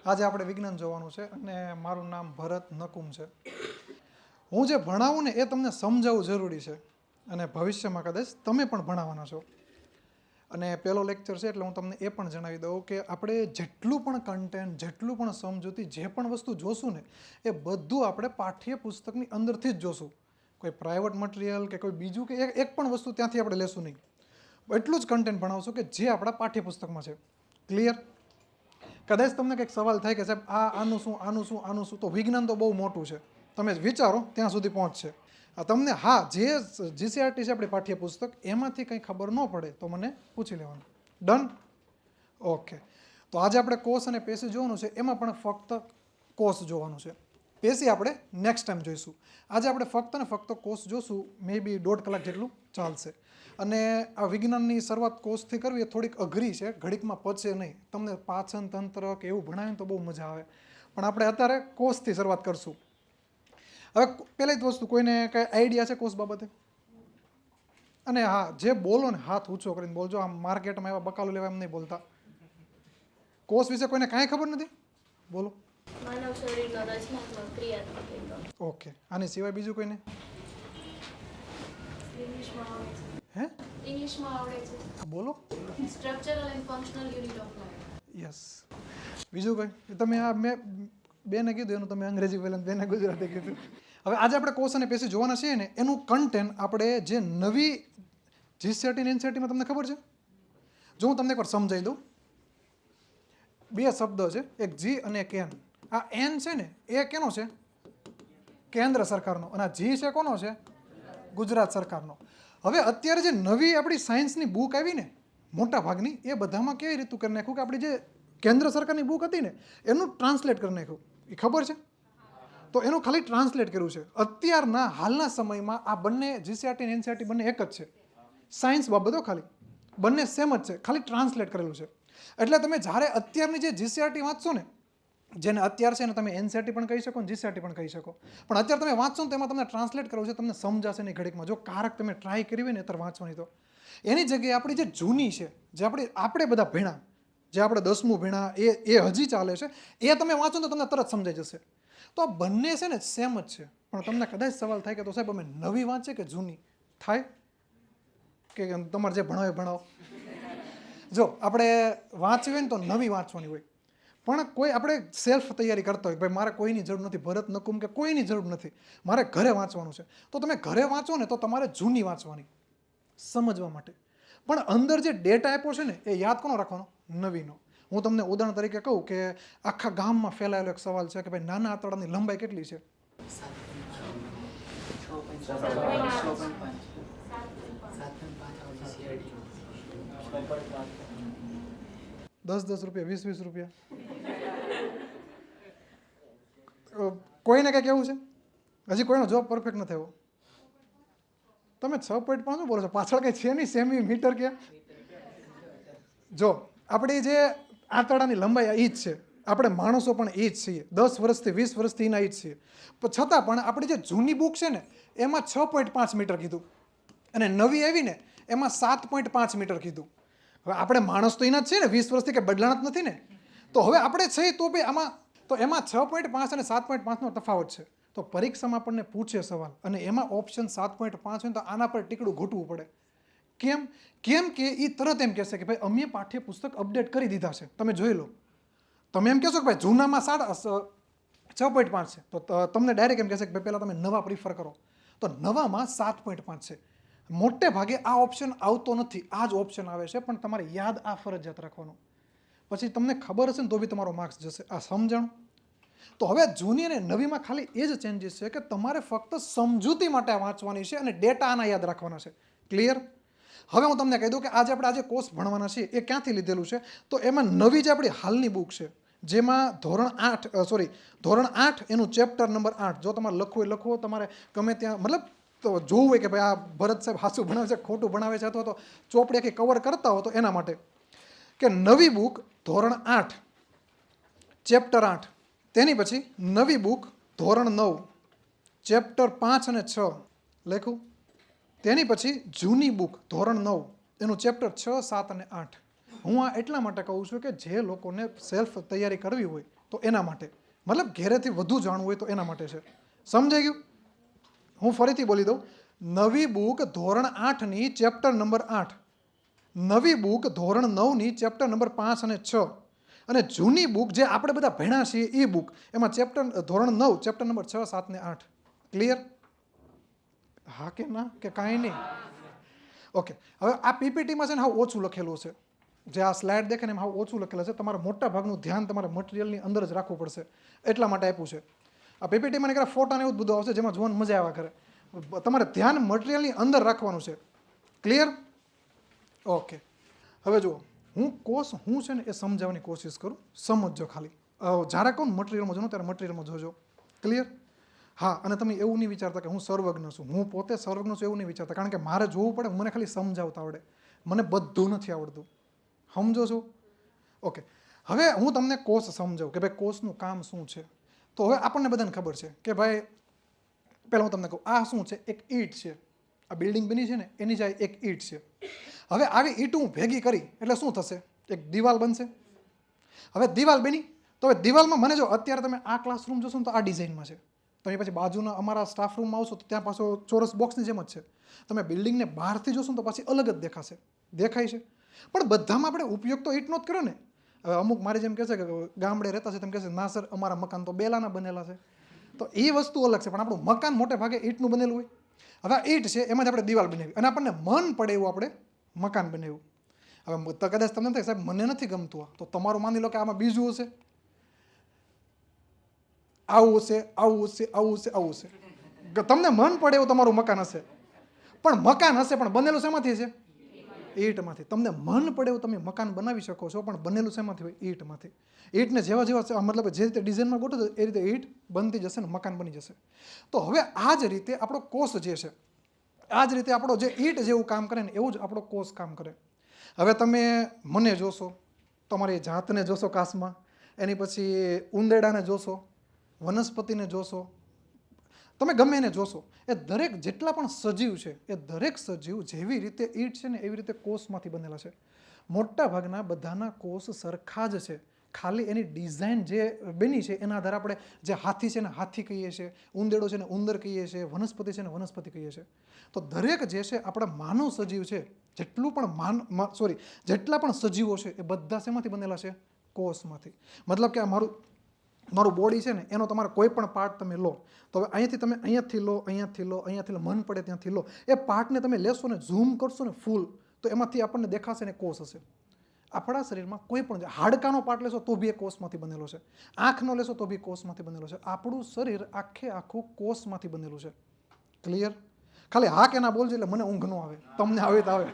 આજે આપણે વિજ્ઞાન જોવાનું છે અને મારું નામ ભરત નકુમ છે. હું જે ભણાવું ને એ તમને સમજાવવું જરૂરી છે અને ભવિષ્યમાં કદાચ તમે પણ ભણાવવાના છો. અને પહેલો લેક્ચર છે એટલે હું તમને એ પણ જણાવી દઉં કે આપણે જેટલું પણ કન્ટેન્ટ, જેટલું પણ સમજૂતી, જે પણ વસ્તુ જોશું ને એ બધું આપણે પાઠ્યપુસ્તકની અંદરથી જ જોશું. કોઈ પ્રાઇવેટ મટીરિયલ કે કોઈ બીજું કે એક પણ વસ્તુ ત્યાંથી આપણે લેશું નહીં. એટલું જ કન્ટેન્ટ ભણાવશું કે જે આપણા પાઠ્યપુસ્તકમાં છે. ક્લિયર? કદાચ તમને કંઈક સવાલ થાય કે સાહેબ આનું શું, આનું શું, આનું શું, તો વિજ્ઞાન તો બહુ મોટું છે, તમે વિચારો ત્યાં સુધી પહોંચશે. તમને જે જીસીઆરટી છે આપણી પાઠ્યપુસ્તક એમાંથી કંઈ ખબર ન પડે તો મને પૂછી લેવાનું. ડન? ઓકે. તો આજે આપણે કોષ અને પેશી જોવાનું છે, એમાં પણ ફક્ત કોષ જોવાનું છે. પેશી આપણે નેક્સ્ટ ટાઈમ જોઈશું. આજે આપણે ફક્ત ને ફક્ત કોષ જોશું, મે બી 1.5 કલાક જેટલું ચાલશે. અને આ વિજ્ઞાનની શરૂઆત કોષથી કરવી એ થોડીક અઘરી છે, ઘડીકમાં પચે નહીં. તમને પાચન તંત્ર કે એવું ભણાવીને તો બહુ મજા આવે, પણ આપણે અત્યારે કોષથી શરૂઆત કરશું. હવે પહેલી જ વસ્તુ, કોઈને કઈ આઈડિયા છે કોષ બાબતે? અને હા, જે બોલો ને હાથ ઊંચો કરીને બોલજો, આમ માર્કેટમાં એવા બકાલો લેવા એમ નહીં બોલતા. કોષ વિશે કોઈને કાંઈ ખબર નથી? બોલો. માનવ શરીરનો રચનાત્મક ક્રિયાત્મક એકમ. ઓકે. આની સિવાય બીજું કોઈને? ઇંગ્લિશમાં આવે છે. હે? ઇંગ્લિશમાં આવડે છે. બોલો. Structural and functional unit of life. Yes. બીજું કંઈ? તમે આ મેં બેને કીધું એનું તમે અંગ્રેજી બોલ્યા, બેને ગુજરાતી કીધું. હવે આજે આપણે કોષ અને પેશી જોવાના છીએ ને, એનું કન્ટેન્ટ આપણે જે નવી જીસીઆરટી અને એનસીઆરટીમાં તમને ખબર છે? જો હું તમને એકવાર સમજાવી દઉં. 2 શબ્દ છે, એક જી અને એક એન. આ એન છે ને એ કેનો છે? કેન્દ્ર સરકારનો. અને આ જી છે કોનો છે? ગુજરાત સરકારનો. હવે અત્યારે જે નવી આપણી સાયન્સની બુક આવી ને મોટા ભાગની, એ બધામાં કેવી રીતનું કરી નાખ્યું કે આપણી જે કેન્દ્ર સરકારની બુક હતી ને એનું ટ્રાન્સલેટ કરી નાખ્યું. એ ખબર છે? તો એનું ખાલી ટ્રાન્સલેટ કર્યું છે. અત્યારના હાલના સમયમાં આ બંને જીસીઆરટી અને એનસીઆરટી બંને એક જ છે. સાયન્સ બાબતો ખાલી બંને સેમ જ છે, ખાલી ટ્રાન્સલેટ કરેલું છે. એટલે તમે જ્યારે અત્યારની જે જીસીઆરટી વાંચશો ને, જેને અત્યારે છે ને તમે એનસીઆરટી પણ કહી શકો ને જીસીઆરટી પણ કહી શકો, પણ અત્યારે તમે વાંચશો ને તો એમાં તમને ટ્રાન્સલેટ કરવું છે, તમને સમજાશે નહીં ઘડીકમાં. જો કારક તમે ટ્રાય કરી હોય ને અત્યારે વાંચવાની, તો એની જગ્યાએ આપણી જે જૂની છે, જે આપણે બધા ભણ્યા, જે આપણે 10મું ભણ્યા, એ હજી ચાલે છે, એ તમે વાંચો તો તમને તરત સમજાઈ જશે. તો આ બંને છે ને સેમ જ છે. પણ તમને કદાચ સવાલ થાય કે તો સાહેબ અમે નવી વાંચીએ કે જૂની? થાય કે તમારે જે ભણાવે ભણાવો. જો આપણે વાંચવી હોય ને તો નવી વાંચવાની હોય, પણ કોઈ આપણે સેલ્ફ તૈયારી કરતા હોય, ભાઈ મારે કોઈની જરૂર નથી, ભરત નકુમ કે કોઈની જરૂર નથી, મારે ઘરે વાંચવાનું છે, તો તમે ઘરે વાંચો ને તો તમારે જૂની વાંચવાની સમજવા માટે. પણ અંદર જે ડેટા આપ્યો છે ને એ યાદ કોનો રાખવાનો? નવીનો. હું તમને ઉદાહરણ તરીકે કહું કે આખા ગામમાં ફેલાયેલો એક સવાલ છે કે ભાઈ નાના આંતરડાની લંબાઈ કેટલી છે? 10 રૂપિયા, 20 રૂપિયા. કોઈને કંઈ કેવું છે? હજી કોઈનો જવાબ પરફેક્ટ નથી આવ્યો. તમે 6.5 બોલો છો, પાછળ કંઈ છે નહીં સેમી મીટર કે? જો આપણી જે આંતરડાની લંબાઈ એ જ છે, આપણે માણસો પણ એ જ છીએ, 10 વર્ષથી 20 વર્ષથી એના એ જ છીએ. છતાં પણ આપણી જે જૂની બુક છે ને એમાં 6.5 મીટર કીધું અને નવી આવી ને એમાં 7.5 મીટર કીધું. હવે આપણે માણસ તો એના જ છે ને, 20 વર્ષથી કે બદલાણા જ નથી ને. તો હવે આપણે છે તો ભાઈ આમાં તો એમાં 6.5 અને 7.5નો તફાવત છે. તો પરીક્ષામાં આપણને પૂછે સવાલ અને એમાં ઓપ્શન 7.5 હોય તો આના પર ટીકડું ઘૂંટવું પડે. કેમ કે એ તરત એમ કહેશે કે ભાઈ અમે પાઠ્યપુસ્તક અપડેટ કરી દીધા છે, તમે જોઈ લો. તમે એમ કહેશો કે ભાઈ જૂનામાં 6.5 છે, તો તમને ડાયરેક્ટ એમ કહેશે કે ભાઈ પહેલાં તમે નવા પ્રિફર કરો. તો નવામાં 7.5 છે. મોટે ભાગે આ ઓપ્શન આવતો નથી, આ જ ઓપ્શન આવે છે, પણ તમારે યાદ આ ફરજિયાત રાખવાનું. પછી તમને ખબર હશે ને તો બી તમારો માર્ક્સ જશે. આ સમજણ? તો હવે જૂની અને નવીમાં ખાલી એ જ ચેન્જીસ છે કે તમારે ફક્ત સમજૂતી માટે વાંચવાની છે અને ડેટા આના યાદ રાખવાના છે. ક્લિયર? હવે હું તમને કહી દઉં કે આજે કોર્સ ભણવાના છીએ એ ક્યાંથી લીધેલું છે. તો એમાં નવી જે આપણી હાલની બુક છે, જેમાં ધોરણ 8 એનું ચેપ્ટર નંબર 8, જો તમારે લખવું હોય લખવો, તમારે ગમે ત્યાં મતલબ તો જોવું હોય કે ભાઈ આ ભરત સાહેબ હાચું ભણાવે છે, ખોટું ભણાવે છે, અથવા તો ચોપડી આખી કવર કરતા હો, તો એના માટે કે નવી બુક ધોરણ 8 ચેપ્ટર 8, તેની પછી નવી બુક ધોરણ 9 ચેપ્ટર 5 અને 6 લખ્યું. તેની પછી જૂની બુક ધોરણ 9 એનું ચેપ્ટર 6, 7 અને 8. હું આ એટલા માટે કહું છું કે જે લોકોને સેલ્ફ તૈયારી કરવી હોય તો એના માટે, મતલબ ઘેરેથી વધુ જાણવું હોય તો એના માટે છે. સમજાઈ ગયું? હું ફરીથી બોલી દઉં. નવી બુક ધોરણ 8ની ચેપ્ટર નંબર 8, નવી બુક ધોરણ 9ની ચેપ્ટર નંબર 5 અને 6, અને જૂની બુક જે આપણે બધા ભણ્યા છીએ એ બુક, એમાં ધોરણ 9 ચેપ્ટર નંબર 6, 7 ને 8. ક્લિયર? હા કે ના કે કાંઈ નહીં? ઓકે. હવે આ પીપીટીમાં છે ને હાવ ઓછું લખેલું છે. જે આ સ્લાઇડ દેખે ને એમાં હાવ ઓછું લખેલું છે. તમારે મોટા ભાગનું ધ્યાન તમારે મટીરિયલની અંદર જ રાખવું પડશે, એટલા માટે આપ્યું છે. આ પીપીટીમાં નીકળે ફોટા ને એવું જ બધું આવશે જેમાં જોવાની મજા આવ્યા કરે. તમારે ધ્યાન મટીરિયલની અંદર રાખવાનું છે. ક્લિયર? ઓકે. હવે જુઓ, હું કોર્સ હું છે ને એ સમજાવવાની કોશિશ કરું, સમજજો ખાલી. જ્યારે કહું મટીરિયલમાં જોજો ત્યારે મટીરિયલમાં જોજો. ક્લિયર? હા, અને તમે એવું નહીં વિચારતા કે હું સર્વજ્ઞ છું. હું પોતે સર્વજ્ઞ છું એવું નહીં વિચારતા, કારણ કે મારે જોવું પડે. મને ખાલી સમજાવતા આવડે, મને બધું નથી આવડતું. સમજો છો? ઓકે. હવે હું તમને કોર્સ સમજાવું કે ભાઈ કોર્સનું કામ શું છે. તો હવે આપણને બધાને ખબર છે કે ભાઈ, પહેલાં હું તમને કહું, આ શું છે? એક ઈંટ છે. આ બિલ્ડિંગ બની છે ને એની જાય એક ઈંટ છે. હવે આવી ઈંટ હું ભેગી કરી એટલે શું થશે? એક દિવાલ બનશે. હવે દિવાલ બની તો હવે દિવાલમાં મને જો અત્યારે તમે આ ક્લાસરૂમ જોશો ને તો આ ડિઝાઇનમાં છે. તમે પછી બાજુના અમારા સ્ટાફ રૂમમાં આવશો તો ત્યાં પાછો ચોરસ બોક્સની જેમ જ છે. તમે બિલ્ડિંગને બહારથી જોશો ને તો પાછી અલગ જ દેખાશે. દેખાય છે? પણ બધામાં આપણે ઉપયોગ તો ઈંટનો જ કર્યો ને. હવે અમુક મારી જેમ કહે છે કે ગામડે રહેતા છે, તેમ કહે છે ના સર અમારા મકાન તો બેલાના બનેલા છે. તો એ વસ્તુ અલગ છે, પણ આપણું મકાન મોટે ભાગે ઈંટનું બનેલું હોય. હવે આ ઈંટ છે એમાં જ આપણે દિવાલ બનાવી અને આપણને મન પડે એવું આપણે મકાન બનાવ્યું. હવે તો કદાચ તમને થાય સાહેબ મને નથી ગમતું આ, તો તમારું માની લો કે આમાં બીજું હશે, આવું હશે, આવું હશે, આવું હશે, આવું હશે. તમને મન પડે એવું તમારું મકાન હશે, પણ મકાન હશે પણ બનેલું શેમાંથી છે? ઈંટમાંથી. તમને મન પડે એવું તમે મકાન બનાવી શકો છો, પણ બનેલું શેમાંથી હોય? ઈંટમાંથી. ઈંટને જેવા જેવા મતલબ જે રીતે ડિઝાઇનમાં ગોઠવો એ રીતે ઈંટ બનતી જશે ને મકાન બની જશે. તો હવે આ જ રીતે આપણો કોષ જે છે, આ જ રીતે આપણો જે ઈંટ જેવું કામ કરે ને એવું જ આપણો કોષ કામ કરે. હવે તમે મને જોશો, તમારી જાતને જોશો કાશમાં, એની પછી ઉંદેડાને જોશો, વનસ્પતિને જોશો, તમે ગમે એને જોશો, એ દરેક જેટલા પણ સજીવ છે એ દરેક સજીવ જેવી રીતે ઈંટ છે ને એવી રીતે કોષમાંથી બનેલા છે. મોટા ભાગના બધાના કોષ સરખા જ છે, ખાલી એની ડિઝાઇન જે બની છે એના આધારે આપણે જે હાથી છે ને હાથી કહીએ છીએ, ઉંદેડો છે ને ઉંદર કહીએ છીએ, વનસ્પતિ છે ને વનસ્પતિ કહીએ છીએ. તો દરેક જે છે આપણા માનવ સજીવ છે, જેટલા પણ સજીવો છે એ બધા શેમાંથી બનેલા છે? કોષમાંથી. મતલબ કે મારું બોડી છે ને એનો તમારે કોઈ પણ પાર્ટ તમે લો, તો હવે અહીંયાથી તમે અહીંયાથી લો, અહીંયાથી લો, અહીંયાથી લો, મન પડે ત્યાંથી લો, એ પાર્ટને તમે લેશો ને ઝૂમ કરશો ને ફૂલ, તો એમાંથી આપણને દેખાશે ને કોષ હશે. આપણા શરીરમાં કોઈ પણ હાડકાનો પાર્ટ લેશો તો બી એ કોષમાંથી બનેલો છે, આંખનો લેશો તો બી કોષમાંથી બનેલો છે. આપણું શરીર આખે આખું કોષમાંથી બનેલું છે. ક્લિયર? ખાલી હા કે ના બોલજો એટલે મને ઊંઘ ન આવે, તમને આવે તો આવે.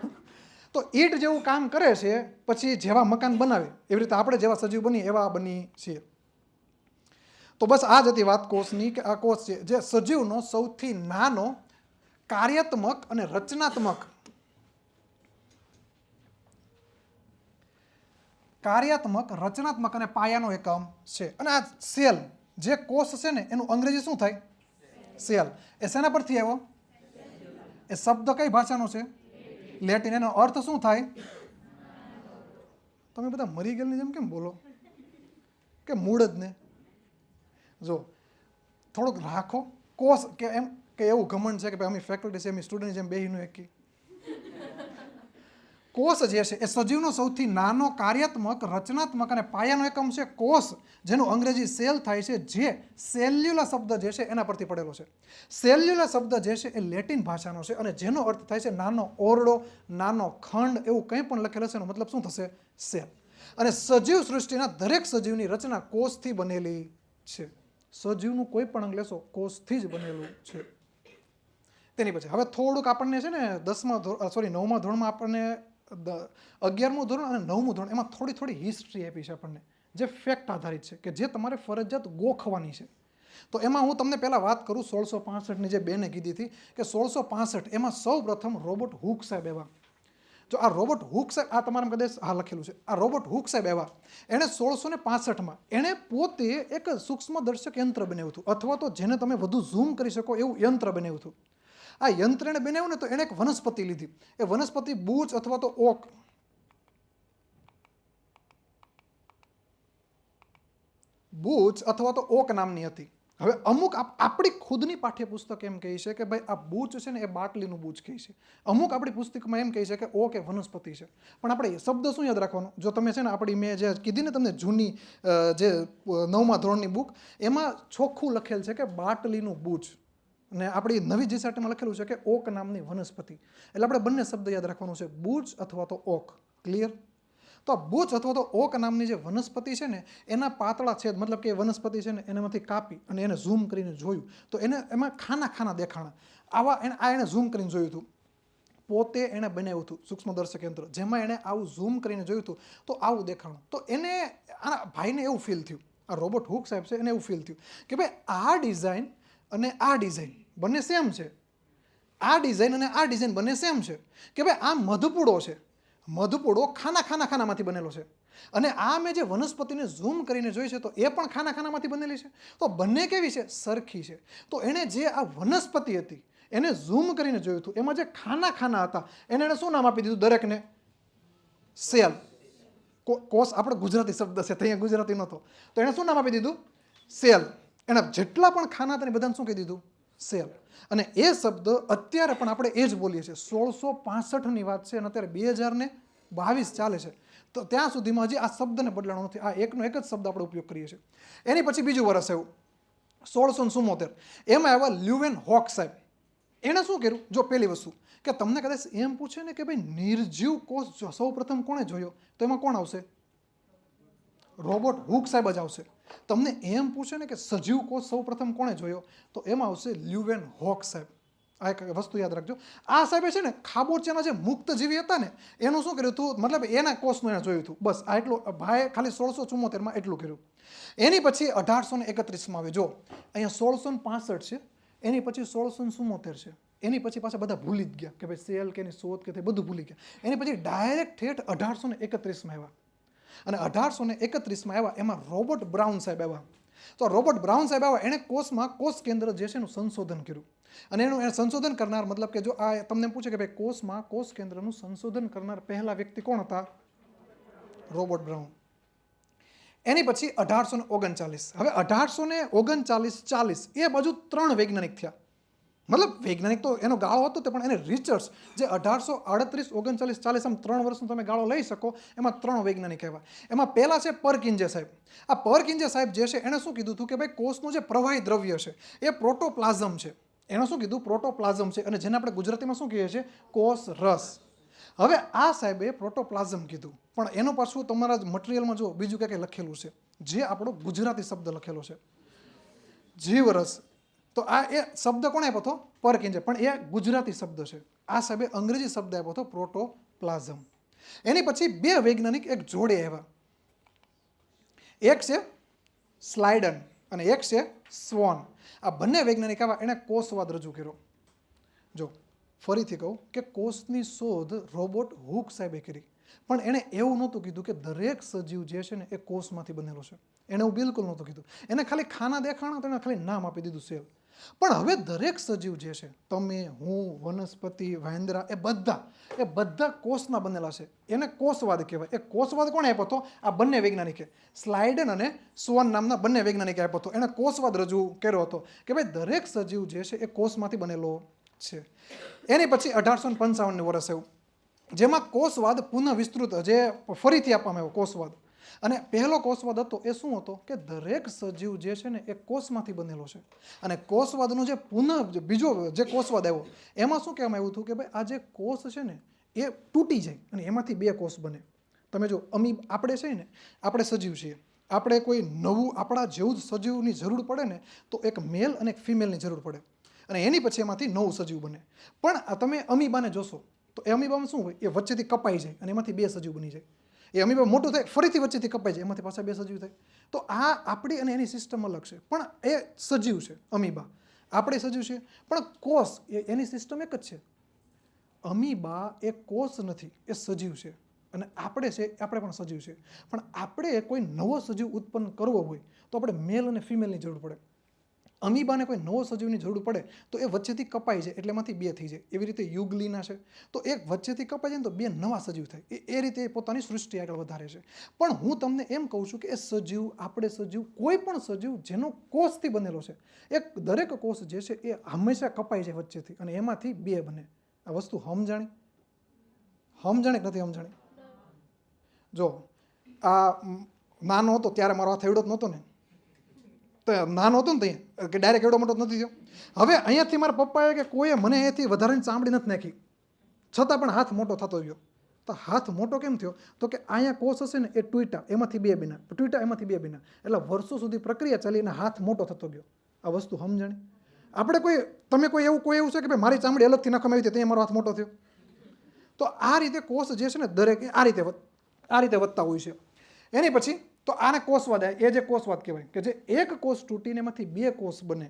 તો ઈંટ જેવું કામ કરે છે, પછી જેવા મકાન બનાવે એવી રીતે આપણે જેવા સજીવ બની એવા બની છીએ. તો બસ આ જ હતી વાત કોષની, કે આ કોષ છે જે સજીવનો સૌથી નાનો કાર્યાત્મક અને રચનાત્મક અને પાયાનો એકમ છે. અને આ સેલ જે કોષ છે ને એનું અંગ્રેજી શું થાય? સેલ. એ શેના પરથી આવ્યો? એ શબ્દ કઈ ભાષાનો છે? લેટિન. એનો અર્થ શું થાય? તમે બધા મરી ગયેલની જેમ કેમ બોલો? કે મૂળ જ ને. જો થોડુંક રાખો કોષ, કે એમ કે એવું ઘમંડ છે કે ભાઈ અમે ફેકલ્ટી છે એમ સ્ટુડન્ટ જેમ બેહીનું એકી. કોષ જે છે એ સજીવનો સૌથી નાનો કાર્યાત્મક, રચનાત્મક અને પાયાનો એકમ છે. કોષ જેનું અંગ્રેજી સેલ થાય છે, જે સેલ્યુલા શબ્દ જે છે એના પરથી પડેલો છે. સેલ્યુલા શબ્દ જે છે એ લેટિન ભાષાનો છે અને જેનો અર્થ થાય છે નાનો ઓરડો, નાનો ખંડ, એવું કંઈ પણ લખેલું છે એનો મતલબ શું થશે? સેલ. અને સજીવ સૃષ્ટિના દરેક સજીવની રચના કોષથી બનેલી છે. સજીવનું કોઈ પણ અંગ લેશો કોષથી જ બનેલું છે. તેની પછી હવે થોડુંક આપણને છે ને 9મા ધોરણમાં આપણને 11મું ધોરણ અને 9મું ધોરણ એમાં થોડી હિસ્ટ્રી આપી છે આપણને, જે ફેક્ટ આધારિત છે, કે જે તમારે ફરજિયાત ગોખવાની છે. તો એમાં હું તમને પહેલાં વાત કરું 1665ની, જે બેને કીધી હતી કે 1665 એમાં સૌ પ્રથમ રોબર્ટ હુક સાહેબ એવા. જો આ રોબર્ટ હુક સાહેબ, આ તમારા કદાચ હા લખેલું છે, આ રોબર્ટ હુક સાહેબ એવા, એણે 1665માં એણે પોતે એક સૂક્ષ્મદર્શક યંત્ર બનાવ્યું હતું, અથવા તો જેને તમે વધુ ઝૂમ કરી શકો એવું યંત્ર બનાવ્યું હતું. આ યંત્ર એને બનાવ્યું ને તો એણે એક વનસ્પતિ લીધી. એ વનસ્પતિ બૂચ અથવા તો ઓક, બૂચ અથવા તો ઓક નામની હતી. હવે અમુક આપણી ખુદની પાઠ્યપુસ્તક એમ કહે છે કે ભાઈ આ બૂચ છે ને એ બાટલીનું બૂચ કહે છે. અમુક આપણી પુસ્તકમાં એમ કહે છે કે ઓક એ વનસ્પતિ છે. પણ આપણે શબ્દ શું યાદ રાખવાનો? જો તમે છે ને આપણી મેં જે કીધી ને તમને જૂની જે 9મા ધોરણની બુક, એમાં ચોખ્ખું લખેલ છે કે બાટલીનું બૂચ. અને આપણી નવી જીસાટીમાં લખેલું છે કે ઓક નામની વનસ્પતિ. એટલે આપણે બંને શબ્દ યાદ રાખવાનું છે, બૂચ અથવા તો ઓક. ક્લિયર? તો બૂચ અથવા તો ઓક નામની જે વનસ્પતિ છે ને એના પાતળા છેદ, મતલબ કે વનસ્પતિ છે ને એનામાંથી કાપી અને એને ઝૂમ કરીને જોયું તો એમાં ખાના દેખાણા. એને ઝૂમ કરીને જોયું હતું. પોતે એણે બનાવ્યું હતું સૂક્ષ્મદર્શક યંત્ર, જેમાં એણે આવું ઝૂમ કરીને જોયું હતું તો આવું દેખાણું. તો એને આના ભાઈને એવું ફીલ થયું, આ રોબર્ટ હુક સાહેબ છે એને એવું ફીલ થયું કે ભાઈ આ ડિઝાઇન અને આ ડિઝાઇન બંને સેમ છે. આ ડિઝાઇન અને આ ડિઝાઇન બંને સેમ છે કે ભાઈ આ મધપૂડો છે. મધપૂડો ખાનામાંથી બનેલો છે. અને આ મેં જે વનસ્પતિને ઝૂમ કરીને જોઈ છે તો એ પણ ખાનામાંથી બનેલી છે. તો બંને કેવી છે? સરખી છે. તો એણે જે આ વનસ્પતિ હતી એને ઝૂમ કરીને જોયું હતું, એમાં જે ખાના હતા એને શું નામ આપી દીધું દરેકને? સેલ. કોષ આપણે ગુજરાતી શબ્દ છે, ત્યાં ગુજરાતી નહોતો, તો એણે શું નામ આપી દીધું? સેલ. એના જેટલા પણ ખાના હતા ને બધાને શું કહી દીધું? સેલ. અને એ શબ્દ અત્યારે પણ આપણે એ જ બોલીએ છીએ. 1665ની વાત છે અને અત્યારે 2022 ચાલે છે. તો ત્યાં સુધીમાં હજી આ શબ્દને બદલાણો નથી. આ એકનો એક જ શબ્દ આપણે ઉપયોગ કરીએ છીએ. એની પછી બીજું વર્ષ આવ્યું 1674. એમાં આવ્યા લ્યુવેન હોક સાહેબ. એણે શું કર્યું? જો પહેલી વસ્તુ કે તમને કદાચ એમ પૂછે ને કે ભાઈ નિર્જીવ કોષ સૌ પ્રથમ કોણે જોયો, તો એમાં કોણ આવશે? રોબર્ટ હુક સાહેબ જ આવશે. તમને એમ પૂછે ને કે સજીવ કોષ સૌ પ્રથમ કોણે જોયો, તો એમાં આવશે લ્યુવેન હોક સાહેબ. આ એક વસ્તુ યાદ રાખજો. આ સાહેબે છે ને ખાબોચિયાના જે મુક્ત જીવી હતા ને એનું શું કર્યું હતું, મતલબ એના કોષનું એને જોયું હતું. બસ આ એટલું ભાઈ ખાલી 1674માં એટલું કર્યું. એની પછી 1831માં આવે. જો અહીંયા 1665 છે, એની પછી 1674 છે. એની પછી પાછા બધા ભૂલી જ ગયા કે ભાઈ સેલ કે એની શોધ કે તે બધું ભૂલી ગયા. એની પછી ડાયરેક્ટ ઠેઠ 1831માં આવ્યા. અને 1831માં આવ્યા એમાં રોબર્ટ બ્રાઉન સાહેબ આવ્યા. તો રોબર્ટ બ્રાઉન સાહેબ આવ્યા, એણે કોષ કેન્દ્ર જે છે એનું સંશોધન કર્યું. અને એનું સંશોધન કરનાર, મતલબ કે જો આ તમને પૂછે કે ભાઈ કોષમાં કોષ કેન્દ્રનું સંશોધન કરનાર પહેલા વ્યક્તિ કોણ હતા? Robert brown. એની પછી 1839. હવે 1839-40 એ બાજુ 3 વૈજ્ઞાનિક થયા. મતલબ વૈજ્ઞાનિક તો એનો ગાળો હતો પણ એને રિસર્ચ જે 1838-39-40 આમ 3 વર્ષનો તમે ગાળો લઈ શકો, એમાં 3 વૈજ્ઞાનિક આવ્યા. એમાં પહેલા છે પરકિંજે સાહેબ. આ પરકિંજે સાહેબ જે છે એણે શું કીધું હતું કે ભાઈ કોષનું જે પ્રવાહી દ્રવ્ય છે એ પ્રોટોપ્લાઝમ છે. એણે શું કીધું? પ્રોટોપ્લાઝમ છે. અને જેને આપણે ગુજરાતીમાં શું કહીએ છીએ? કોષ રસ. હવે આ સાહેબે પ્રોટોપ્લાઝમ કીધું, પણ એનો પાછું તમારા મટીરિયલમાં જો બીજું કંઈક લખેલું છે, જે આપણો ગુજરાતી શબ્દ લખેલો છે જીવરસ. તો આ એ શબ્દ કોણે આપ્યો હતો? પરકિંજે. પણ એ ગુજરાતી શબ્દ છે. આ સાહેબે અંગ્રેજી શબ્દ આપ્યો હતો પ્રોટોપ્લાઝમ. એની પછી 2 વૈજ્ઞાનિક એક જોડે આવ્યા. એક છે સ્લાઇડન અને એક છે સ્વોન. આ બંને વૈજ્ઞાનિક આવ્યા, એણે કોષવાદ રજૂ કર્યો. જો ફરીથી કહું કે કોષની શોધ રોબર્ટ હુક સાહેબે કરી, પણ એણે એવું નહોતું કીધું કે દરેક સજીવ જે છે ને એ કોષમાંથી બનેલો છે. એણે એવું બિલકુલ નહોતું કીધું. એને ખાલી ખાના દેખાણા તો એને ખાલી નામ આપી દીધું સેલ. પણ હવે દરેક સજીવ જે છે, તમે, હું, વનસ્પતિ, વાંદરા, એ બધા કોષના બનેલા છે. એને કોષવાદ કહેવાય. એ કોષવાદ કોણે આપ્યો હતો? આ બંને વૈજ્ઞાનિકે, સ્લાઇડન અને સ્વોન નામના બંને વૈજ્ઞાનિકે આપ્યો હતો. એણે કોષવાદ રજૂ કર્યો હતો કે ભાઈ દરેક સજીવ જે છે એ કોષમાંથી બનેલો છે. એની પછી 1855 વર્ષ આવ્યું, જેમાં કોષવાદ પુનઃ વિસ્તૃત, જે ફરીથી આપવામાં આવ્યો કોષવાદ. અને પહેલો કોષવાદ હતો એ શું હતો કે દરેક સજીવ જે છે ને એ કોષમાંથી બનેલો છે. અને કોષવાદનો જે બીજો જે કોષવાદ આવ્યો એમાં શું કહેવામાં આવ્યું હતું કે ભાઈ આ જે કોષ છે ને એ તૂટી જાય અને એમાંથી 2 કોષ બને. તમે જો આપણે છે ને, આપણે સજીવ છીએ, આપણે કોઈ નવું આપણા જેવું જ સજીવની જરૂર પડે ને તો એક મેલ અને એક ફિમેલની જરૂર પડે, અને એની પછી એમાંથી નવું સજીવ બને. પણ તમે અમીબાને જોશો તો એ અમીબામાં શું હોય? એ વચ્ચેથી કપાઈ જાય અને એમાંથી 2 સજીવ બની જાય. એ અમીબા મોટું થાય, ફરીથી વચ્ચેથી કપાઈ જાય, એમાંથી પાછા 2 સજીવ થાય. તો આ આપણી અને એની સિસ્ટમ અલગ છે, પણ એ સજીવ છે અમીબા. આપણે સજીવ છે, પણ કોષ એની સિસ્ટમ એક જ છે. અમીબા એ કોષ નથી, એ સજીવ છે. અને આપણે પણ સજીવ છે. પણ આપણે કોઈ નવો સજીવ ઉત્પન્ન કરવો હોય તો આપણે મેલ અને ફિમેલની જરૂર પડે. અમીબાને કોઈ નવો સજીવની જરૂર પડે તો એ વચ્ચેથી કપાઈ જાય એટલે એમાંથી 2 થઈ જાય. એવી રીતે યુગલીના છે તો એક વચ્ચેથી કપાઈ જાય ને તો 2 નવા સજીવ થાય. એ રીતે પોતાની સૃષ્ટિ આગળ વધારે છે. પણ હું તમને એમ કહું છું કે એ સજીવ, આપણે સજીવ, કોઈ પણ સજીવ જેનો કોષથી બનેલો છે, એ દરેક કોષ જે છે એ હંમેશા કપાઈ જાય વચ્ચેથી અને એમાંથી 2 બને. આ વસ્તુ સમજાણી કે નથી સમજાણી? જો આ નાનો હતો ત્યારે મારો હાથ એવડો જ નહોતો ને, તો નાનો હતો ને ત્યાં કે ડાયરેક્ટ એવડો મોટો નથી થયો. હવે અહીંયાથી મારા પપ્પાએ કે કોઈએ મને એથી વધારાની ચામડી નથી નાખી, છતાં પણ હાથ મોટો થતો ગયો. તો હાથ મોટો કેમ થયો? તો કે અહીંયા કોષ હશે ને એ તૂટ્યા, એમાંથી 2 બન્યા, તૂટ્યા એમાંથી 2 બન્યા. એટલે વર્ષો સુધી પ્રક્રિયા ચાલી અને હાથ મોટો થતો ગયો. આ વસ્તુ સમજાણી? આપણે તમે કોઈ એવું છે કે ભાઈ મારી ચામડી અલગથી નાખવામાં આવી હતી ત્યાં મારો હાથ મોટો થયો? તો આ રીતે કોષ જે છે ને દરેક આ રીતે વધતા હોય છે. એની પછી તો આને કોષવાદ, એ જે કોષવાદ કહેવાય કે જે એક કોષ તૂટીને એમાંથી 2 કોષ બને.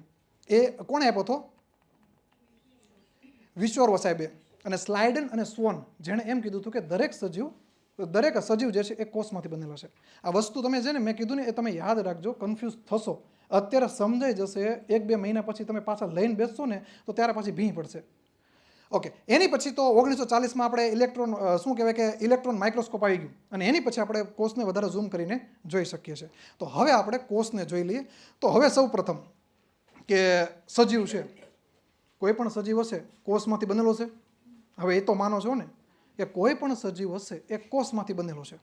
એ કોણે આપ્યો હતો? વિશ્વર સાહેબે. અને સ્લાઇડન અને સ્વોન જેણે એમ કીધું હતું કે દરેક સજીવ જે છે એ કોષમાંથી બનેલો છે. આ વસ્તુ તમે છે ને મેં કીધું ને એ તમે યાદ રાખજો, કન્ફ્યુઝ થશો. અત્યારે સમજાઈ જશે, 1-2 મહિના પછી તમે પાછા લઈને બેસશો ને તો ત્યારે પાછી ભીં પડશે. ઓકે, એની પછી તો 1940માં આપણે ઇલેક્ટ્રોન માઇક્રોસ્કોપ આવી ગયું અને એની પછી આપણે કોષને વધારે ઝૂમ કરીને જોઈ શકીએ છીએ. તો હવે આપણે કોષને જોઈ લઈએ. તો હવે સૌ પ્રથમ કે સજીવ છે, કોઈ પણ સજીવ હશે કોષમાંથી બનેલો છે. હવે એ તો માનો છો ને કે કોઈ પણ સજીવ હશે એ કોષમાંથી બનેલો છે.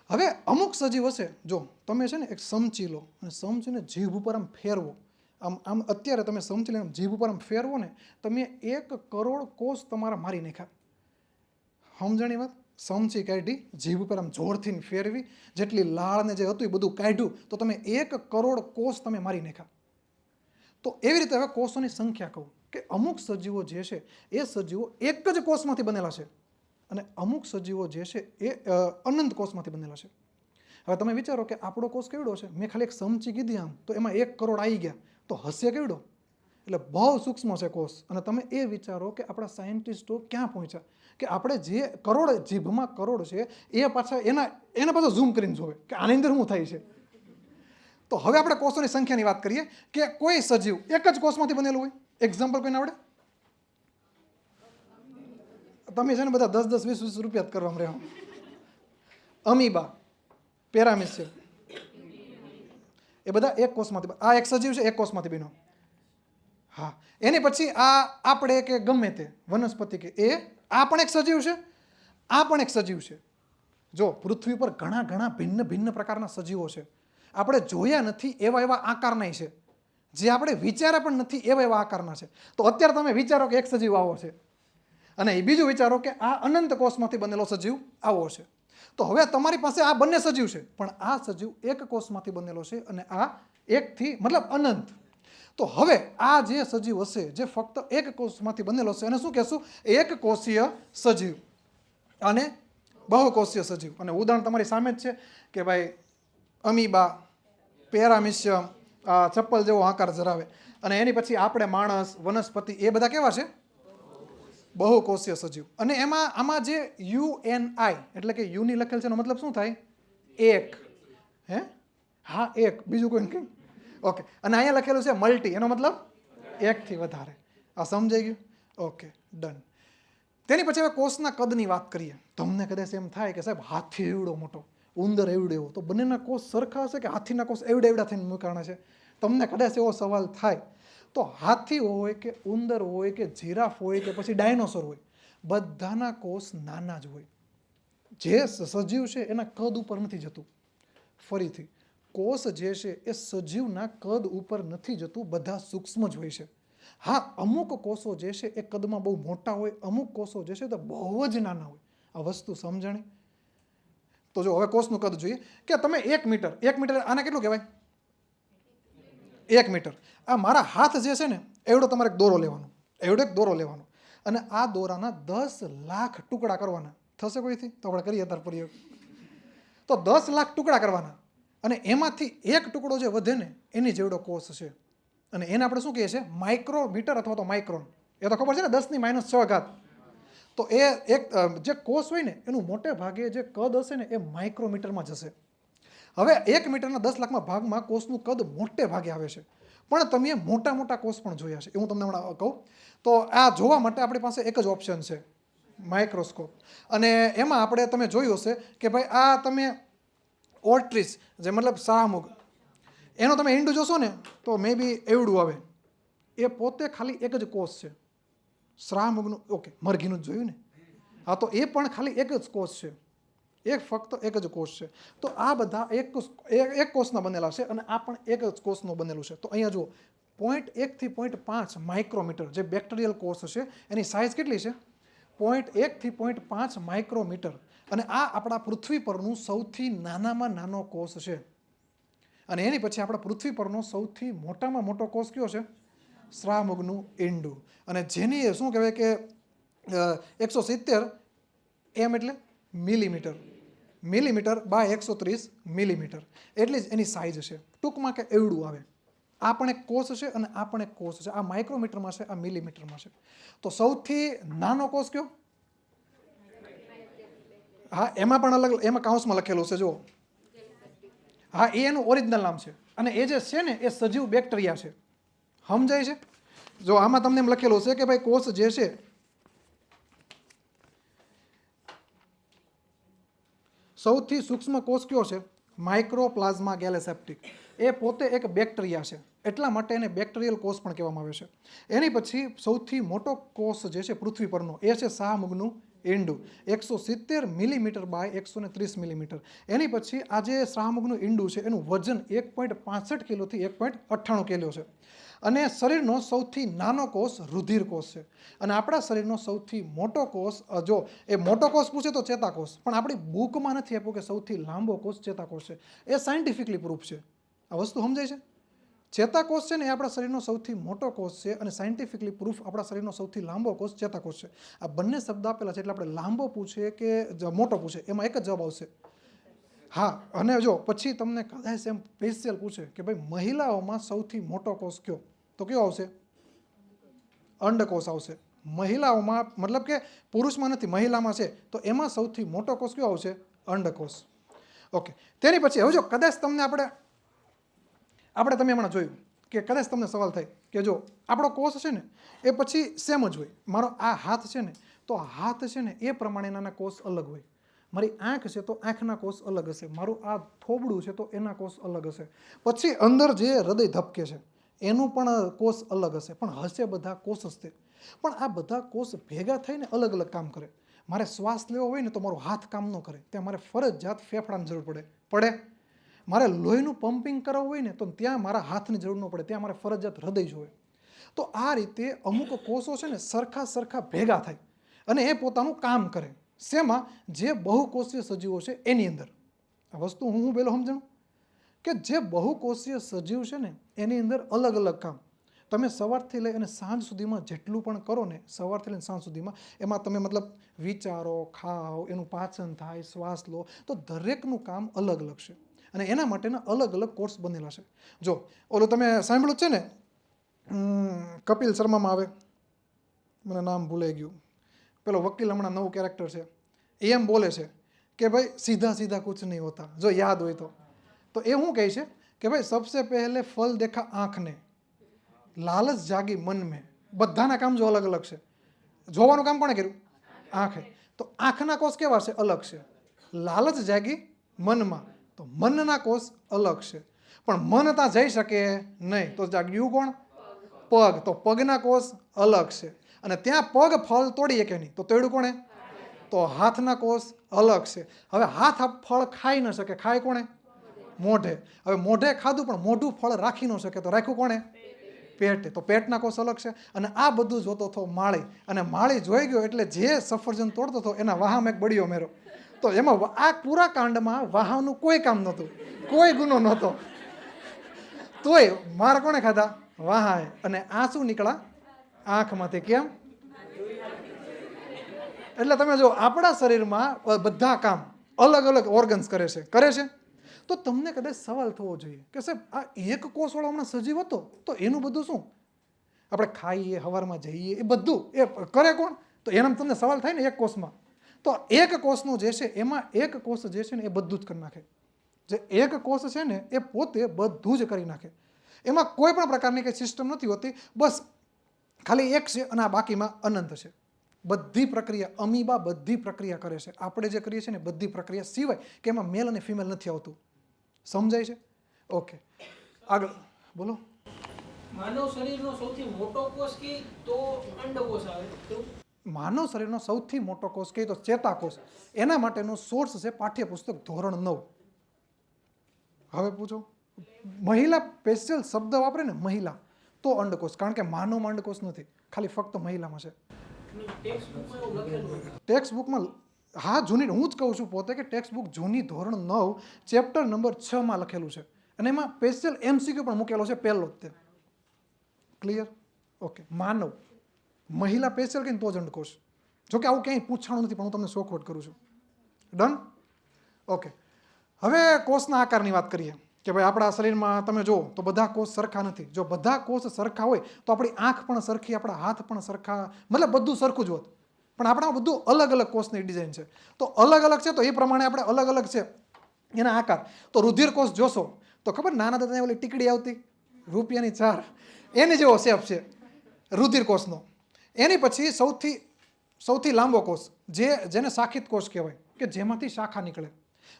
હવે અમુક સજીવ હશે, જો તમે છે ને એક સમચી લો અને સમચીને જીભ ઉપર આમ ફેરવો, આમ અત્યારે તમે સમજી લઈને જીભ ઉપર આમ ફેરવો ને, તમે 1 કરોડ કોષ તમારા મારી નાખ્યા. સમજાણી વાત? સમચી કાઢી, જીભ ઉપર આમ જોરથી ફેરવી, જેટલી લાળને જે હતું એ બધું કાઢ્યું તો તમે 1 કરોડ કોષ તમે મારી નાખ્યા. તો એવી રીતે હવે કોષોની સંખ્યા કહું કે અમુક સજીવો જે છે એ સજીવો એક જ કોષમાંથી બનેલા છે અને અમુક સજીવો જે છે એ અનંત કોષમાંથી બનેલા છે. હવે તમે વિચારો કે આપણો કોષ કેવડો છે? મેં ખાલી એક સમચી કીધી આમ તો એમાં 1 કરોડ આવી ગયા, તો હશે કેવડો? એટલે બહુ સૂક્ષ્મ છે કોષ. અને તમે એ વિચારો કે આપણા સાયન્ટિસ્ટો ક્યાં પહોંચ્યા કે આપણે જે કરોડ, જીભમાં કરોડ છે એ પાછા એના પાછા ઝૂમ કરીને જોવે કે આની અંદર શું થાય છે. તો હવે આપણે કોષોની સંખ્યાની વાત કરીએ કે કોઈ સજીવ એક જ કોષમાંથી બનેલું હોય. એક્ઝામ્પલ કોઈને આવડે? તમે છે ને બધા 10, 10, 20, 20 રૂપિયા જ કરવામાં રહ્યો. અમીબા, પેરામિસિયમ, એ બધા એક કોષમાંથી. આ એક સજીવ છે, એક કોષમાંથી બન્યો. હા, એની પછી આપણે કે ગમે તે વનસ્પતિ કે આ પણ એક સજીવ છે, આ પણ એક સજીવ છે. જો પૃથ્વી પર ઘણા ભિન્ન પ્રકારના સજીવો છે. આપણે જોયા નથી એવા આકારના છે, જે આપણે વિચાર્યા પણ નથી એવા આકારના છે. તો અત્યારે તમે વિચારો કે એક સજીવ આવો છે અને એ બીજું વિચારો કે આ અનંત કોષમાંથી બનેલો સજીવ આવો છે. તો હવે તમારી પાસે આ બંને સજીવ છે, પણ આ સજીવ એક કોષમાંથી બનેલો છે અને આ એકથી મતલબ અનંત. તો હવે આ જે સજીવ હશે જે ફક્ત એક કોષમાંથી બનેલો છે એને શું કહેશું? એક કોષીય સજીવ અને બહુકોષીય સજીવ. અને ઉદાહરણ તમારી સામે જ છે કે ભાઈ અમીબા, પેરામિસિયમ, ચપ્પલ જેવો આકાર ધરાવે. અને એની પછી આપણે માણસ, વનસ્પતિ, એ બધા કેવા છે? બહુકોષીય સજીવ. અને આમાં જે UNI એટલે કે યુની લખેલ છે એનો મતલબ શું થાય? એક. હે? હા, એક. બીજું કોઈ કંઈ? ઓકે. અને અહીંયા લખેલું છે મલ્ટી, એનો મતલબ 1થી વધારે. આ સમજાઈ ગયું? Okay, done. તેની પછી હવે કોષના કદની વાત કરીએ. તમને કદાચ એમ થાય કે સાહેબ હાથી એવડો મોટો, ઉંદર એવડો એવો, તો બંનેના કોષ સરખા હશે કે હાથીના કોષ એવડા થઈને મૂકાણા છે? તમને કદાચ એવો સવાલ થાય તો હાથી હોય કે ઉંદર હોય કે જીરાફ હોય કે પછી ડાયનોસોર હોય, બધાના કોષ નાના જ હોય. જે સજીવ છે એના કદ ઉપર નથી જતું. ફરીથી, કોષ જે છે એ સજીવના કદ ઉપર નથી જતું, બધા સૂક્ષ્મ જ હોય છે. હા, અમુક કોષો જે છે એ કદમાં બહુ મોટા હોય, અમુક કોષો જે છે તો બહુ જ નાના હોય. આ વસ્તુ સમજાણી? તો જો હવે કોષનું કદ જોઈએ કે તમે 1 મીટર આને કેટલું કહેવાય? 1 મીટર. આ મારા હાથ જે છે ને એવડો તમારે એક દોરો લેવાનો અને આ દોરાના 10 લાખ ટુકડા કરવાના. થશે કોઈથી? તો આપણે કરીએ તાર પ્રયોગ. તો 10 લાખ ટુકડા કરવાના અને એમાંથી એક ટુકડો જે વધે ને એની જેવડો કોષ છે. અને એને આપણે શું કહીએ છીએ? માઇક્રોમીટર અથવા તો માઇક્રોન. એ તો ખબર છે ને, 10⁻⁶. તો એ એક જે કોષ હોય ને એનું મોટે ભાગે જે કદ હશે ને એ માઇક્રોમીટરમાં જશે. હવે 1 મીટરના 10 લાખમાં ભાગમાં કોષનું કદ મોટે ભાગે આવે છે. પણ તમે મોટા મોટા કોષ પણ જોયા છે, એ હું તમને હમણાં કહું. તો આ જોવા માટે આપણી પાસે એક જ ઓપ્શન છે, માઇક્રોસ્કોપ. અને એમાં આપણે તમે જોયું હશે કે ભાઈ આ તમે ઓર્ટ્રીસ, જે મતલબ શાહમૃગ, એનો તમે ઈંડું જોશો ને તો મે બી એવડું આવે. એ પોતે ખાલી એક જ કોષ છે શાહમૃગનું. ઓકે, મરઘીનું જ જોયું ને? હા, તો એ પણ ખાલી એક જ કોષ છે, ફક્ત એક જ કોષ છે. તો આ બધા એક કોષના બનેલા છે અને આ પણ એક જ કોષનું બનેલું છે. તો અહીંયા જુઓ, 0.1 થી 0.5 માઇક્રોમીટર જે બેક્ટેરિયલ કોષ છે એની સાઇઝ કેટલી છે? 0.1 થી 0.5 માઇક્રોમીટર. અને આ આપણા પૃથ્વી પરનું સૌથી નાનામાં નાનો કોષ છે. અને એની પછી આપણા પૃથ્વી પરનો સૌથી મોટામાં મોટો કોષ કયો છે? શાહમૃગનું ઈંડું. અને જેની શું કહેવાય કે 170 એમ એટલે મિલીમીટર, મિલીમીટર બાય 130 મિલીમીટર એટલી જ એની સાઇઝ છે. ટૂંકમાં કે એવડું આવે. આ પણ એક કોષ છે અને આ પણ એક કોષ છે. આ માઇક્રોમીટરમાં છે, આ મિલીમીટરમાં છે. તો સૌથી નાનો કોષ કયો? હા, એમાં પણ અલગ, એમાં કાઉન્સમાં લખેલું છે જુઓ. હા, એ એનું ઓરિજિનલ નામ છે. અને એ જે છે ને એ સજીવ બેક્ટેરિયા છે. સમજાય છે? જો આમાં તમને એમ લખેલું છે કે ભાઈ કોષ જે છે સૌથી સૂક્ષ્મ કોષ કયો છે? માઇક્રોપ્લાઝ્મા ગેલેસેપ્ટિક. એ પોતે એક બેક્ટેરિયા છે, એટલા માટે એને બેક્ટેરિયલ કોષ પણ કહેવામાં આવે છે. એની પછી સૌથી મોટો કોષ જે છે પૃથ્વી પરનો એ છે શાહમૃગનું ઈંડું, 170 મિલીમીટર બાય 130 મિલીમીટર. એની પછી આ જે શાહમૃગનું ઈંડું છે એનું વજન 1.65 કિલોથી 1.98 કિલો છે. અને શરીરનો સૌથી નાનો કોષ રુધિર કોષ છે. અને આપણા શરીરનો સૌથી મોટો કોષ, જો એ મોટો કોષ પૂછે તો ચેતાકોષ, પણ આપણી બુકમાં નથી આપ્યું કે સૌથી લાંબો કોષ ચેતાકોષ છે. એ સાયન્ટિફિકલી પ્રૂફ છે. આ વસ્તુ સમજાય છે? ચેતાકોષ છે ને એ આપણા શરીરનો સૌથી મોટો કોષ છે અને સાયન્ટિફિકલી પ્રૂફ આપણા શરીરનો સૌથી લાંબો કોષ ચેતાકોષ છે. આ બંને શબ્દ આપેલા છે એટલે આપણે લાંબો પૂછે કે મોટો પૂછે એમાં એક જ જવાબ આવશે. હા, અને જો પછી તમને કદાચ એમ સ્પેશિયલ પૂછે કે ભાઈ મહિલાઓમાં સૌથી મોટો કોષ કયો, તો કયો આવશે? અંડકોષ આવશે. મહિલાઓમાં, મતલબ કે પુરુષમાં નથી, મહિલામાં છે, તો એમાં સૌથી મોટો કોષ કયો આવશે? અંડકોષ. ઓકે, તેની પછી હવે જો કદાચ તમને તમે હમણાં જોયું કે કદાચ તમને સવાલ થાય કે જો આપણો કોષ છે ને એ પછી સેમ જ હોય. મારો આ હાથ છે ને તો હાથ છે ને એ પ્રમાણેના કોષ અલગ હોય. મારી આંખ છે તો આંખના કોષ અલગ હશે. મારું આ થોબડું છે તો એના કોષ અલગ હશે. પછી અંદર જે હૃદય ધબકે છે એનું પણ કોષ અલગ હશે, પણ હશે બધા કોષ હશે. પણ આ બધા કોષ ભેગા થઈને અલગ અલગ કામ કરે. મારે શ્વાસ લેવો હોય ને તો મારો હાથ કામ ન કરે, ત્યાં મારે ફરજિયાત ફેફડાની જરૂર પડે. મારે લોહીનું પમ્પિંગ કરાવવું હોય ને તો ત્યાં મારા હાથની જરૂર ન પડે, ત્યાં મારે ફરજિયાત હૃદય જોઈએ. તો આ રીતે અમુક કોષો છે ને સરખા ભેગા થાય અને એ પોતાનું કામ કરે. શેમાં? જે બહુકોષીય સજીવો છે એની અંદર. આ વસ્તુ હું પહેલો સમજણ કે જે બહુકોષીય સજીવ છે ને એની અંદર અલગ અલગ કામ. તમે સવારથી લઈ અને સાંજ સુધીમાં જેટલું પણ કરો ને, સવારથી લઈને સાંજ સુધીમાં, એમાં તમે મતલબ વિચારો, ખાઓ, એનું પાચન થાય, શ્વાસ લો, તો દરેકનું કામ અલગ અલગ છે. અને એના માટેના અલગ અલગ કોર્સ બનેલા છે. જો ઓલો તમે સાંભળ્યું છે ને, કપિલ શર્મામાં આવે, મને નામ ભૂલાઈ ગયું, પેલો વકીલ હમણાં નવું કેરેક્ટર છે, એ એમ બોલે છે કે ભાઈ સીધા સીધા કુછ નહીં હોતા, જો યાદ હોય તો એ શું કહે છે કે ભાઈ સબસે પહેલે ફલ દેખા આંખને, લાલચ જાગી મન મેં. બધાના કામ જો અલગ અલગ છે. જોવાનું કામ કોણે કર્યું? આંખે. તો આંખના કોષ કેવા છે? અલગ છે. લાલચ જાગી મનમાં, તો મનના કોષ અલગ છે. પણ મન ત્યાં જઈ શકે નહીં, તો જાગ્યું કોણ? પગ. તો પગના કોષ અલગ છે. અને ત્યાં પગ ફળ તોડી શકે નહીં, તો તોડ્યું કોણે? તો હાથના કોષ અલગ છે. હવે હાથ ફળ ખાઈ ન શકે, ખાય કોણે? મોઢે. હવે મોઢે ખાધું પણ મોઢું ફળ રાખી ન શકે, તો રાખ્યું કોણે? પેટે. તો પેટના કોષ અલગ છે. અને આ બધું જોતો હતો માળી, અને માળી જોઈ ગયો એટલે જે સફરજન તોડતો હતો એના વાહામાં એક બળિયો મેરો. તો એમાં આ પૂરા કાંડમાં વાહાનું કોઈ કામ નહોતું, કોઈ ગુનો નહોતો, તોય માર કોણે ખાધા? વાહાએ. અને આંસુ નીકળ્યા આંખમાંથી. કેમ? એટલે તમે જો આપણા શરીરમાં બધા કામ અલગ અલગ ઓર્ગન્સ કરે છે. તો તમને કદાચ સવાલ થવો જોઈએ કે સાહેબ આ એક કોષવાળો હમણાં સજીવ હતો તો એનું બધું શું? આપણે ખાઈએ, હવારમાં જઈએ, એ બધું એ કરે કોણ? તો એનામાં તમને સવાલ થાય ને એક કોષમાં. તો એક કોષનું જે છે એમાં એક કોષ જે છે ને એ બધું જ કરી નાખે. જે એક કોષ છે ને એ પોતે બધું જ કરી નાખે. એમાં કોઈ પણ પ્રકારની કંઈ સિસ્ટમ નથી હોતી, બસ ખાલી એક છે અને આ બાકીમાં અનંત છે. બધી પ્રક્રિયા અમીબા બધી પ્રક્રિયા કરે છે. આપણે જે કરીએ છીએ ને બધી પ્રક્રિયા, સિવાય કે એમાં મેલ અને ફિમેલ નથી આવતું. સમજાય છે? ઓકે, આગળ બોલો. માનવ શરીરનો સૌથી મોટો કોષ કે તો અંડકોષ આવે તો માનવ શરીરનો સૌથી મોટો કોષ કહીએ તો ચેતાકોષ. એના માટેનો સોર્સ છે પાઠ્યપુસ્તક ધોરણ 9. હવે પૂછો, મહિલા સ્પેશિયલ શબ્દ વાપરે ને મહિલા તો અંડકોષ, કારણ કે માનવમાં અંડકોષ નથી, ખાલી ફક્ત મહિલામાં છે. ટેક્સ્ટ બુકમાં એવું લખેલું હોય. ટેક્સ્ટ બુકમાં, હા જૂની, હું જ કહું છું પોતે કે ટેક્સ્ટ બુક જૂની ધોરણ 9 ચેપ્ટર નંબર 6 માં લખેલું છે, અને એમાં સ્પેશિયલ MCQ પણ મૂકેલો છે પહેલો જ તે. ક્લિયર? ઓકે. માનવ, મહિલા સ્પેશિયલ કહીને તો જ અંડકોષ. જોકે આવું ક્યાંય પૂછાણું નથી, પણ હું તમને શોખવટ કરું છું. ડન? ઓકે. હવે કોષના આકારની વાત કરીએ કે ભાઈ આપણા શરીરમાં તમે જુઓ તો બધા કોષ સરખા નથી. જો બધા કોષ સરખા હોય તો આપણી આંખ પણ સરખી, આપણા હાથ પણ સરખા, મતલબ બધું સરખું જ હોત. પણ આપણા બધું અલગ અલગ કોષની ડિઝાઇન છે. તો અલગ અલગ છે, તો એ પ્રમાણે આપણે અલગ અલગ છે એના આકાર. તો રુધિર કોષ જોશો તો ખબર નાના દાદા ઓલી ટીકડી આવતી રૂપિયાની 4, એની જેવો શેપ છે રુધિર કોષનો. એની પછી સૌથી લાંબો કોષ જેને શાખિત કોષ કહેવાય, કે જેમાંથી શાખા નીકળે,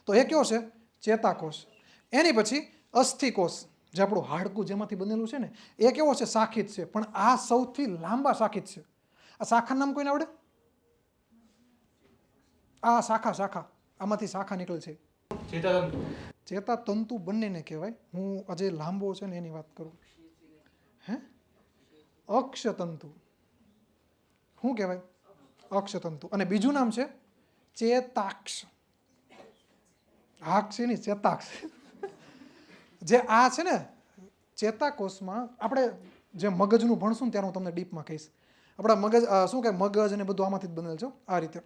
તો એ કયો છે? ચેતાકોષ. એની પછી અસ્થિકોષ, જે આપણું હાડકું જેમાંથી બનેલું છે ને, એ કેવો છે? શાખિત છે. પણ આ સૌથી લાંબા શાખિત છે. આ શાખાનું નામ કોઈને આવડે? આ શાખા આમાંથી શાખા નીકળે છે. ચેતાતંતુ બંનેને કહેવાય. હું આજે લાંબો છે ને એની વાત કરું. હે? અક્ષતંતુ. શું કહેવાય? અક્ષતંતુ. અને બીજું નામ છે ચેતાક્ષ. હાક્ષ ની ચેતાક્ષ. જે આ છે ને ચેતાકોષમાં, આપણે જે મગજનું ભણશું ને ત્યારે હું તમને ડીપમાં કહીશ. આપણા મગજ શું કે મગજ અને બધું આમાંથી જ બનેલ છે આ રીતે.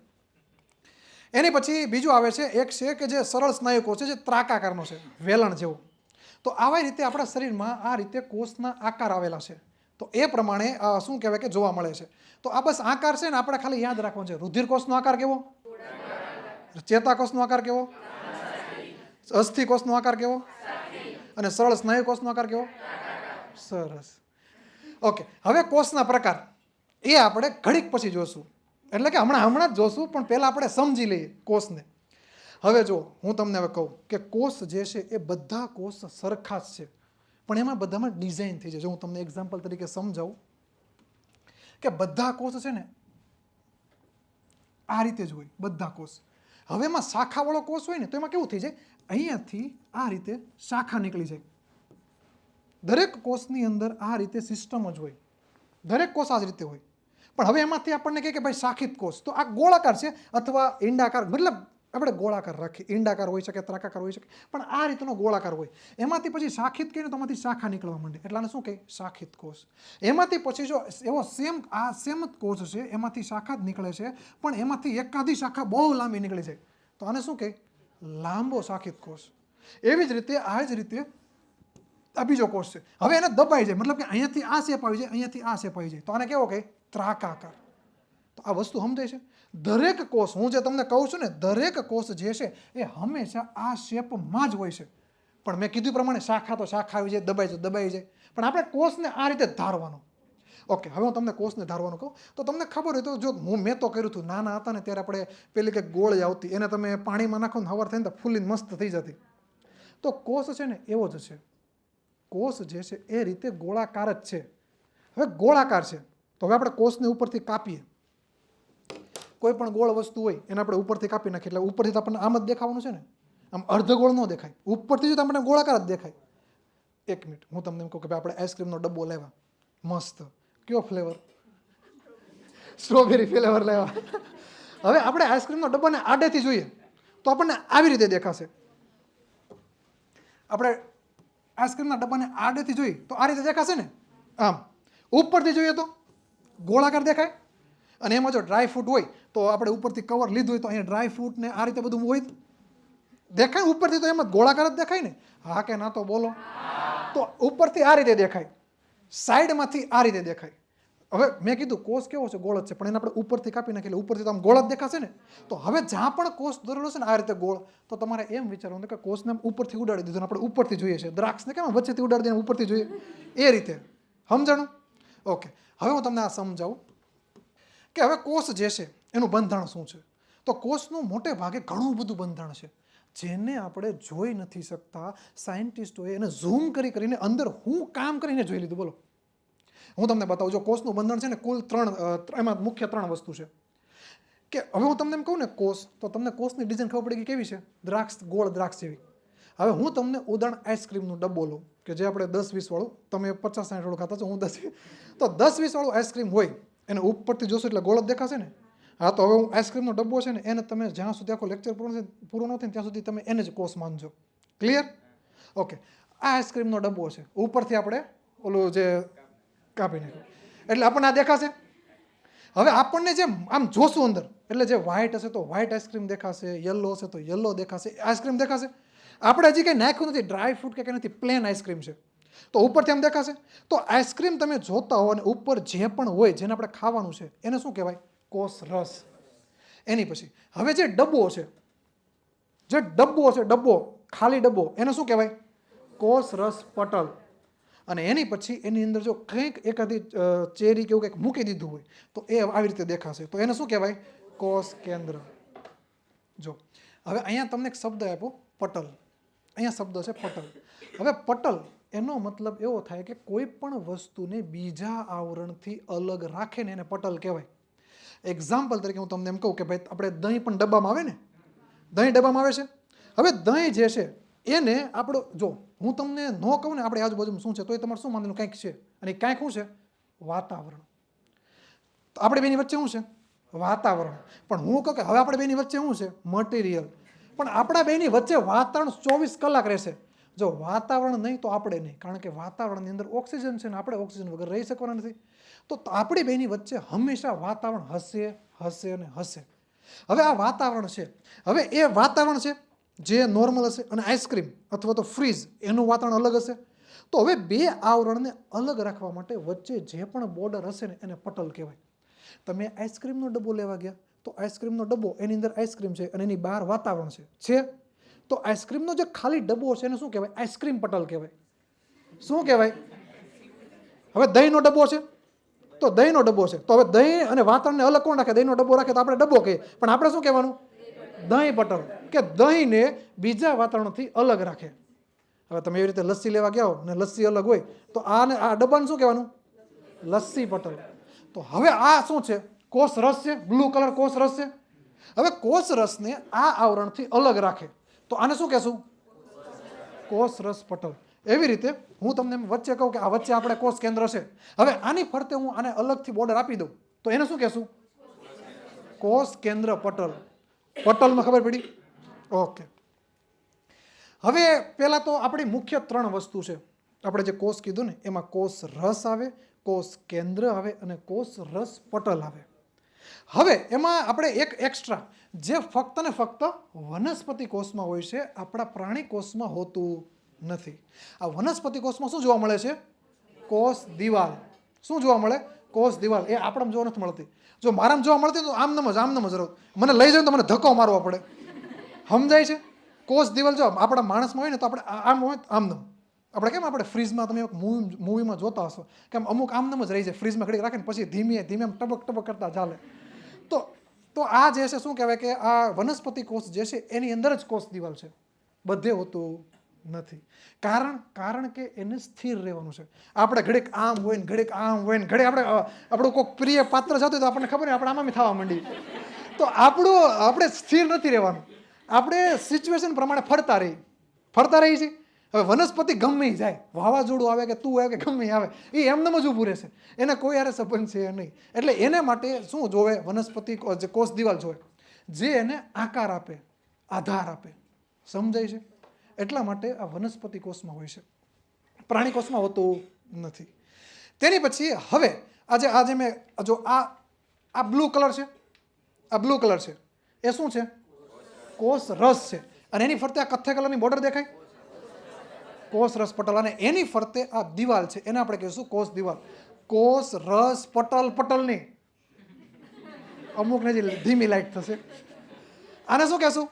એની પછી બીજું આવે છે એક છે કે જે સરળ સ્નાયુકોષ છે, જે ત્રાકાકારનો છે, વેલણ જેવો. તો આવા રીતે આપણા શરીરમાં આ રીતે કોષના આકાર આવેલા છે. તો એ પ્રમાણે શું કહેવાય કે જોવા મળે છે. તો આ બસ આકાર છે ને આપણે ખાલી યાદ રાખવાનું છે. રુધિર કોષનો આકાર કેવો? ચેતાકોષનો આકાર કેવો? અસ્થિકોષનો આકાર કેવો? અને સરળ સ્નાયુકોષનો આકાર કેવો? સરસ. ઓકે. હવે કોષના પ્રકાર એ આપણે ઘડીક પછી જોશું, એટલે કે હમણાં જ જોશું, પણ પહેલા આપણે સમજી લઈએ કોષને. હવે જો હું તમને હવે કહું કે કોષ જે છે એ બધા કોષ સરખા જ છે, પણ એમાં બધામાં ડિઝાઇન થઈ જાય. જો હું તમને એક્ઝામ્પલ તરીકે સમજાવું કે બધા કોષ છે ને આ રીતે જ હોય, બધા કોષ. હવે એમાં શાખાવાળો કોષ હોય ને તો એમાં કેવું થઈ જાય? અહીંયાથી આ રીતે શાખા નીકળી જાય. દરેક કોષની અંદર આ રીતે સિસ્ટમ જ હોય, દરેક કોષ આ જ રીતે હોય. પણ હવે એમાંથી આપણને કહે કે ભાઈ શાખિત કોષ, તો આ ગોળાકાર છે અથવા ઈંડાકાર, મતલબ આપણે ગોળાકાર રાખીએ, ઈંડાકાર હોઈ શકે, ત્રાકાકાર હોઈ શકે, પણ આ રીતનો ગોળાકાર હોય. એમાંથી પછી શાખિત કહીને તો એમાંથી શાખા નીકળવા માંડે, એટલે આને શું કહે? શાખિત કોષ. એમાંથી પછી જો એવો સેમ જ કોષ છે, એમાંથી શાખા જ નીકળે છે, પણ એમાંથી એકાદી શાખા બહુ લાંબી નીકળી જાય, તો આને શું કહે? લાંબો શાખિત કોષ. એવી જ રીતે આ જ રીતે આ બીજો કોષ છે. હવે એને દબાઈ જાય, મતલબ કે અહીંયાથી આ શેપ આવી જાય, અહીંયાથી આ શેપ આવી જાય, તો આને કેવો કહે? ત્રાકાકાર. તો આ વસ્તુ સમજાય છે? દરેક કોષ, હું જે તમને કહું છું ને, દરેક કોષ જે છે એ હંમેશા આ શેપમાં જ હોય છે. પણ મેં કીધું પ્રમાણે શાખા તો શાખા આવી જાય, દબાઈ જાય, પણ આપણે કોષને આ રીતે ધારવાનો. ઓકે. હવે હું તમને કોષને ધારવાનું કહું તો તમને ખબર હોય તો, જો મેં તો કર્યું હતું, નાના હતા ને ત્યારે આપણે પેલી કંઈક ગોળી આવતી, એને તમે પાણીમાં નાખો ને હવાર થઈને તો ફૂલીને મસ્ત થઈ જતી. તો કોષ છે ને એવો જ છે. કોષ જે છે એ રીતે ગોળાકાર જ છે. હવે ગોળાકાર છે તો હવે આપણે કોષને ઉપરથી કાપીએ, કોઈ પણ ગોળ વસ્તુ હોય એને આપણે ઉપરથી કાપી નાખીએ, એટલે ઉપરથી તો આપણને આમ જ દેખાવાનું છે ને, આમ અર્ધગોળ ન દેખાય, ઉપરથી જો આપણને ગોળાકાર જ દેખાય. એક મિનિટ, હું તમને એમ કહું કે આપણે આઈસ્ક્રીમનો ડબ્બો લેવા, મસ્ત, કયો ફ્લેવર? સ્ટ્રોબેરી ફ્લેવર લેવા. હવે આપણે આઈસ્ક્રીમનો ડબ્બાને આડેથી જોઈએ તો આપણને આવી રીતે દેખાશે. આપણે આઈસ્ક્રીમના ડબ્બાને આડેથી જોઈએ તો આ રીતે દેખાશે ને, આમ. ઉપરથી જોઈએ તો ગોળાકાર દેખાય. અને એમાં જો ડ્રાય ફ્રૂટ હોય તો આપણે ઉપરથી કવર લીધું હોય તો અહીંયા ડ્રાય ફ્રૂટ ને આ રીતે બધું હોય દેખાય ઉપરથી, તો એમાં ગોળાકાર જ દેખાય ને? હા કે ના તો બોલો. તો ઉપરથી આ રીતે દેખાય, સાઈડમાંથી આ રીતે દેખાય. હવે મેં કીધું કોષ કેવો છે? ગોળ જ છે, પણ એને આપણે ઉપરથી કાપી નાખીએ એટલે ઉપરથી તો આમ ગોળ જ દેખાશે ને. તો હવે જ્યાં પણ કોષ દોરેલો છે ને આ રીતે ગોળ, તો તમારે એમ વિચારવાનું કે કોષને આમ ઉપરથી ઉડાડી દીધું ને આપણે ઉપરથી જોઈએ છે. દ્રાક્ષને કેમ વચ્ચેથી ઉડાડી દઈને ઉપરથી જોઈએ એ રીતે. સમજાણું? ઓકે, હવે હું તમને આ સમજાવું કે હવે કોષ જે છે એનું બંધારણ શું છે. તો કોષનું મોટે ભાગે ઘણું બધું બંધારણ છે જેને આપણે જોઈ નથી શકતા. સાયન્ટિસ્ટોએ એને ઝૂમ કરીને અંદર હું કામ કરીને જોઈ લીધું. બોલો, હું તમને બતાવું. જો કોષનું બંધારણ છે ને કુલ એમાં મુખ્ય 3 વસ્તુ છે. કે હવે હું તમને એમ કહું ને કોષ, તો તમને કોષની ડિઝાઇન ખબર પડી ગઈ કેવી છે? દ્રાક્ષ, ગોળ દ્રાક્ષ જેવી. હવે હું તમને ઉદાહરણ આઈસ્ક્રીમનું ડબ્બો લઉં કે જે આપણે 10-20 વાળું, તમે 50-60 વાળું ખાતા છો, હું 10. તો 10-20 વાળું આઈસ્ક્રીમ હોય, એને ઉપરથી જોશો એટલે ગોળ જ દેખાશે ને. હા, તો હવે હું આઈસ્ક્રીમનો ડબ્બો છે ને એને તમે જ્યાં સુધી આખો લેક્ચર પૂરો ન થાય ત્યાં સુધી તમે એને જ કોષ માનજો. ક્લિયર? ઓકે, આ આઈસ્ક્રીમનો ડબ્બો છે, ઉપરથી આપણે ઓલું જે કાપી નાખ્યું એટલે આપણને આ દેખાશે. હવે આપણને જેમ આમ જોશું અંદર એટલે જે વ્હાઇટ હશે તો વ્હાઇટ આઈસ્ક્રીમ દેખાશે, યલો હશે તો યલો દેખાશે, આઈસ્ક્રીમ દેખાશે. આપણે હજી કંઈ નાખ્યું નથી, ડ્રાય ફ્રૂટ કે કંઈ નથી, પ્લેન આઈસ્ક્રીમ છે, તો ઉપરથી આમ દેખાશે. તો આઈસ્ક્રીમ તમે જોતા હો અને ઉપર જે પણ હોય જેને આપણે ખાવાનું છે એને શું કહેવાય? કોષ રસ. એની પછી હવે જે ડબ્બો છે, ડબ્બો ખાલી ડબ્બો, એને શું કહેવાય? કોષ રસ પટલ. અને એની પછી એની અંદર જો કંઈક એકાદી ચેરી કે એવું કંઈક મૂકી દીધું હોય તો એ આવી રીતે દેખાશે, તો એને શું કહેવાય? કોષ કેન્દ્ર. જો હવે અહીંયા તમને એક શબ્દ આપ્યો પટલ, અહીંયા શબ્દ છે પટલ. હવે પટલ એનો મતલબ એવો થાય કે કોઈ પણ વસ્તુને બીજા આવરણથી અલગ રાખે ને એને પટલ કહેવાય. એક્ઝામ્પલ તરીકે હું તમને એમ કહું કે ભાઈ આપણે દહીં પણ ડબ્બામાં આવે ને, દહીં ડબ્બામાં આવે છે. હવે દહીં જે છે એને આપણો, જો હું તમને ન કહું ને આપણે આજુબાજુમાં શું છે તો એ તમારે શું માનવાનું? કંઈક છે, અને કાંઈક શું છે? વાતાવરણ. તો આપણે બેની વચ્ચે શું છે? વાતાવરણ. પણ હું કહું કે હવે આપણે બેની વચ્ચે શું છે? મટીરિયલ. પણ આપણા બેની વચ્ચે વાતાવરણ 24 કલાક રહેશે. જો વાતાવરણ નહીં તો આપણે નહીં, કારણ કે વાતાવરણની અંદર ઓક્સિજન છે ને આપણે ઓક્સિજન વગર રહી શકવાના નથી. તો આપણી બેની વચ્ચે હંમેશા વાતાવરણ હશે અને હશે. હવે આ વાતાવરણ છે, હવે એ વાતાવરણ છે જે નોર્મલ હશે, અને આઈસ્ક્રીમ અથવા તો ફ્રીઝ એનું વાતાવરણ અલગ હશે. તો હવે બે આવરણને અલગ રાખવા માટે વચ્ચે જે પણ બોર્ડર હશે ને એને પટલ કહેવાય. તમે આઈસ્ક્રીમનો ડબ્બો લેવા ગયા તો આઈસ્ક્રીમનો ડબ્બો, એની અંદર આઈસ્ક્રીમ છે અને એની બહાર વાતાવરણ છે. તો આઈસ્ક્રીમનો જે ખાલી ડબ્બો છે એને શું કહેવાય? આઈસ્ક્રીમ પટલ કહેવાય. શું કહેવાય? હવે દહીંનો ડબ્બો છે તો દહીંનો ડબ્બો છે, તો હવે દહીં અને વાતાવરણને અલગ કોણ રાખે? દહીંનો ડબ્બો રાખે તો આપણે ડબ્બો કહીએ, પણ આપણે શું કહેવાનું? દહીં પટલ, કે દહીંને બીજા વાતાવરણથી અલગ રાખે. હવે તમે એવી રીતે લસ્સી લેવા ગયા હો ને લસ્સી અલગ હોય તો આ ડબ્બાને શું કહેવાનું? લસ્સી પટલ. તો હવે આ શું છે? કોષ રસ છે, બ્લુ કલર કોષ રસ છે. હવે કોષ રસને આ આવરણથી અલગ રાખે તો આને શું કહેશું? કોષ રસ પટલ. એવી રીતે હું તમને વચ્ચે કહું કે આ વચ્ચે આપણે કોષ કેન્દ્ર છે. હવે આની ફરતે હું આને અલગથી બોર્ડર આપી દઉં તો એને શું કહેશું? કોષ કેન્દ્ર પટલ. પટલમાં ખબર પડી? ઓકે. હવે પહેલાં તો આપણી મુખ્ય 3 વસ્તુ છે. આપણે જે કોષ કીધું ને એમાં કોષ રસ આવે, કોષ કેન્દ્ર આવે અને કોષ રસ પટલ આવે. હવે એમાં આપણે એક એક્સ્ટ્રા જે ફક્ત ને ફક્ત વનસ્પતિ કોષમાં હોય છે, આપણા પ્રાણી કોષમાં હોતું નથી. આ વનસ્પતિ કોષમાં શું જોવા મળે છે? કોષ દિવાલ. શું જોવા મળે? કોષ દિવાલ. એ આપણામાં જોવા નથી મળતી. જો મારામાં જોવા મળતી તો આમનમ જ રહો, મને લઈ જાય તો મને ધક્કો મારવો પડે. સમજાય છે? કોષ દિવાલ જો આપણા માણસમાં હોય ને તો આપણે આમ હોય આમનમ. આપણે કેમ આપણે ફ્રીજમાં તમે મૂવીમાં જોતા હશો કે અમુક આમનમ જ રહી જાય, ફ્રીજમાં ઘડી રાખીને પછી ધીમે ધીમે આમ ટબક કરતા ચાલે. તો આ જે છે શું કહેવાય કે આ વનસ્પતિ કોષ જે છે એની અંદર જ કોષ દિવાલ છે, બધે હોતું નથી. કારણ કે એને સ્થિર રહેવાનું છે. આપણે ઘડીક આમ હોય ને ઘડીક આમ હોય ને ઘડીક આપણું કોઈક પ્રિય પાત્ર જતું તો આપણને ખબર આપણે આમાં થવા માંડી. તો આપણે સ્થિર નથી રહેવાનું, આપણે સિચ્યુએશન પ્રમાણે ફરતા રહી છીએ. હવે વનસ્પતિ ગમે જાય, વાવાઝોડું આવે કે તું આવે કે ગમે આવે, એ એમનેમ જ ઊભું રહેશે, એને કોઈ યારે સંબંધ છે નહીં. એટલે એને માટે શું જોવે? વનસ્પતિ કોષ દિવાલ જોવે, જે એને આકાર આપે, આધાર આપે. સમજાય છે? એટલા માટે આ વનસ્પતિ કોષમાં હોય છે, પ્રાણી કોષમાં હોતું નથી. તેની પછી હવે આજે મેં જો આ બ્લુ કલર છે, આ બ્લુ કલર છે એ શું છે? કોષ રસ છે. અને એની ફરતે આ કથ્થઈ કલરની બોર્ડર દેખાય, કોષ રસ પટલ. અને એની ફરતે આ દિવાલ છે એને આપણે કહીશું કોષ દિવાલ. કોષ રસ પટલ પટલ નહીં, અમુકને જે ધીમી લાઈટ થશે. આને શું કહેશું?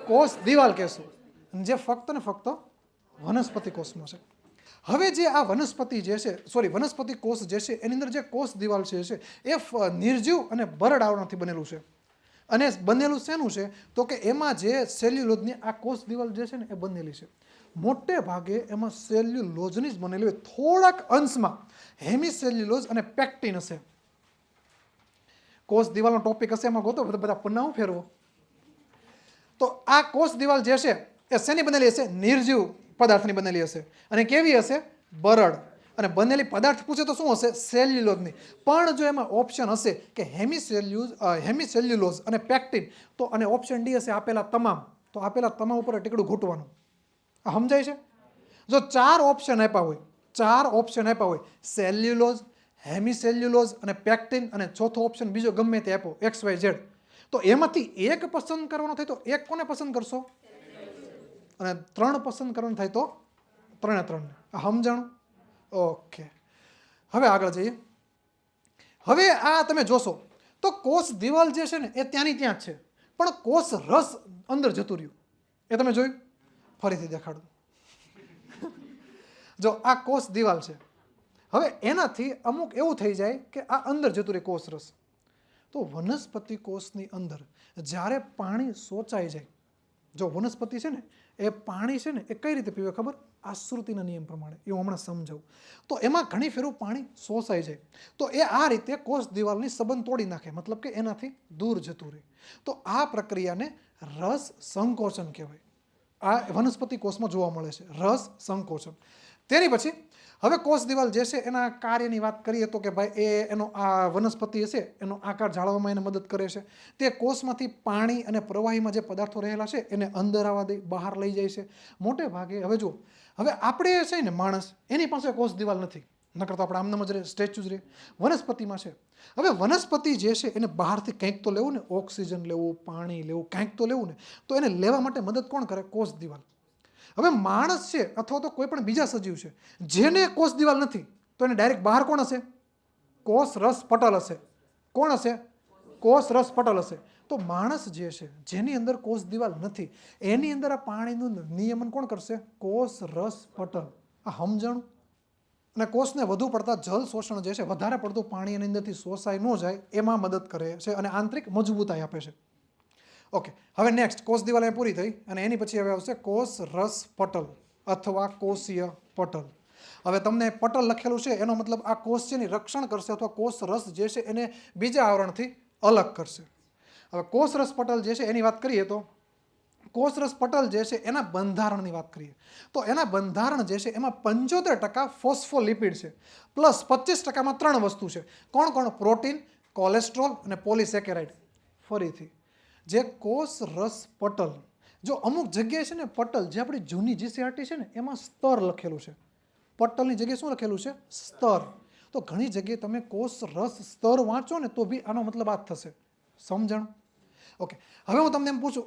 કોષ દિવાલ કહેશું, જે ફક્ત ને ફક્ત વનસ્પતિ કોષમાં છે. હવે જે આ વનસ્પતિ જે છે, સોરી વનસ્પતિ કોષ જે છે, એની અંદર જે કોષ દિવાલ છે એ નિર્જીવ અને બરડ આવરણથી બનેલું છે. અને બનેલું શેનું છે? તો કે એમાં જે સેલ્યુલોઝની આ કોષ દિવાલ જે છે ને એ બનેલી છે. મોટે ભાગે એમાં સેલ્યુલોઝની જ બનેલી હોય, થોડાક અંશમાં હેમિસેલ્યુલોઝ અને પેક્ટિન હશે. કોષ દિવાલનો ટોપિક હશે, એમાં ગોતો બધા પન્નાઓ ફેરવો. તો આ કોષ દિવાલ જે છે એ શેની બનેલી હશે? નિર્જીવ પદાર્થની બનેલી હશે. અને કેવી હશે? બરડ. અને બનેલી પદાર્થ પૂછે તો શું હશે? સેલ્યુલોઝની. પણ જો એમાં ઓપ્શન હશે કે હેમિસેલ્યુલોઝ અને પેક્ટિન, તો અને ઓપ્શન ડી હશે આપેલા તમામ, તો આપેલા તમામ ઉપર ટીકડું ઘૂંટવાનું. આ સમજાય છે? જો 4 ઓપ્શન આપ્યા હોય, સેલ્યુલોઝ, હેમિસેલ્યુલોઝ અને પેક્ટિન, અને ચોથો ઓપ્શન બીજો ગમે તે આપો XYZ, તો એમાંથી એક પસંદ કરવાનો થાય તો એક કોને પસંદ કરશો? અને 3 પસંદ કરવાનું થાય તો 3 આ સમજાણું? ઓકે, હવે આગળ જઈએ. હવે આ તમે જોશો તો કોષ દિવાલ જે છે ને એ ત્યાંની ત્યાં જ છે, પણ કોષ રસ અંદર જતું રહ્યું. એ તમે જોયું? ફરીથી દેખાડું. જો આ કોષ દિવાલ છે, હવે એનાથી અમુક એવું થઈ જાય કે આ અંદર જતું રહે કોષ રસ. તો વનસ્પતિ કોષની અંદર જ્યારે પાણી સોચાઈ જાય, જો વનસ્પતિ છે ને એ પાણી છે ને એ કઈ રીતે પીવે ખબર? આશ્રુતિના નિયમ પ્રમાણે, એ હું હમણાં સમજાવું. તો એમાં ઘણી ફેરું પાણી શોષાઈ જાય, તો એ આ રીતે કોષ દિવાલની સંબંધ તોડી નાખે, મતલબ કે એનાથી દૂર જતું રહે. તો આ પ્રક્રિયાને રસ સંકોચન કહેવાય. આ વનસ્પતિ કોષમાં જોવા મળે છે, રસ સંકોચન. તેની પછી હવે કોષ દિવાલ જે છે એના કાર્યની વાત કરીએ તો કે ભાઈ એનો આ વનસ્પતિ હશે એનો આકાર જાળવવામાં એને મદદ કરે છે. તે કોષમાંથી પાણી અને પ્રવાહીમાં જે પદાર્થો રહેલા છે એને અંદર આવવા દે, બહાર લઈ જાય છે. મોટે ભાગે હવે જો, હવે આપણે છે ને માણસ, એની પાસે કોષ દિવાલ નથી, નકર તો આપણે આમનામ જ રહે, સ્ટેચ્યુ જ રહે. વનસ્પતિમાં છે. હવે વનસ્પતિ જે છે એને બહારથી કંઈક તો લેવું ને, ઓક્સિજન લેવું, પાણી લેવું, કંઈક તો લેવું ને, તો એને લેવા માટે મદદ કોણ કરે? કોષ દિવાલ. હવે માણસ છે અથવા તો કોઈ પણ બીજા સજીવ છે જેને કોષ દિવાલ નથી, તો એને ડાયરેક્ટ બહાર કોણ હશે? કોષ રસ પટલ હશે. કોણ હશે? કોષ રસ પટલ હશે. તો માણસ જે છે જેની અંદર કોષ દિવાલ નથી, એની અંદર આ પાણીનું નિયમન કોણ કરશે? કોષ રસ પટલ. આ સમજણ? અને કોષને વધુ પડતા જલ શોષણ જે છે, વધારે પડતું પાણી એની અંદરથી શોષાઈ ન જાય એમાં મદદ કરે છે અને આંતરિક મજબૂતાઈ આપે છે. ઓકે, હવે નેક્સ્ટ કોષ દિવાલ એ પૂરી થઈ અને એની પછી હવે આવશે કોષ રસ પટલ અથવા કોષીય પટલ. હવે તમને પટલ લખેલું છે એનો મતલબ આ કોષ છે એની રક્ષણ કરશે અથવા કોષ રસ જે છે એને બીજા આવરણથી અલગ કરશે. હવે કોષ રસ પટલ જે છે એની વાત કરીએ તો કોષ રસ પટલ જે છે એના બંધારણની વાત કરીએ તો એના બંધારણ જે છે એમાં 75% ફોસ્ફોલિપિડ છે, પ્લસ 25%માં 3 વસ્તુ છે. કોણ કોણ? પ્રોટીન, કોલેસ્ટ્રોલ અને પોલિસેકેરાઇડ. ફરીથી જે કોષ રસ પટલ, જો અમુક જગ્યાએ છે ને પટલ, જે આપણી જૂની GCRT છે ને એમાં સ્તર લખેલું છે, પટલની જગ્યાએ શું લખેલું છે? સ્તર. તો ઘણી જગ્યાએ તમે કોષ રસ સ્તર વાંચો ને તો બી આનો મતલબ આ જ થશે. સમજણ? ઓકે, હવે હું તમને પૂછું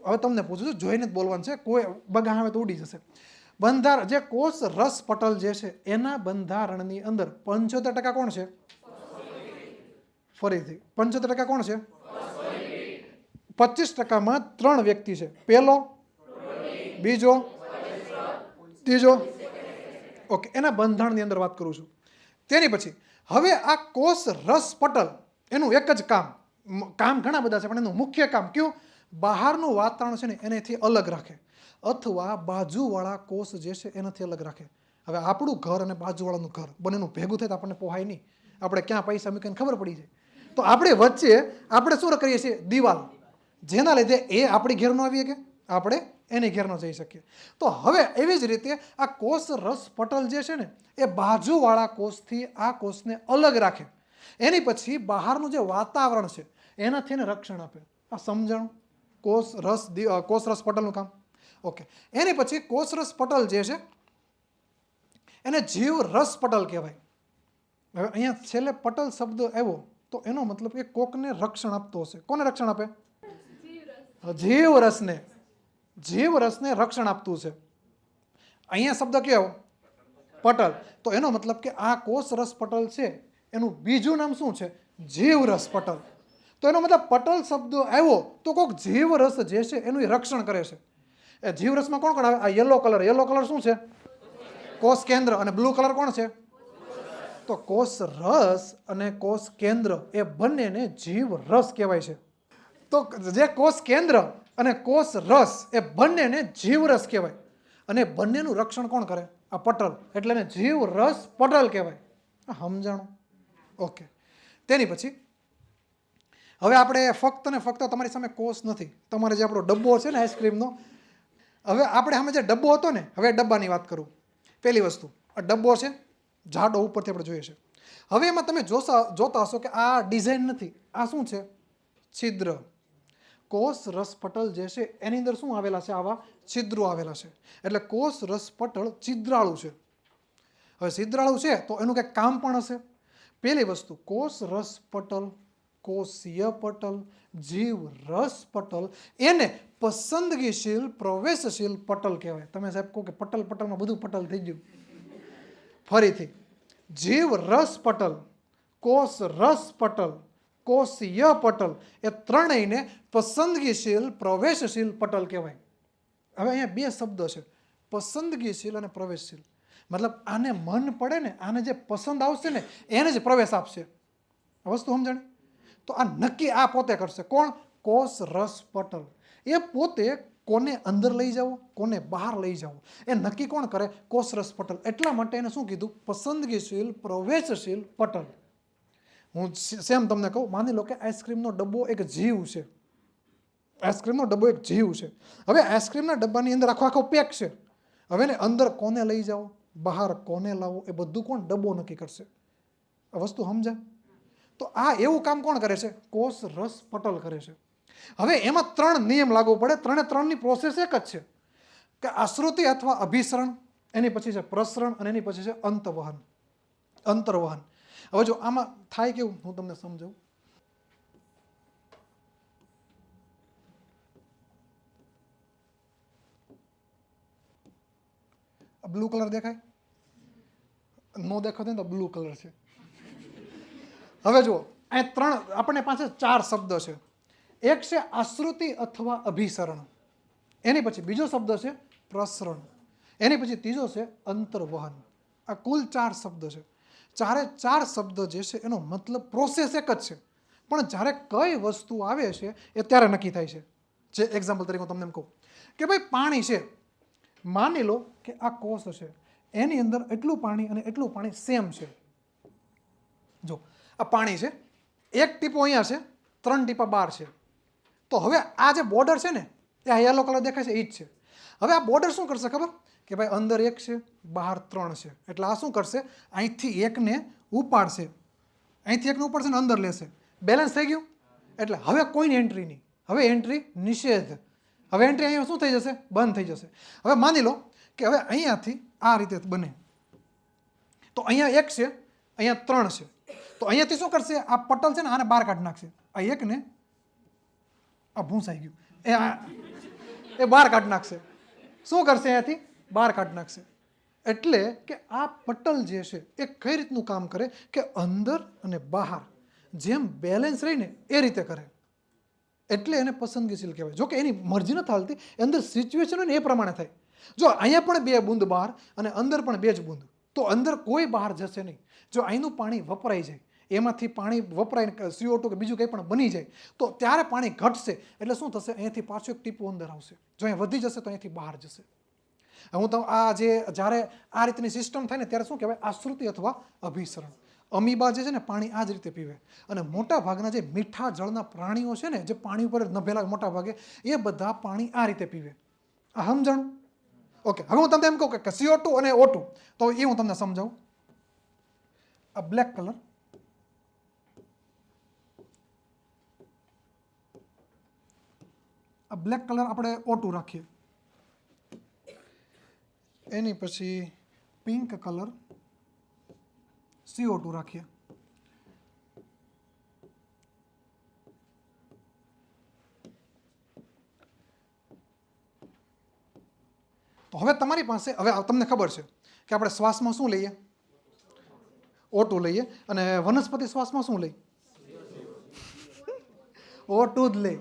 છું, જોઈને જ બોલવાનું છે, કોઈ બગા આવે તો ઉડી જશે. જે કોષ રસ પટલ જે છે એના બંધારણની અંદર 75% કોણ છે? ફરીથી 75% કોણ છે? 25%માં 3 વ્યક્તિ છે. પહેલો, બીજો, ત્રીજો. ઓકે, એના બંધારણની અંદર વાત કરું છું. તેની પછી હવે આ કોષ રસ પટલ એનું એક જ કામ ઘણા બધા છે, પણ એનું મુખ્ય કામ કયું? બહારનું વાતાવરણ છે ને એનાથી અલગ રાખે અથવા બાજુવાળા કોષ જે છે એનાથી અલગ રાખે. હવે આપણું ઘર અને બાજુવાળાનું ઘર બંનેનું ભેગું થાય તો આપણને પોહાય નહીં, આપણે ક્યાં પૈસા મૂકીને ખબર પડી જાય. તો આપણે વચ્ચે આપણે શું કરીએ છીએ? દિવાલ. જેના લીધે એ આપણી ઘેર ન આવીએ કે આપણે એની ઘેર ન જઈ શકીએ. તો હવે એવી જ રીતે આ કોષ રસ પટલ જે છે ને એ બાજુવાળા કોષથી આ કોષને અલગ રાખે. એની પછી બહારનું જે વાતાવરણ છે એનાથી એને રક્ષણ આપે. આ સમજણ? કોષ રસ પટલનું કામ. ઓકે, એની પછી કોષ રસ પટલ જે છે એને જીવ રસ પટલ કહેવાય. હવે અહીંયા છેલ્લે પટલ શબ્દ આવ્યો તો એનો મતલબ એ કોકને રક્ષણ આપતો હશે. કોને રક્ષણ આપે? જીવરસને. જીવરસને રક્ષણ આપતું છે. અહીંયા શબ્દ કયો? પટલ. તો એનો મતલબ કે આ કોષ રસ પટલ છે એનું બીજું નામ શું છે? જીવરસ પટલ. તો એનો મતલબ પટલ શબ્દ આવ્યો તો કોઈક જીવરસ જે છે એનું એ રક્ષણ કરે છે. એ જીવરસમાં કોણ કોણ આવે? આ યલો કલર શું છે? કોષ કેન્દ્ર. અને બ્લુ કલર કોણ છે? તો કોષ રસ અને કોષ કેન્દ્ર એ બંનેને જીવરસ કહેવાય છે. તો જે કોષ કેન્દ્ર અને કોષ રસ એ બંનેને જીવરસ કહેવાય. અને બંનેનું રક્ષણ કોણ કરે? આ પટલ. એટલે એને જીવરસ પટલ કહેવાય. સમજાણું? ઓકે. તેની પછી હવે આપણે ફક્ત ને ફક્ત તમારી સામે કોષ નથી, તમારે જે આપણો ડબ્બો છે ને આઈસ્ક્રીમનો, હવે આપણે સામે જે ડબ્બો હતો ને, હવે ડબ્બાની વાત કરું. પહેલી વસ્તુ, આ ડબ્બો છે, જાડો ઉપરથી આપણે જોઈએ છે. હવે એમાં તમે જોતા હશો કે આ ડિઝાઇન નથી, આ શું છે? છિદ્ર. કોષ રસ પટલ જે છે એની અંદર શું આવેલા છે? આવા છિદ્રો આવેલા છે. એટલે કોષ રસ પટલ છિદ્રાળુ છે. હવે છિદ્રાળુ છે તો એનું કંઈક કામ પણ હશે. પહેલી વસ્તુ, કોષ રસ પટલ, કોષીય પટલ, જીવ રસ પટલ, એને પસંદગીશીલ પ્રવેશશીલ પટલ કહેવાય. તમે સાહેબ કહો કે પટલમાં બધું પટલ થઈ ગયું. ફરીથી, જીવ રસ પટલ, કોષ રસ પટલ, કોષીય પટલ એ ત્રણેયને પસંદગીશીલ પ્રવેશશીલ પટલ કહેવાય. હવે અહીંયા બે શબ્દો છે, પસંદગીશીલ અને પ્રવેશશીલ. મતલબ આને મન પડે ને, આને જે પસંદ આવશે ને એને જ પ્રવેશ આપશે. આ વસ્તુ સમજણ? તો આ નક્કી આ પોતે કરશે. કોણ? કોષ રસ પટલ. એ પોતે કોને અંદર લઈ જવું, કોને બહાર લઈ જવું, એ નક્કી કોણ કરે? કોષ રસ પટલ. એટલા માટે એને શું કીધું? પસંદગીશીલ પ્રવેશશીલ પટલ. હું સેમ તમને કહું, માની લો કે આઈસ્ક્રીમનો ડબ્બો એક જીવ છે. આઈસ્ક્રીમનો ડબ્બો એક જીવ છે. હવે આઈસ્ક્રીમના ડબ્બાની અંદર આખો પેક છે. હવે એને અંદર કોને લઈ જાઓ, બહાર કોને લાવો, એ બધું કોણ? ડબ્બો નક્કી કરશે. આ વસ્તુ સમજા? તો આ એવું કામ કોણ કરે છે? કોષ રસ પટલ કરે છે. હવે એમાં ત્રણ નિયમ લાગુ પડે. ત્રણની પ્રોસેસ એક જ છે કે આશ્રુતિ અથવા અભિસરણ, એની પછી છે પ્રસરણ અને એની પછી છે અંતર્વહન. હવે જો આમાં થાય કેવું, હું તમને સમજાવું. બ્લુ કલર દેખાય? નો દેખાતો તો બ્લુ કલર છે. હવે જુઓ, આ ત્રણ આપણને પાસે ચાર શબ્દ છે. એક છે આશ્રુતિ અથવા અભિસરણ, એની પછી બીજો શબ્દ છે પ્રસરણ, એની પછી ત્રીજો છે અંતર્વહન. આ કુલ ચાર શબ્દ છે. ચારે ચાર શબ્દ જે છે એનો મતલબ પ્રોસેસ એક જ છે, પણ જ્યારે કઈ વસ્તુ આવે છે એ ત્યારે નક્કી થાય છે. જે એક્ઝામ્પલ તરીકે હું તમને એમ કહું કે ભાઈ પાણી છે. માની લો કે આ કોષ છે, એની અંદર એટલું પાણી અને એટલું પાણી સેમ છે. જો આ પાણી છે, એક ટીપો અહીંયા છે, 3 ટીપા બહાર છે. તો હવે આ જે બોર્ડર છે ને, એ આ યલો કલર દેખાય છે એ જ છે. હવે આ બોર્ડર શું કરશે ખબર? કે ભાઈ અંદર 1 છે, બહાર 3 છે. એટલે આ શું કરશે? અહીંથી એકને ઉપાડશે, અહીંથી એકને ઉપાડશે ને અંદર લેશે. બેલેન્સ થઈ ગયું. એટલે હવે કોઈની એન્ટ્રી નહીં. હવે એન્ટ્રી નિષેધ. હવે એન્ટ્રી અહીંયા શું થઈ જશે? બંધ થઈ જશે. હવે માની લો કે હવે અહીંયાથી આ રીતે બને, તો અહીંયા 1 છે, અહીંયા 3 છે. તો અહીંયાથી શું કરશે? આ પટલ છે ને આને બહાર કાઢી નાખશે. આ એકને આ ભૂંસાઈ ગયું, એ બહાર કાઢી નાખશે. શું કરશે? અહીંયાથી બહાર કાઢી નાખશે. એટલે કે આ પટલ જે છે એ કઈ રીતનું કામ કરે કે અંદર અને બહાર જેમ બેલેન્સ રહીને એ રીતે કરે. એટલે એને પસંદગીશીલ કહેવાય. જો કે એની મરજી નથી હાલતી, અંદર સિચ્યુએશન હોય ને એ પ્રમાણે થાય. જો અહીંયા પણ 2 બૂંદ બહાર અને અંદર પણ 2 જ બૂંદ, તો અંદર કોઈ બહાર જશે નહીં. જો અહીંનું પાણી વપરાઈ જાય, એમાંથી પાણી વપરાય CO2 કે બીજું કંઈ પણ બની જાય, તો ત્યારે પાણી ઘટશે. એટલે શું થશે? અહીંયાથી પાછું એક ટીપું અંદર આવશે. જો અહીંયા વધી જશે તો અહીંથી બહાર જશે. હું તો આ જે જ્યારે આ રીતની સિસ્ટમ થાય ને ત્યારે શું કહેવાય? આશ્રુતિ અથવા અભિસરણ. અમીબા જે છે ને પાણી આ જ રીતે પીવે. અને મોટા ભાગના જે મીઠા જળના પ્રાણીઓ છે ને, જે પાણી ઉપર નભેલા મોટા ભાગે, એ બધા પાણી આ રીતે પીવે. આ સમજાણું? ઓકે. હવે હું તમને એમ કહું કે CO2 અને O2, તો એ હું તમને સમજાવું. આ બ્લેક કલર, આ બ્લેક કલર આપણે O2 રાખીએ. એની પછી પિંક કલર CO2 રાખીએ. તો હવે તમારી પાસે, હવે તમને ખબર છે કે આપણે શ્વાસમાં શું લઈએ? O2 લઈએ. અને વનસ્પતિ શ્વાસમાં શું લે? O2 જ લે.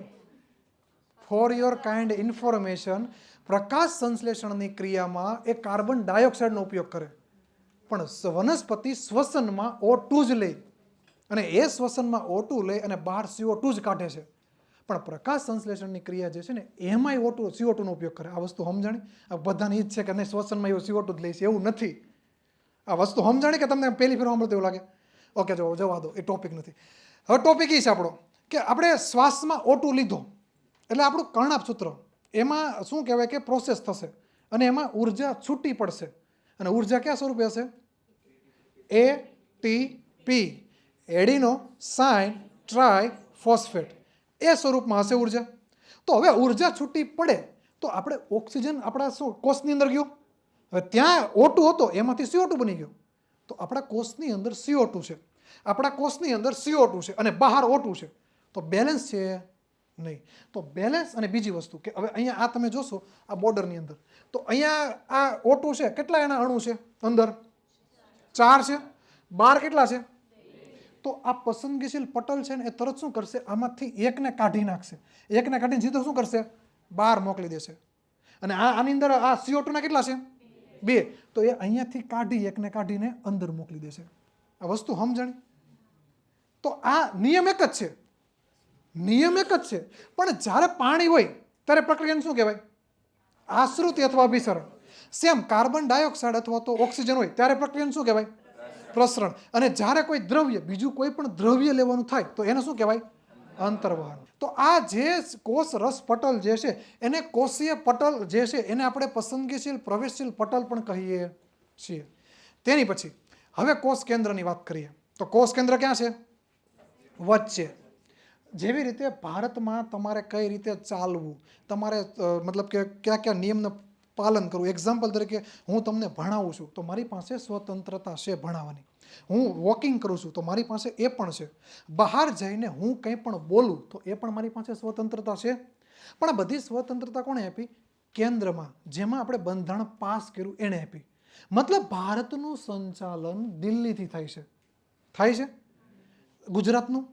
ફોર યોર કાઇન્ડ ઇન્ફોર્મેશન, પ્રકાશ સંશ્લેષણની ક્રિયામાં એ કાર્બન ડાયોક્સાઇડનો ઉપયોગ કરે, પણ વનસ્પતિ શ્વસનમાં O2 જ લે, અને એ શ્વસનમાં O2 લે અને બહાર CO2 જ કાઢે છે. પણ પ્રકાશ સંશ્લેષણની ક્રિયા જે છે ને એમાંય CO2 નો ઉપયોગ કરે. આ વસ્તુ સમજાણી? આ બધાને ઈ જ છે કે નહીં શ્વસનમાં એવું CO2 જ લે છે, એવું નથી. આ વસ્તુ સમજાણી કે તમને પહેલી ફેર સાંભળતું એવું લાગે? ઓકે, જવા દો, એ ટોપિક નથી. હવે ટોપિક એ છે આપણો કે આપણે શ્વાસમાં O2 લીધો એટલે આપણું કર્ણાભ સૂત્ર, એમાં શું કહેવાય કે પ્રોસેસ થશે અને એમાં ઉર્જા છૂટી પડશે. અને ઉર્જા કયા સ્વરૂપે હશે? ATP, એડિનો સાઇન ટ્રાય ફોસ્ફેટ, એ સ્વરૂપમાં હશે ઉર્જા. તો હવે ઉર્જા છૂટી પડે તો આપણે ઓક્સિજન આપણા શું કોષની અંદર ગયો, હવે ત્યાં O2 હતો એમાંથી CO2 બની ગયો. તો આપણા કોષની અંદર CO2 છે, આપણા કોષની અંદર CO2 છે અને બહાર O2 છે. તો બેલેન્સ છે નહીં. તો બેલેન્સ. અને બીજી વસ્તુ કે હવે અહીંયા આ તમે જોશો આ બોર્ડરની અંદર, તો અહીંયા આ O2 છે, કેટલા એના અણુ છે અંદર? 4 છે. બહાર કેટલા છે? તો આ પસંદગીશીલ પટલ છે ને એ તરત શું કરશે, આમાંથી એકને કાઢી નાખશે. એકને કાઢીને સીધો શું કરશે? બહાર મોકલી દેશે. અને આની અંદર આ CO2 ના કેટલા છે? 2. તો એ અહીંયાથી કાઢી એકને કાઢીને અંદર મોકલી દેશે. આ વસ્તુ સમજાણી? તો આ નિયમ એક જ છે, નિયમ એક જ છે. પણ જ્યારે પાણી હોય ત્યારે પ્રક્રિયાને શું કહેવાય? આશ્રુતિ અથવા અભિસરણ. સેમ કાર્બન ડાયોક્સાઇડ અથવા તો ઓક્સિજન હોય ત્યારે પ્રક્રિયાને શું કહેવાય? પ્રસરણ. અને જ્યારે કોઈ દ્રવ્ય, બીજું કોઈ પણ દ્રવ્ય લેવાનું થાય તો એને શું કહેવાય? અંતર્વહન. તો આ જે કોષ રસ પટલ જે છે એને કોષીય પટલ જે છે એને આપણે પસંદગીશીલ પ્રવેશશીલ પટલ પણ કહીએ છીએ. તેની પછી હવે કોષ કેન્દ્રની વાત કરીએ. તો કોષ કેન્દ્ર ક્યાં છે? વચ્ચે. જેવી રીતે ભારતમાં તમારે કઈ રીતે ચાલવું, તમારે મતલબ કે કયા કયા નિયમનું પાલન કરવું. એક્ઝામ્પલ તરીકે હું તમને ભણાવું છું તો મારી પાસે સ્વતંત્રતા છે ભણાવવાની. હું વોકિંગ કરું છું તો મારી પાસે એ પણ છે. બહાર જઈને હું કંઈ પણ બોલું તો એ પણ મારી પાસે સ્વતંત્રતા છે. પણ આ બધી સ્વતંત્રતા કોણે આપી? કેન્દ્રમાં, જેમાં આપણે બંધારણ પાસ કર્યું એણે આપી. મતલબ ભારતનું સંચાલન દિલ્હીથી થાય છે. થાય છે? ગુજરાતનું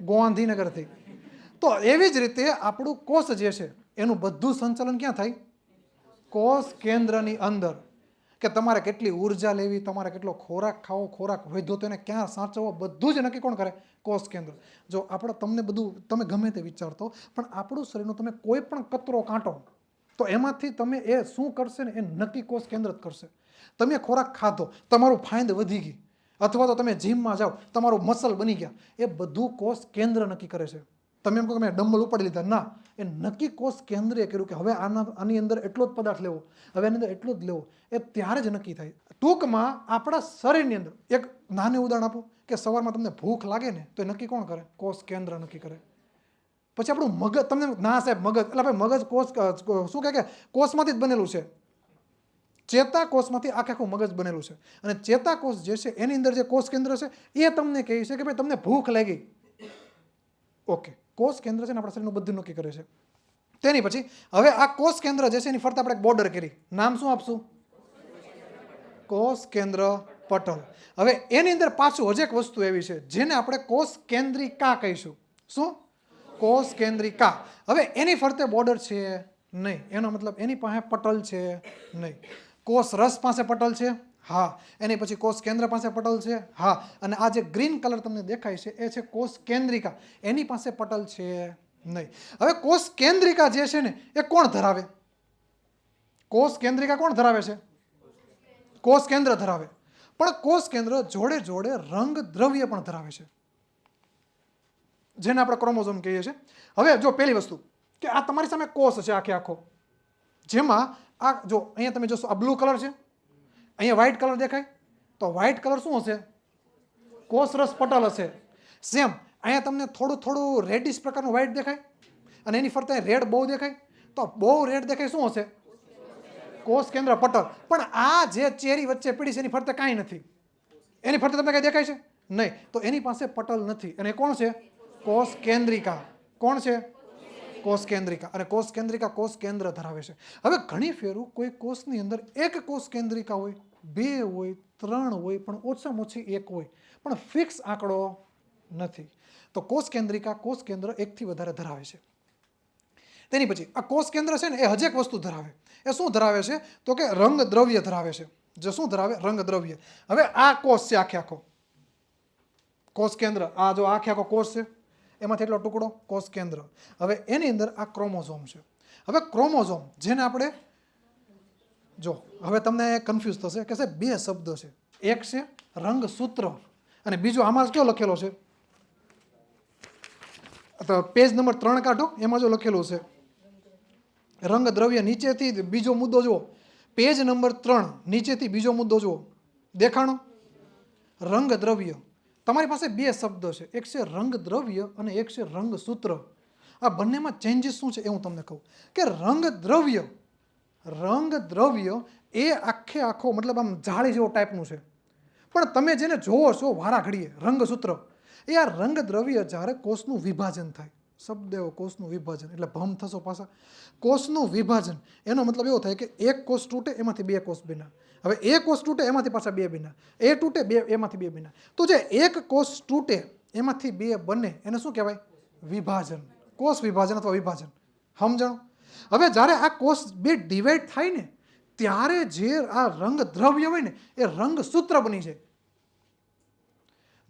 ગાંધીનગરથી. તો એવી જ રીતે આપણું કોષ જે છે એનું બધું સંચાલન ક્યાં થાય? કોષ કેન્દ્રની અંદર. કે તમારે કેટલી ઉર્જા લેવી, તમારે કેટલો ખોરાક ખાવો, ખોરાક વધ્યો તો એને ક્યાં સાચવવો, બધું જ નક્કી કોણ કરે? કોષ કેન્દ્ર. જો આપણે તમને બધું તમે ગમે તે વિચારતો, પણ આપણું શરીરનો તમે કોઈ પણ કચરો કાંટો તો એમાંથી તમે એ શું કરશે ને એ નક્કી કોષ કેન્દ્ર જ કરશે. તમે ખોરાક ખાધો, તમારું ફાઇંદ વધી ગઈ, અથવા તો તમે જીમમાં જાઓ, તમારું મસલ બની ગયા, એ બધું કોષ કેન્દ્ર નક્કી કરે છે. તમે એમ કહો કે મેં ડમ્બલ ઉપાડી લીધા, ના, એ નક્કી કોષ કેન્દ્રીય કર્યું કે હવે આની અંદર એટલો જ પદાર્થ લેવો, હવે આની અંદર એટલો જ લેવો, એ ત્યારે જ નક્કી થાય. ટૂંકમાં આપણા શરીરની અંદર એક નાનું ઉદાહરણ આપું કે સવારમાં તમને ભૂખ લાગે ને તો એ નક્કી કોણ કરે? કોષ કેન્દ્ર નક્કી કરે. પછી આપણું મગજ, તમને ના સાહેબ મગજ, એટલે ભાઈ મગજ કોષ શું કહે કે કોષમાંથી જ બનેલું છે. ચેતાકોષમાંથી આખું મગજ બનેલું છે. અને ચેતાકોષ જે છે એની અંદર જે કોષ કેન્દ્ર છે એ તમને કહે છે કે ભાઈ તમને ભૂખ લાગી. ઓકે, કોષ કેન્દ્ર છે ને આપણા શરીરનું બધું નક્કી કરે છે. તેની પછી હવે આ કોષ કેન્દ્ર જે છે એની ફરતે આપણે એક બોર્ડર કરી, નામ શું આપશું? કોષ કેન્દ્ર પટલ. હવે એની અંદર પાછું હજી એક વસ્તુ એવી છે જેને આપણે કોષ કેન્દ્રિકા કહીશું. શું? કોષ કેન્દ્રિકા. હવે એની ફરતે બોર્ડર છે નહીં. એનો મતલબ એની પાસે પટલ છે નહીં. કોષ રસ પાસે પટલ છે? હા. એની પછી કોષ કેન્દ્ર પાસે પટલ છે? હા. અને આ જે ગ્રીન કલર તમને દેખાય છે એ છે કોષ કેન્દ્રિકા. એની પાસે પટલ છે નહીં. હવે કોષ કેન્દ્રિકા જે છે ને એ કોણ ધરાવે? કોષ કેન્દ્રિકા કોણ ધરાવે છે? કોષ કેન્દ્ર ધરાવે. પણ કોષ કેન્દ્ર જોડે જોડે રંગ દ્રવ્ય પણ ધરાવે છે, જેને આપણે ક્રોમોઝોમ કહીએ છીએ. હવે જો પહેલી વસ્તુ કે આ તમારી સામે કોષ છે આખે આખો, જેમાં આ જો અહીંયા તમે જોશો આ બ્લુ કલર છે, અહીંયા વ્હાઇટ કલર દેખાય, તો વ્હાઇટ કલર શું હશે? કોષ રસ પટલ હશે. સેમ અહીંયા તમને થોડું થોડું રેડિશ પ્રકારનું વ્હાઇટ દેખાય અને એની ફરતે રેડ બહુ દેખાય, તો બહુ રેડ દેખાય શું હશે? કોષ કેન્દ્ર પટલ. પણ આ જે ચેરી વચ્ચે પડી છે એની ફરતે કાંઈ નથી, એની ફરતે તમને કાંઈ દેખાય છે નહીં, તો એની પાસે પટલ નથી. અને કોણ છે? કોષ કેન્દ્રિકા. કોણ છે? કોષ કેન્દ્રિકા. અને કોષ કેન્દ્રિકા કોષ કેન્દ્ર ધરાવે છે. હવે ઘણી ફેરું કોઈ કોષની અંદર એક કોષ કેન્દ્રિકા હોય, 2 હોય, 3 હોય, પણ ઓછામાં ઓછી 1 હોય, પણ ફિક્સ આંકડો નથી. તો કોષ કેન્દ્રિકા કોષ કેન્દ્ર 1 થી વધારે ધરાવે છે. તેની પછી આ કોષ કેન્દ્ર છે ને એ હજી એક વસ્તુ ધરાવે. એ શું ધરાવે છે? તો કે રંગ દ્રવ્ય ધરાવે છે. જે શું ધરાવે? રંગ દ્રવ્ય. હવે આ કોષ છે આખે આખો કોષ કેન્દ્ર. આ જો આખે આખો કોષ છે, એમાંથી એટલો ટુકડો કોષ કેન્દ્ર. હવે એની અંદર આ ક્રોમોઝોમ છે. હવે ક્રોમોઝોમ જેને આપણે જો હવે તમને કન્ફ્યુઝ થશે કે સાહેબ 2 શબ્દ છે, એક છે રંગસૂત્ર અને બીજો આમાં કયો લખેલો છે? તો પેજ નંબર 3 કાઢો, એમાં જો લખેલું છે રંગ દ્રવ્ય. નીચેથી બીજો મુદ્દો જુઓ, પેજ નંબર 3 નીચેથી બીજો મુદ્દો જુઓ, દેખાણો રંગ દ્રવ્ય. તમારી પાસે 2 શબ્દ છે, એક છે રંગ દ્રવ્ય અને એક છે રંગસૂત્ર. આ બંનેમાં ચેન્જીસ શું છે એ હું તમને કહું કે રંગ દ્રવ્ય એ આખે આખો મતલબ આમ જાળી જેવો ટાઈપનું છે, પણ તમે જેને જોવો છો વારા ઘડીએ રંગસૂત્ર, એ આ રંગ દ્રવ્ય જ્યારે કોષનું વિભાજન થાય, શબ્દ એવો કોષનું વિભાજન, એટલે ભમ થશો પાછા. કોષનું વિભાજન એનો મતલબ એવો થાય કે એક કોષ તૂટે એમાંથી 2 કોષ બન્યા. હવે એ કોષ તૂટે એમાંથી પાછા 2 બન્યા, એ તૂટે 2 એમાંથી 2 બન્યા. તો જે એક કોષ તૂટે એમાંથી 2 બને એને શું કહેવાય? વિભાજન. કોષ વિભાજન અથવા વિભાજન. સમજણો? હવે જ્યારે આ કોષ 2 ડિવાઈડ થાય ને ત્યારે જે આ રંગ દ્રવ્ય હોય ને એ રંગસૂત્ર બની જાય.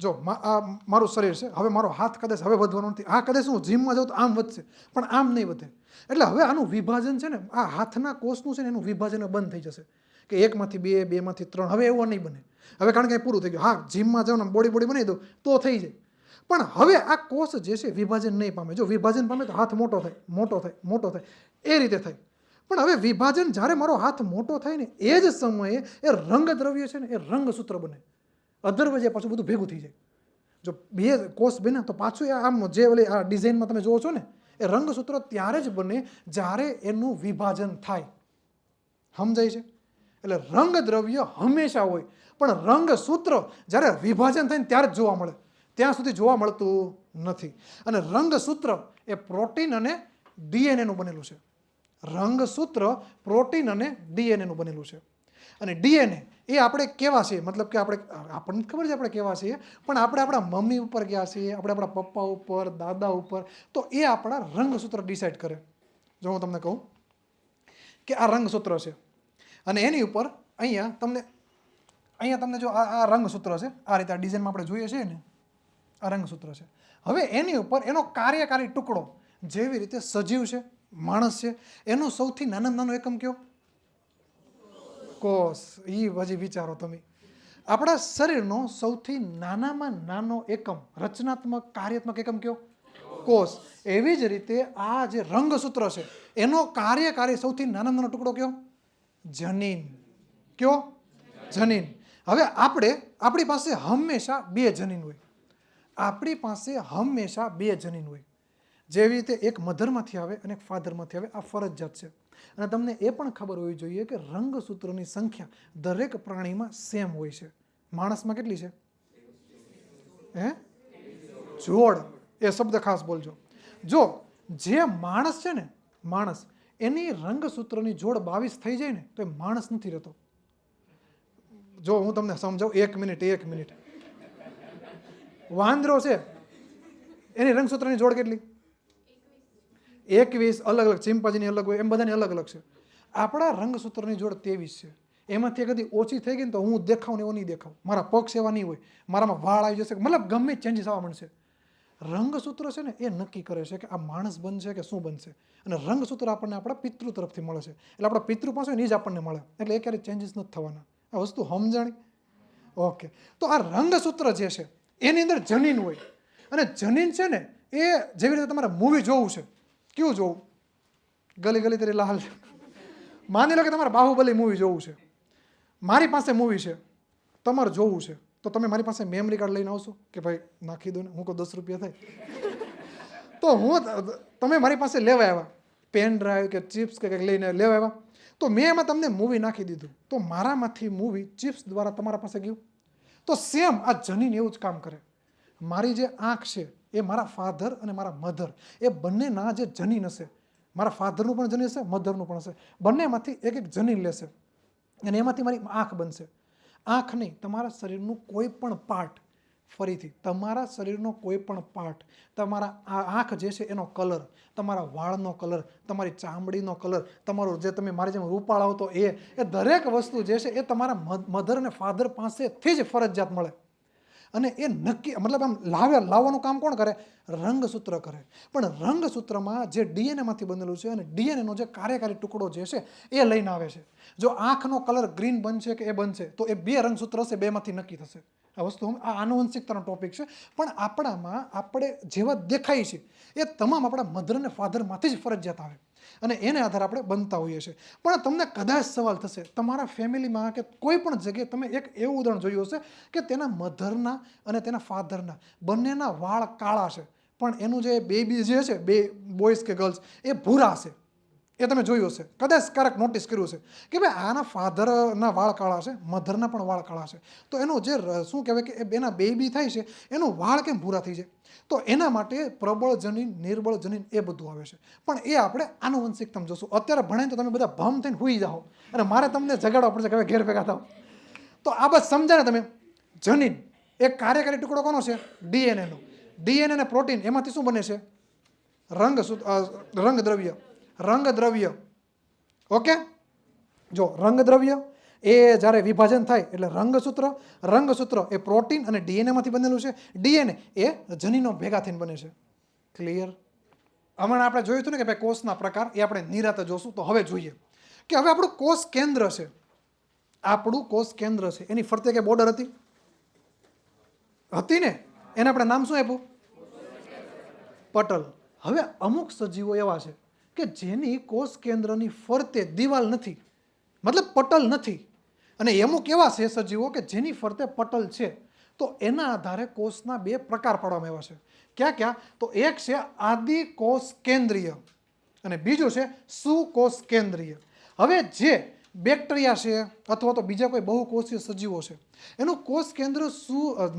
જો આ મારું શરીર છે, હવે મારો હાથ કદાચ હવે વધવાનો નથી, આ કદાચ હું જીમમાં જાઉં તો આમ વધશે, પણ આમ નહીં વધે. એટલે હવે આનું વિભાજન છે ને, આ હાથના કોષનું છે ને એનું વિભાજન બંધ થઈ જશે કે 1 માંથી 2, 2 માંથી 3, હવે એવું નહીં બને. હવે કારણ કે પૂરું થઈ ગયું. હા, જીમમાં જાઉં ને બોડી બનાવી દઉં તો થઈ જાય, પણ હવે આ કોષ જે છે વિભાજન નહીં પામે. જો વિભાજન પામે તો હાથ મોટો થાય, મોટો થાય, મોટો થાય, એ રીતે થાય. પણ હવે વિભાજન જ્યારે મારો હાથ મોટો થાય ને એ જ સમયે એ રંગ દ્રવ્ય છે ને એ રંગસૂત્ર બને. અધરવાઇઝ પાછું બધું ભેગું થઈ જાય. જો 2 કોષ બને તો પાછું આમ જે ઓલી આ ડિઝાઇનમાં તમે જોવો છો ને એ રંગસૂત્ર ત્યારે જ બને જ્યારે એનું વિભાજન થાય. સમજાય છે? એટલે રંગ દ્રવ્ય હંમેશા હોય, પણ રંગસૂત્ર જ્યારે વિભાજન થાય ને ત્યારે જ જોવા મળે, ત્યાં સુધી જોવા મળતું નથી. અને રંગસૂત્ર એ પ્રોટીન અને ડીએનએનું બનેલું છે. રંગસૂત્ર પ્રોટીન અને ડીએનએનું બનેલું છે. અને ડીએનએ એ આપણે કેવા છીએ, મતલબ કે આપણને ખબર છે આપણે કેવા છીએ, પણ આપણે આપણા મમ્મી ઉપર ગયા છીએ, આપણે આપણા પપ્પા ઉપર, દાદા ઉપર, તો એ આપણા રંગસૂત્ર ડિસાઈડ કરે. જો હું તમને કહું કે આ રંગસૂત્ર છે અને એની ઉપર અહીંયા તમને જો આ રંગસૂત્ર છે, આ રીતે આ ડિઝાઇનમાં આપણે જોઈએ છીએ ને, આ રંગસૂત્ર છે. હવે એની ઉપર એનો કાર્યકારી ટુકડો, જેવી રીતે સજીવ છે, માણસ છે, એનો સૌથી નાનામાં નાનો એકમ કયો? કોષ. એ હજી વિચારો તમે. આપણા શરીરનો સૌથી નાનામાં નાનો એકમ, રચનાત્મક કાર્યાત્મક એકમ કયો? કોષ. એવી જ રીતે આ જે રંગસૂત્ર છે એનો કાર્યકારી સૌથી નાનામાં નાનો ટુકડો કયો? જનીન. કયો? જનીન. હવે આપણી પાસે હંમેશા 2 જનીન હોય. આપણી પાસે હંમેશા 2 જનીન હોય. જેવી રીતે એક મધરમાંથી આવે અને એક ફાધરમાંથી આવે, આ ફરજિયાત છે. અને તમને એ પણ ખબર હોવી જોઈએ કે રંગસૂત્રોની સંખ્યા દરેક પ્રાણીમાં સેમ હોય છે. માણસમાં કેટલી છે? જોડ. એ શબ્દ ખાસ બોલજો. જો જે માણસ છે ને, માણસ, એની રંગસૂત્રની જોડ 22 થઈ જાય ને તો એ માણસ નથી રહેતો. જો હું તમને સમજાવું, 1 મિનિટ. વાંદરો છે, એની રંગસૂત્રની જોડ કેટલી? 21. અલગ અલગ. ચિંપાંજીની અલગ હોય, એમ બધાની અલગ અલગ છે. આપણા રંગસૂત્રની જોડ 23 છે. એમાંથી કદી ઓછી થઈ ગઈ ને તો હું દેખાવ ને એવો નહીં દેખાવ, મારા પક્ષ એવા નહીં હોય, મારામાં વાળ આવી જશે, મતલબ ગમે ચેન્જીસ આવવા મળશે. રંગસૂત્ર છે ને એ નક્કી કરે છે કે આ માણસ બનશે કે શું બનશે. અને રંગસૂત્ર આપણને આપણા પિતૃ તરફથી મળે છે, એટલે આપણા પિતૃ પાસે હોય ને એ જ આપણને મળે, એટલે એ ક્યારેય ચેન્જીસ નથી થવાના. આ વસ્તુ સમજાણી? ઓકે. તો આ રંગસૂત્ર જે છે એની અંદર જનીન હોય, અને જનીન છે ને એ જેવી રીતે તમારે મૂવી જોવું છે, કેવું જોવું? ગલી ગલી તેરી લાલ. માની લો કે તમારે બાહુબલી મૂવી જોવું છે, મારી પાસે મૂવી છે, તમારે જોવું છે, તો તમે મારી પાસે મેમરી કાર્ડ લઈને આવશો કે ભાઈ નાખી દો ને, હું કહું 10 રૂપિયા થાય, તો તમે મારી પાસે લેવા આવ્યા, પેન ડ્રાઈવ કે ચિપ્સ કે કંઈક લઈને લેવા આવ્યા, તો મેં એમાં તમને મૂવી નાખી દીધું, તો મારામાંથી મૂવી ચિપ્સ દ્વારા તમારા પાસે ગયું. તો સેમ આ જનીન એવું જ કામ કરે. મારી જે આંખ છે એ મારા ફાધર અને મારા મધર એ બંનેના જે જનીન હશે, મારા ફાધરનું પણ જનીન હશે, મધરનું પણ હશે, બંનેમાંથી એક એક જનીન લેશે અને એમાંથી મારી આંખ બનશે. આંખ નહીં, તમારા શરીરનું કોઈ પણ પાર્ટ, ફરીથી તમારા શરીરનો કોઈ પણ પાર્ટ, તમારા આંખ જે છે એનો કલર, તમારા વાળનો કલર, તમારી ચામડીનો કલર, તમારું જે તમે મારી જેમ રૂપાળા હો તો એ દરેક વસ્તુ જે છે એ તમારા મધર અને ફાધર પાસેથી જ ફરજિયાત મળે. અને એ નક્કી મતલબ આમ લાવવાનું કામ કોણ કરે? રંગસૂત્ર કરે. પણ રંગસૂત્રમાં જે ડીએનએમાંથી બનેલું છે અને ડીએનએનો જે કાર્યકારી ટુકડો જે છે એ લઈને આવે છે. જો આંખનો કલર ગ્રીન બનશે કે એ બનશે તો એ 2 રંગસૂત્ર હશે, 2માંથી નક્કી થશે. આ વસ્તુ આ આનુવંશિકતાનો ટોપિક છે. પણ આપણામાં આપણે જેવા દેખાય છે એ તમામ આપણા મધર અને ફાધરમાંથી જ ફરજિયાત આવે અને એને આધારે આપણે બનતા હોઈએ છીએ. પણ તમને કદાચ સવાલ થશે, તમારા ફેમિલીમાં કે કોઈ પણ જગ્યાએ તમે એક એવું ઉદાહરણ જોયું હશે કે તેના મધરના અને તેના ફાધરના બંનેના વાળ કાળા છે, પણ એનું જે બેબી જે છે, બે બોયઝ કે ગર્લ્સ, એ ભૂરા છે. એ તમે જોયું હશે, કદાચ ક્યારેક નોટિસ કર્યું છે કે ભાઈ આના ફાધરના વાળ કાળા છે, મધરના પણ વાળ કાળા છે, તો એનું જે શું કહેવાય કે એના બેબી થાય છે એનું વાળ કેમ ભૂરા થઈ જાય? તો એના માટે પ્રબળ જનીન, નિર્બળ જનીન એ બધું આવે છે. પણ એ આપણે આનુવંશિકતામાં જોશું. અત્યારે ભણાય તો તમે બધા ભમ થઈને હુઈ જાઓ અને મારે તમને જગાડવા પડશે કે હવે ઘેર ભેગા થાવ. તો આ બસ સમજાય ને તમે? જનીન એક કાર્યકારી ટુકડો કોનો છે? ડીએનએનો. ડીએનએ અને પ્રોટીન એમાંથી શું બને છે? રંગદ્રવ્ય. રંગદ્રવ્ય. ઓકે, જો રંગદ્રવ્ય એ જ્યારે વિભાજન થાય એટલે રંગસૂત્ર. રંગસૂત્ર એ પ્રોટીન અને ડીએનએમાંથી બનેલું છે. ડીએનએ એ જનીનો ભેગા થઈને બને છે. ક્લિયર? હમણાં આપણે જોયું હતું ને કે ભાઈ કોષના પ્રકાર, એ આપણે નિરાતે જોશું. તો હવે જોઈએ કે હવે આપણું કોષ કેન્દ્ર છે, આપણું કોષ કેન્દ્ર છે, એની ફરતે કે બોર્ડર હતી ને? એને આપણે નામ શું આપ્યું? પટલ. હવે અમુક સજીવો એવા છે કે જેની કોષ કેન્દ્રની ફરતે દિવાલ નથી, મતલબ પટલ નથી, અને અમુક એવા છે સજીવો કે જેની ફરતે પટલ છે. તો એના આધારે કોષના 2 પ્રકાર પાડવામાં આવ્યા છે. ક્યાં ક્યાં? તો એક છે આદિ કોષ કેન્દ્રીય અને બીજું છે સુકોષ કેન્દ્રીય. હવે જે બેક્ટેરિયા છે અથવા તો બીજા કોઈ બહુકોષીય સજીવો છે એનું કોષ કેન્દ્ર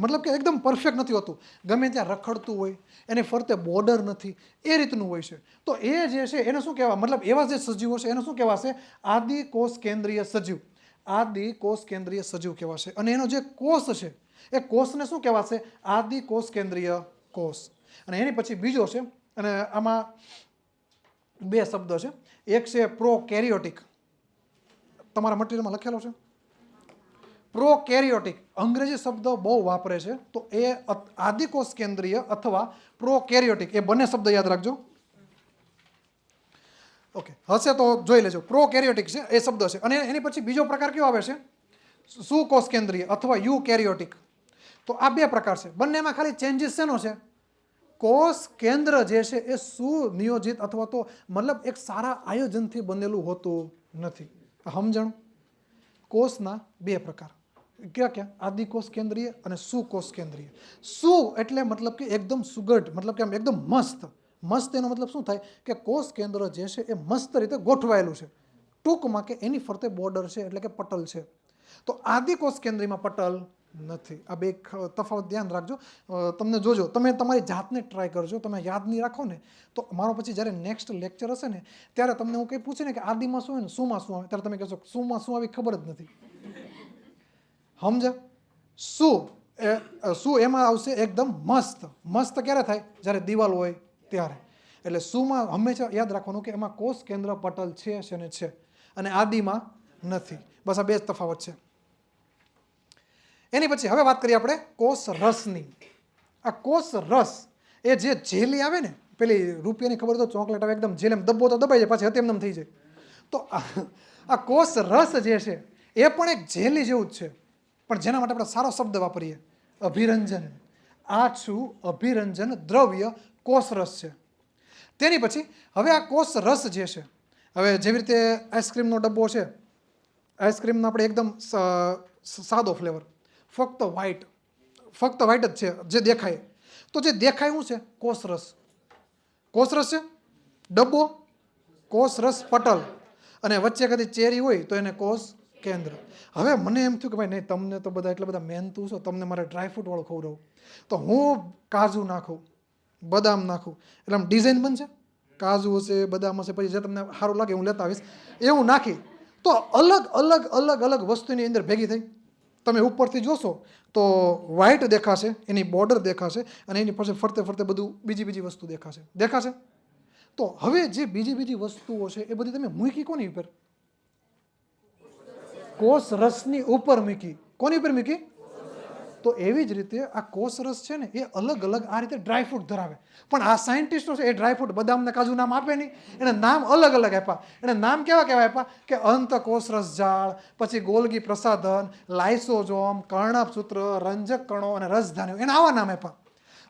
મતલબ કે એકદમ પરફેક્ટ નથી હોતું, ગમે ત્યાં રખડતું હોય, એની ફરતે બોર્ડર નથી, એ રીતનું હોય છે. તો એ જે છે એને શું કહેવાય? મતલબ એવા જે સજીવો છે એને શું કહેવાશે? આદિ કોષ કેન્દ્રીય સજીવ. આદિ કોષ કેન્દ્રીય સજીવ કહેવાશે. અને એનો જે કોષ છે એ કોષને શું કહેવાશે? આદિ કોષ કેન્દ્રીય કોષ. અને એની પછી બીજો છે, અને આમાં 2 શબ્દ છે. એક છે પ્રોકેરિયોટિક, તમારા મટીરિયલમાં લખેલો છે પ્રોકેરિયોટિક. અંગ્રેજી શબ્દ બહુ વાપરે છે, તો એ આદિકોષ કેન્દ્રીય અથવા પ્રોકેરિયોટિક, એ બંને શબ્દ યાદ રાખજો. ઓકે, હશે તો જોઈ લેજો. પ્રોકેરિયોટિક છે એ શબ્દ છે. અને એની પછી બીજો પ્રકાર કયો આવે છે? સુકોષ કેન્દ્રીય અથવા યુકેરિયોટિક. તો આ 2 પ્રકાર છે. બંનેમાં ખાલી ચેન્જીસ શેનો છે? કોષ કેન્દ્ર જે છે એ સુનિયોજિત અથવા તો મતલબ એક સારા આયોજનથી બનેલું હોતું નથી. સમજણ? કોષના 2 પ્રકાર ક્યાં ક્યાં? આદિકોષ કેન્દ્રીય અને સુકોષ કેન્દ્રીય. સુ એટલે મતલબ કે એકદમ સુગઢ, મતલબ કે આમ એકદમ મસ્ત. મસ્ત એનો મતલબ શું થાય? કે કોષ કેન્દ્ર જે છે એ મસ્ત રીતે ગોઠવાયેલું છે, ટૂંકમાં કે એની ફરતે બોર્ડર છે એટલે કે પટલ છે. તો આદિકોષ કેન્દ્રીયમાં પટલ નથી. આ 2 તફાવત ધ્યાન રાખજો. તમને જોજો, તમે તમારી જાતને ટ્રાય કરજો, તમે યાદ નહીં રાખો ને તો મારો પછી જ્યારે નેક્સ્ટ લેક્ચર હશે ને ત્યારે તમને હું કંઈ પૂછે ને કે આદિમાં શું હોય ને સુમાં શું આવે, ત્યારે તમે કહેશો સુમાં શું આવી ખબર જ નથી. સમજે? શું એમાં આવશે એકદમ મસ્ત. મસ્ત ક્યારે થાય? જ્યારે દિવાલ હોય ત્યારે. એટલે સુમાં હંમેશા યાદ રાખવાનું કે એમાં કોષ કેન્દ્ર પટલ છે ને છે, અને આદિમાં નથી. બસ આ 2 જ તફાવત છે. એની પછી હવે વાત કરીએ આપણે કોષ રસની. આ કોષ રસ એ જે જેલી આવે ને, પેલી રૂપિયાની ખબર તો ચોકલેટ આવે એકદમ જેલ, એમ દબ્બો તો દબાઈ જાય પાછી હતી એમ થઈ જાય. તો આ કોષ રસ જે છે એ પણ એક જેલી જેવું જ છે, પણ જેના માટે આપણે સારો શબ્દ વાપરીએ, અભિરંજન. આછું અભિરંજન દ્રવ્ય કોષ રસ છે. તેની પછી હવે આ કોષ રસ જે છે, હવે જેવી રીતે આઈસ્ક્રીમનો ડબ્બો છે, આઈસ્ક્રીમનો આપણે એકદમ સાદો ફ્લેવર, ફક્ત વ્હાઈટ જ છે જે દેખાય. તો જે દેખાય શું છે? કોષ રસ. કોષ રસ છે ડબ્બો, કોષ રસ પટલ, અને વચ્ચે કદી ચેરી હોય તો એને કોષ કેન્દ્ર. હવે મને એમ થયું કે ભાઈ નહીં, તમને તો બધા એટલા બધા મહેનતુ છો, તમને મારે ડ્રાયફ્રૂટ વાળું ખવડાવું, તો હું કાજુ નાખું, બદામ નાખું એટલે આમ ડિઝાઇન બનશે, કાજુ હશે, બદામ હશે, પછી જે તમને સારું લાગે હું લેતા આવીશ એવું નાખી તો અલગ અલગ અલગ અલગ વસ્તુની અંદર ભેગી થઈ. તમે ઉપરથી જોશો તો વ્હાઇટ દેખાશે, એની બોર્ડર દેખાશે અને એની પછી ફરતે ફરતે બધું બીજી વસ્તુ દેખાશે. તો હવે જે બીજી વસ્તુઓ છે એ બધી તમે મૂકી કોની ઉપર? કોષ રસની ઉપર મૂકી. કોની ઉપર મૂકી? તો એવી જ રીતે આ કોષ રસ છે ને એ અલગ અલગ આ રીતે ડ્રાયફ્રૂટ ધરાવે. પણ આ સાયન્ટિસ્ટો છે એ ડ્રાયફ્રૂટ બદામને કાજુ નામ આપે નહીં, એને નામ અલગ અલગ આપ્યા. એને નામ કેવા આપ્યા કે અંત કોષ રસ ઝાડ, પછી ગોલ્ગી પ્રસાધન, લાઇસોઝોમ, કર્ણાભસૂત્ર, રંજક કણો અને રસધાન્યો, એને આવા નામ આપ્યા.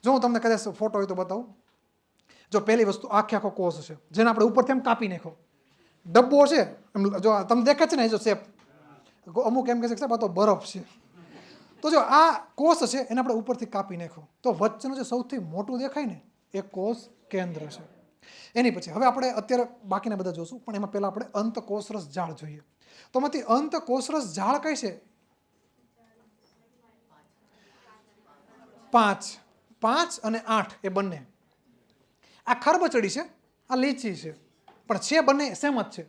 જો હું તમને કદાચ ફોટો હોય તો બતાવું. જો પહેલી વસ્તુ આખો કોષ છે જેને આપણે ઉપરથી એમ કાપી નાખો. ડબ્બો છે એમ, જો તમને દેખાય છે ને એ જો શેપ, અમુક એમ કહે છે કે સાહેબ આ તો બરફ છે. તો જો આ કોષ છે એને આપણે ઉપરથી કાપી નાખો તો વચ્ચેનું જે સૌથી મોટું દેખાય ને એ કોષ કેન્દ્ર છે. એની પછી હવે આપણે અત્યારે બાકીના બધા જોશું, પણ એમાં પહેલાં આપણે અંત કોષરસ ઝાડ જોઈએ. તો એમાંથી અંત કોષરસ ઝાડ કઈ છે? 5 અને 8 એ બંને. આ ખરબચડી છે, આ લીચી છે, પણ છે બંને સેમ જ છે.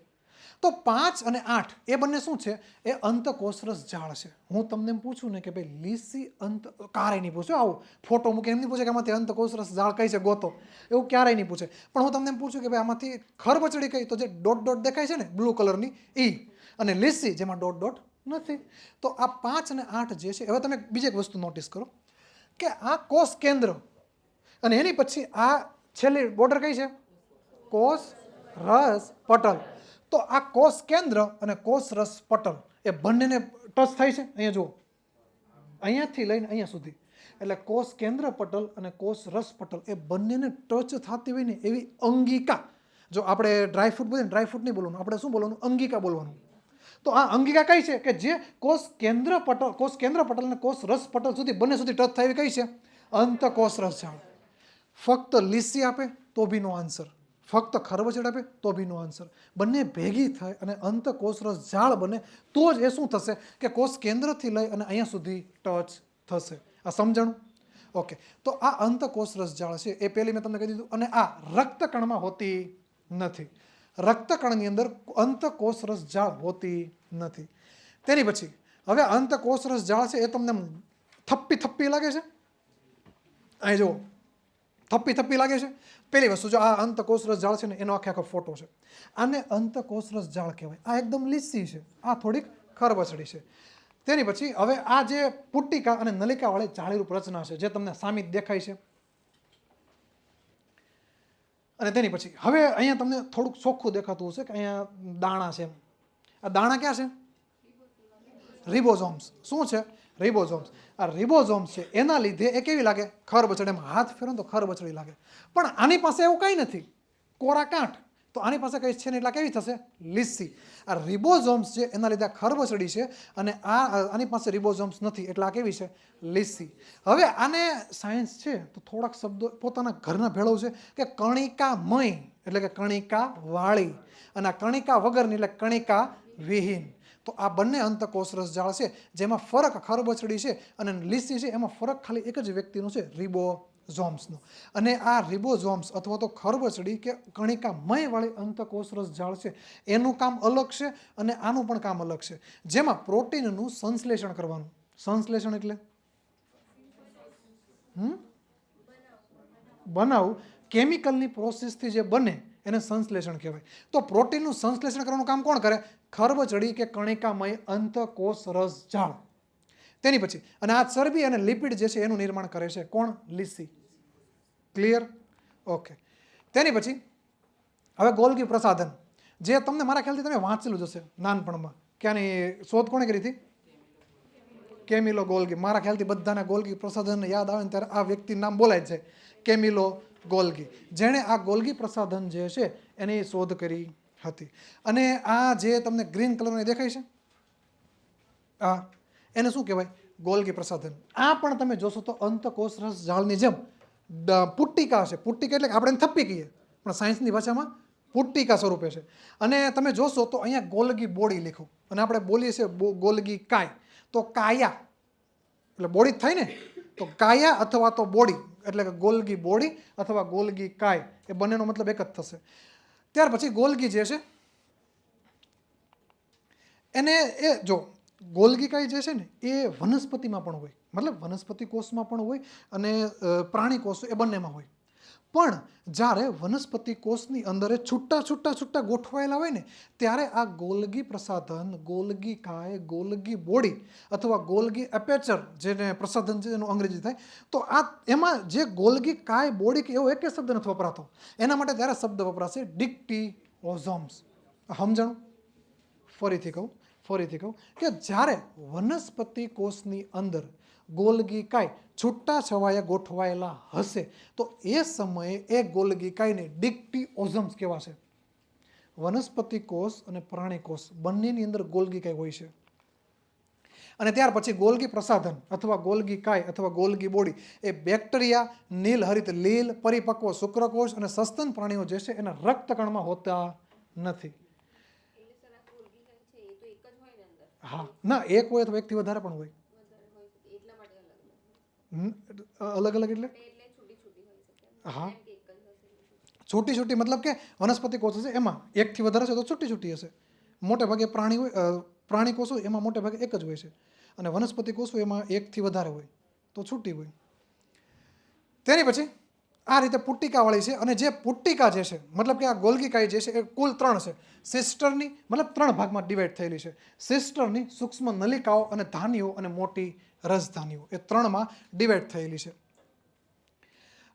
તો 5 અને 8 એ બંને શું છે? એ અંત કોષરસ ઝાડ છે. હું તમને એમ પૂછું ને કે ભાઈ લીસી અંત, ક્યારેય નહીં પૂછ્યું આવું ફોટો મૂકે એમ નહીં પૂછે કે આમાંથી અંત કોષરસ ઝાડ કઈ છે ગોતો, એવું ક્યારેય નહીં પૂછે. પણ હું તમને એમ પૂછું કે ભાઈ આમાંથી ખરબચડી કઈ? તો જે ડોટ દેખાય છે ને બ્લુ કલરની એ, અને લીસી જેમાં ડોટ નથી. તો આ 5 અને 8 જે છે. હવે તમે બીજી એક વસ્તુ નોટિસ કરો કે આ કોષ કેન્દ્ર અને એની પછી આ છેલ્લી બોર્ડર કઈ છે? કોષ રસ પટલ. તો આ કોષ કેન્દ્ર અને કોષ રસ પટલ એ બંનેને ટચ થાય છે. અહીંયા જુઓ, અહીંયાથી લઈને અહીંયા સુધી, એટલે કોષ કેન્દ્ર પટલ અને કોષ રસ પટલ એ બંનેને ટચ થતી હોય ને એવી અંગિકા. જો આપણે ડ્રાયફ્રૂટ બોલીએ, ડ્રાયફ્રૂટ નહીં બોલવાનું, આપણે શું બોલવાનું? અંગિકા બોલવાનું. તો આ અંગિકા કઈ છે કે જે કોષ કેન્દ્ર પટલ અને કોષ રસ પટલ સુધી બંને સુધી ટચ થાય એવી કઈ છે? અંત કોષ રસ ઝાડ. ફક્ત લીસી આપે તો બી નો આન્સર, ફક્ત ખરબચડ આપે તો બી નો આન્સર. બંને ભેગી થાય અને અંત કોષરસ ઝાડ બને તો જ એ શું થશે કે કોષ કેન્દ્રથી લઈ અને અહીંયા સુધી ટચ થશે. આ સમજણું? ઓકે. તો આ અંત કોષરસ ઝાડ છે એ પહેલી મેં તમને કહી દીધું. અને આ રક્તકણમાં હોતી નથી. રક્તકણની અંદર અંત કોષરસ ઝાડ હોતી નથી. તેની પછી હવે અંત કોષરસ ઝાડ છે એ તમને થપ્પી લાગે છે? અહીં જુઓ, થપ્પી લાગે છે. પહેલી વસ્તુ, જો આ અંત કોષરસ ઝાડ છે ને એનો આખો ફોટો છે. આને અંત કોષરસ ઝાડ કહેવાય. આ એકદમ લીસી છે, આ થોડીક ખરબચડી છે. તેની પછી હવે આ જે પુટ્ટિકા અને નલિકાવાળી જાળીરૂપ રચના છે જે તમને સામે દેખાય છે. અને તેની પછી હવે અહીંયા તમને થોડુંક ચોખ્ખું દેખાતું હશે કે અહીંયા દાણા છે. આ દાણા ક્યાં છે? રિબોઝોમ્સ. શું છે? રિબોઝોમ્સ. આ રિબોઝોમ્સ છે એના લીધે એ કેવી લાગે? ખરબચડી. એમાં હાથ ફેરો તો ખરબચડી લાગે. પણ આની પાસે એવું કંઈ નથી, કોરા કાંઠ. તો આની પાસે કઈ છે ને એટલે કેવી થશે? લીસી. આ રિબોઝોમ્સ છે એના લીધે ખરબચડી છે અને આની પાસે રિબોઝોમ્સ નથી એટલે આ કેવી છે? લીસી. હવે આને સાયન્સ છે તો થોડાક શબ્દો પોતાના ઘરના ભેળવશે કે કણિકામય એટલે કે કણિકા વાળી, અને આ કણિકા વગરની એટલે કણિકા વિહીન. તો આ બંને અંત કોષરસ ઝાડ છે જેમાં ફરક ખરબચડી છે અને લીસી છે એમાં ફરક ખાલી એક જ વ્યક્તિનો છે, રિબોઝોમ્સનો. અને આ રિબોઝોમ્સ અથવા તો ખરબચડી કે કણિકામય વાળી અંત કોષરસ ઝાડ છે એનું કામ અલગ છે અને આનું પણ કામ અલગ છે. જેમાં પ્રોટીનનું સંશ્લેષણ કરવાનું. સંશ્લેષણ એટલે બનાવવું. કેમિકલની પ્રોસેસથી જે બને એને સંશ્લેષણ કહેવાય. તો પ્રોટીનનું સંશ્લેષણ કરવાનું કામ કોણ કરે? ખરબચડી કે કણિકામય અંત કોષરસ ઝાડ. તેની પછી અને આ ચરબી અને લિપિડ જે છે એનું નિર્માણ કરે છે કોણ? લીસી. ક્લિયર? ઓકે. તેની પછી હવે ગોલ્ગી પ્રસાધન, જે તમને મારા ખ્યાલથી તમે વાંચેલું જશે નાનપણમાં. કે આની શોધ કોણે કરી હતી? Camillo Golgi. મારા ખ્યાલથી બધાને ગોલ્ગી પ્રસાધન યાદ આવે ને ત્યારે આ વ્યક્તિનું નામ બોલાય છે, કેમિલો ગોલ્ગી. જેણે આ ગોલ્ગી પ્રસાધન જે છે એની શોધ કરી હતી. અને આ જે તમને ગ્રીન કલરની દેખાય છે આ એને શું કહેવાય? ગોલ્ગી પ્રસાધન. આ પણ તમે જોશો તો અંત કોષરસ ઝાડની જેમ પુટ્ટિકા છે. પુટ્ટિકા એટલે આપણે એને થપ્પી કહીએ પણ સાયન્સની ભાષામાં પુટ્ટિકા સ્વરૂપે છે. અને તમે જોશો તો અહીંયા ગોલ્ગી બોડી લખ્યું અને આપણે બોલીએ છીએ ગોલ્ગી કાય. તો કાયા એટલે બોડી જ થાય ને, તો કાયા અથવા તો બોડી એટલે કે ગોલ્ગી બોડી અથવા ગોલ્ગી કાય, એ બંનેનો મતલબ એક જ થશે. ત્યાર પછી ગોલ્ગી જે છે એને એ જો ગોલ્ગી કાય જે છે ને એ વનસ્પતિમાં પણ હોય, મતલબ વનસ્પતિ કોષમાં પણ હોય અને પ્રાણી કોષ એ બંનેમાં હોય. પણ જ્યારે વનસ્પતિ કોષની અંદર એ છૂટા ગોઠવાયેલા હોય ને ત્યારે આ ગોલ્ગી પ્રસાધન, ગોલ્ગી કાય, ગોલ્ગી બોડી અથવા ગોલ્ગી એપેચર, જેને પ્રસાધન છે એનું અંગ્રેજી થાય, તો આ એમાં જે ગોલ્ગી કાય બોડી કે એવો એક શબ્દ નથી વપરાતો. એના માટે ત્યારે શબ્દ વપરાશે ડિક્ટીઓઝોમ્સ. સમજાણું? ફરીથી કહું કે જ્યારે વનસ્પતિ કોષની અંદર ગોલ્ગી કાય છૂટા છવાયા ગોઠવાયેલા હશે તો એ સમયે એ ગોલ્ગી કાયને ડિક્ટીઓઝમ્સ કહેવાશે. વનસ્પતિ કોષ અને પ્રાણી કોષ બંનેની અંદર ગોલ્ગી કાય હોય છે. અને ત્યાર પછી ગોલ્ગી પ્રસાધન અથવા ગોલ્ગી કાય અથવા ગોલ્ગી બોડી એ બેક્ટેરિયા, નીલહરિત લીલ, પરિપક્વ શુક્રકોષ અને સસ્તન પ્રાણીઓ જે છે એના રક્તકણમાં હોતા નથી. હા, ના, એક હોય અથવા એકથી વધારે પણ હોય. અલગ એટલે હા, છૂટી મતલબ કે વનસ્પતિ કોષ હશે એમાં એકથી વધારે છે તો છૂટી હશે. મોટે ભાગે પ્રાણી કોષ હોય એમાં મોટે ભાગે એક જ હોય છે, અને વનસ્પતિ કોષ હોય એમાં એકથી વધારે હોય તો છૂટી હોય. તેની પછી આ રીતે પુટ્ટિકાવાળી છે, અને જે પુટ્ટિકા જે છે મતલબ કે આ ગોલ્ગી કાય જે છે એ કુલ 3 છે. સિસ્ટરની મતલબ 3 ભાગમાં ડિવાઈડ થયેલી છે. સિસ્ટરની સૂક્ષ્મ નલિકાઓ અને ધાનીઓ અને મોટી રસધાનીઓ, એ 3માં ડિવાઈડ થયેલી છે.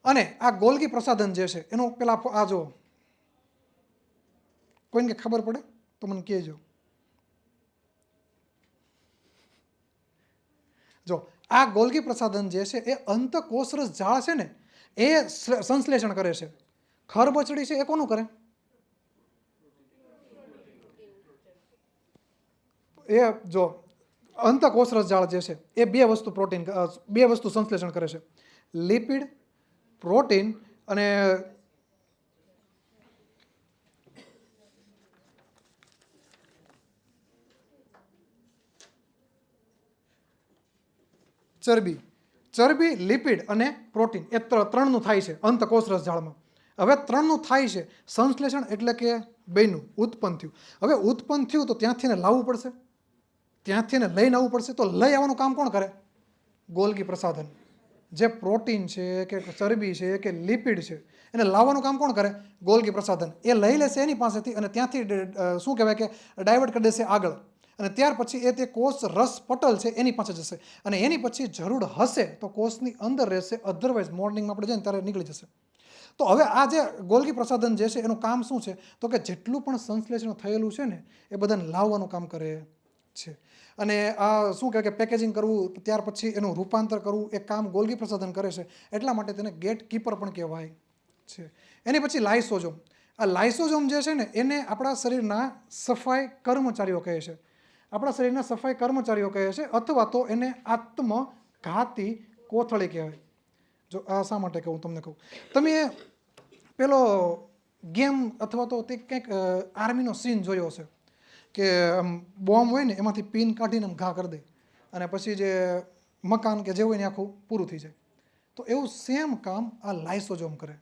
અને આ ગોલ્ગી પ્રસાધન જે છે એનો પેલા આ જો કોઈને ખબર પડે તો મને કહેજો. જો આ ગોલ્ગી પ્રસાધન જે છે એ અંતકોષરસ જાળ છે ને એ સંશ્લેષણ કરે છે. ખરબચડી છે એ કોનું કરે? એ જો અંતકોષરસ જાળ જે છે એ બે વસ્તુ સંશ્લેષણ કરે છે. લિપિડ, પ્રોટીન અને ચરબી, લિપિડ અને પ્રોટીન, એ 3નું થાય છે અંતકોષરસ જાળમાં. હવે 3નું થાય છે સંશ્લેષણ, એટલે કે બેનું ઉત્પન્ન થયું. હવે ઉત્પન્ન થયું તો ત્યાંથી એને લાવવું પડશે, ત્યાંથી એને લઈને આવવું પડશે. તો લઈ આવવાનું કામ કોણ કરે? ગોલ્ગી પ્રસાધન. જે પ્રોટીન છે કે ચરબી છે કે લિપિડ છે એને લાવવાનું કામ કોણ કરે? ગોલ્ગી પ્રસાધન. એ લઈ લેશે એની પાસેથી અને ત્યાંથી શું કહેવાય કે ડાયવર્ટ કરી દેશે આગળ, અને ત્યાર પછી એ તે કોષ રસ પટલ છે એની પાસે જશે, અને એની પછી જરૂર હશે તો કોષની અંદર રહેશે, અધરવાઇઝ મોર્નિંગમાં આપણે જઈને ત્યારે નીકળી જશે. તો હવે આ જે ગોલ્ગી પ્રસાધન જે છે એનું કામ શું છે? તો કે જેટલું પણ સંશ્લેષણ થયેલું છે ને એ બધાને લાવવાનું કામ કરે છે. અને આ શું કહેવાય કે પેકેજિંગ કરવું, ત્યાર પછી એનું રૂપાંતર કરવું, એ કામ ગોલ્ગી પ્રસાધન કરે છે. એટલા માટે તેને ગેટ કીપર પણ કહેવાય છે. એની પછી લાઇસોઝોમ. આ લાઇસોઝોમ જે છે ને એને આપણા શરીરના સફાઈ કર્મચારીઓ કહે છે. આપણા શરીરના સફાઈ કર્મચારીઓ કહે છે, અથવા તો એને આત્મઘાતી કોથળી કહેવાય. જો આ શા માટે કહું તમને કહું, તમે પેલો ગેમ અથવા તો તે કંઈક આર્મીનો સીન જોયો હશે કે આમ બોમ્બ હોય ને એમાંથી પિન કાઢીને આમ ઘા કરી દે અને પછી જે મકાન કે જે હોય ને આખું પૂરું થઈ જાય. તો એવું સેમ કામ આ લાઇસોઝોમ કરે.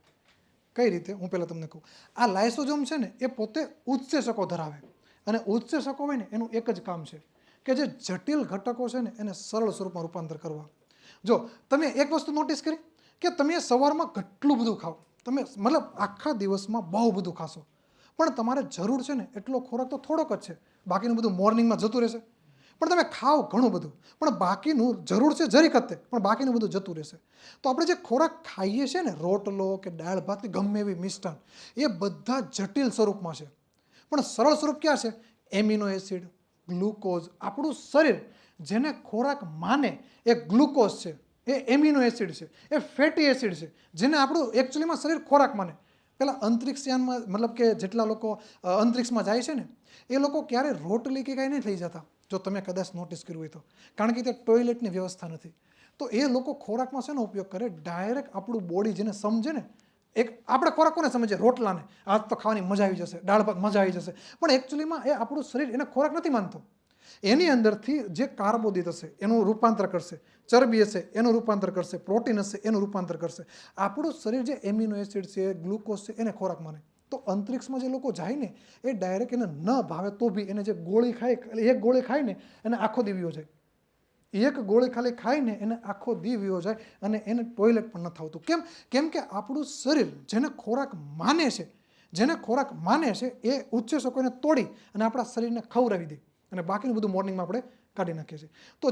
કઈ રીતે? હું પહેલાં તમને કહું. આ લાઇસોઝોમ છે ને એ પોતે ઉત્સેચકો ધરાવે, અને ઉત્સેચકો હોય ને એનું એક જ કામ છે કે જે જટિલ ઘટકો છે ને એને સરળ સ્વરૂપમાં રૂપાંતર કરવા. જો તમે એક વસ્તુ નોટિસ કરી કે તમે સવારમાં કેટલું બધું ખાઓ, તમે મતલબ આખા દિવસમાં બહુ બધું ખાશો, પણ તમારે જરૂર છે ને એટલો ખોરાક તો થોડોક જ છે, બાકીનું બધું મોર્નિંગમાં જતું રહેશે. પણ તમે ખાઓ ઘણું બધું, પણ બાકીનું જરૂર છે જરીક જ તે, પણ બાકીનું બધું જતું રહેશે. તો આપણે જે ખોરાક ખાઈએ છીએ ને, રોટલો કે દાળ ભાત કે ગમે એવી મિષ્ટાન, એ બધા જટિલ સ્વરૂપમાં છે, પણ સરળ સ્વરૂપ ક્યાં છે? Amino acid, glucose. આપણું શરીર જેને ખોરાક માને એ ગ્લુકોઝ છે, એ એમિનો એસિડ છે, એ ફેટી એસિડ છે, જેને આપણું એકચ્યુઅલીમાં શરીર ખોરાક માને. પેલા અંતરિક્ષયાનમાં મતલબ કે જેટલા લોકો અંતરિક્ષમાં જાય છે ને એ લોકો ક્યારે રોટલી કે કાંઈ નહીં થઈ જતા, જો તમે કદાચ નોટિસ કર્યું હોય તો, કારણ કે તે ટોયલેટની વ્યવસ્થા નથી. તો એ લોકો ખોરાકમાં શેનો ઉપયોગ કરે? ડાયરેક્ટ આપણું બોડી જેને સમજે ને, એક આપણે ખોરાક કોને સમજીએ? રોટલાને. આજ તો ખાવાની મજા આવી જશે, દાળ ભાત મજા આવી જશે, પણ એકચ્યુઅલીમાં એ આપણું શરીર એને ખોરાક નથી માનતો. એની અંદરથી જે કાર્બોદિત હશે એનું રૂપાંતર કરશે, ચરબી હશે એનું રૂપાંતર કરશે, પ્રોટીન હશે એનું રૂપાંતર કરશે. આપણું શરીર જે એમિનો એસિડ છે, ગ્લુકોઝ છે, એને ખોરાક માને. તો અંતરિક્ષમાં જે લોકો જાય ને એ ડાયરેક્ટ એને ન ભાવે તો બી એને જે ગોળી ખાય, એક ગોળી ખાય ને એને આખો દીવ્યો જાય. એક ગોળી ખાલી ખાઈને એને આખો દીવ્યો જાય અને એને ટોયલેટ પણ ન થતું. કેમ કે આપણું શરીર જેને ખોરાક માને છે, એ ઉચ્ચેસકોને તોડી અને આપણા શરીરને ખવડાવી દે અને બાકીનું બધું મોર્નિંગમાં આપણે કાઢી નાખીએ છીએ. તો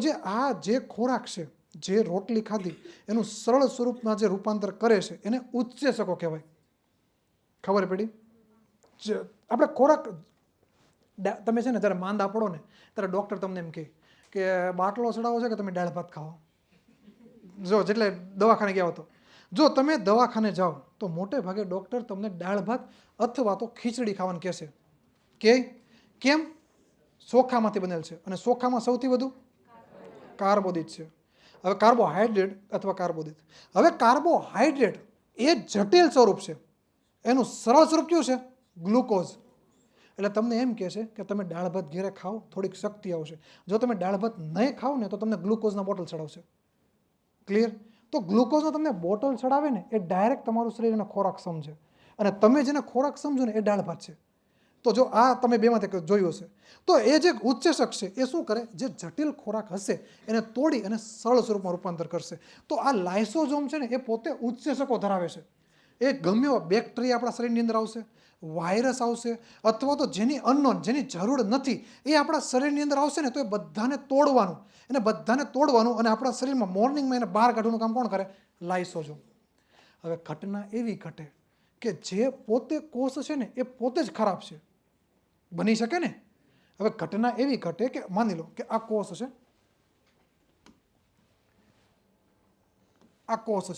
જે ખોરાક છે, જે રોટલી ખાધી એનું સરળ સ્વરૂપમાં જે રૂપાંતર કરે છે એને ઉચ્ચેસકો કહેવાય. ખબર પડી? આપણે ખોરાક, તમે છે ને જ્યારે માંદા પડો ને ત્યારે ડૉક્ટર તમને એમ કહે કે બાટલો ચડાવો છે કે તમે દાળ ભાત ખાઓ. જો જેટલે દવાખાને ગયા હતો, જો તમે દવાખાને જાઓ તો મોટે ભાગે ડૉક્ટર તમને દાળ ભાત અથવા તો ખીચડી ખાવાનું કહેશે. કેમ? ચોખામાંથી બનેલ છે અને ચોખામાં સૌથી વધુ કાર્બોદિત છે. હવે કાર્બોહાઈડ્રેટ અથવા કાર્બોદિત, હવે કાર્બોહાઈડ્રેટ એ જટિલ સ્વરૂપ છે, એનું સરળ સ્વરૂપ કયું છે? ગ્લુકોઝ. એટલે તમને એમ કહે છે કે તમે દાળ ભાત ઘેરે ખાઓ, થોડીક શક્તિ આવશે. જો તમે દાળ ભાત નહીં ખાઓ ને તો તમને ગ્લુકોઝના બોટલ ચડાવશે. ક્લિયર? તો ગ્લુકોઝનો તમને બોટલ ચડાવે ને એ ડાયરેક્ટ તમારું શરીર એને ખોરાક સમજે અને તમે જેને ખોરાક સમજો ને એ દાળ ભાત છે. તો જો આ તમે બેમાંથી જોયું હશે તો એ જે ઉચ્ચેસક છે એ શું કરે? જે જટિલ ખોરાક હશે એને તોડી અને સરળ સ્વરૂપમાં રૂપાંતર કરશે. તો આ લાઇસોઝોમ છે ને એ પોતે ઉચ્ચેસકો ધરાવે છે. એ ગમે એવો બેક્ટેરિયા આપણા શરીરની અંદર આવશે, વાયરસ આવશે, અથવા તો જેની અનનોન, જેની જરૂર નથી એ આપણા શરીરની અંદર આવશે ને તો એ બધાને તોડવાનું અને આપણા શરીરમાં મોર્નિંગમાં એને બહાર કાઢવાનું કામ કોણ કરે? લાઇસોઝોમ. હવે ઘટના એવી ઘટે કે જે પોતે કોષ છે ને એ પોતે જ ખરાબ છે. બની શકે ને? હવે ઘટના એવી ઘટે કે માની લો કે આ કોષ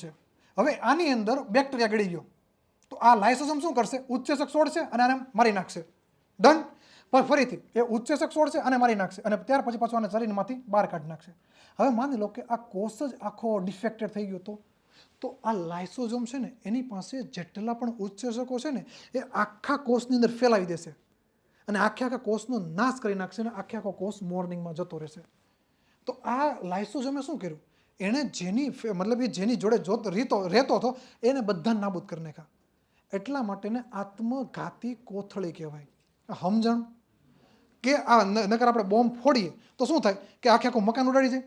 છે, હવે આની અંદર બેક્ટેરિયા ગળી ગયો તો આ લાઇસોઝોમ શું કરશે? ઉચ્ચેસક છોડશે અને આને મારી નાખશે. ડન. પણ ફરીથી એ ઉચ્ચેસક છોડશે અને મારી નાખશે અને ત્યાર પછી પાછું આને શરીરમાંથી બહાર કાઢી નાખશે. હવે માની લો કે આ કોષ જ આખો ડિફેક્ટેડ થઈ ગયો તો આ લાઇસોઝોમ છે ને એની પાસે જેટલા પણ ઉચ્ચેસકો છે ને એ આખા કોષની અંદર ફેલાવી દેશે અને આખા કોષનો નાશ કરી નાખશે અને આખો કોષ મોર્નિંગમાં જતો રહેશે. તો આ લાઇસોઝોમે શું કર્યું? એણે જેની જોડે રહેતો હતો એને બધાને નાબૂદ કરી નાખ્યા. એટલા માટેને આત્મઘાતી કોથળી કહેવાય. સમજણ? કે આ નકર આપણે બોમ્બ ફોડીએ તો શું થાય કે આખું મકાન ઉડાડી જાય.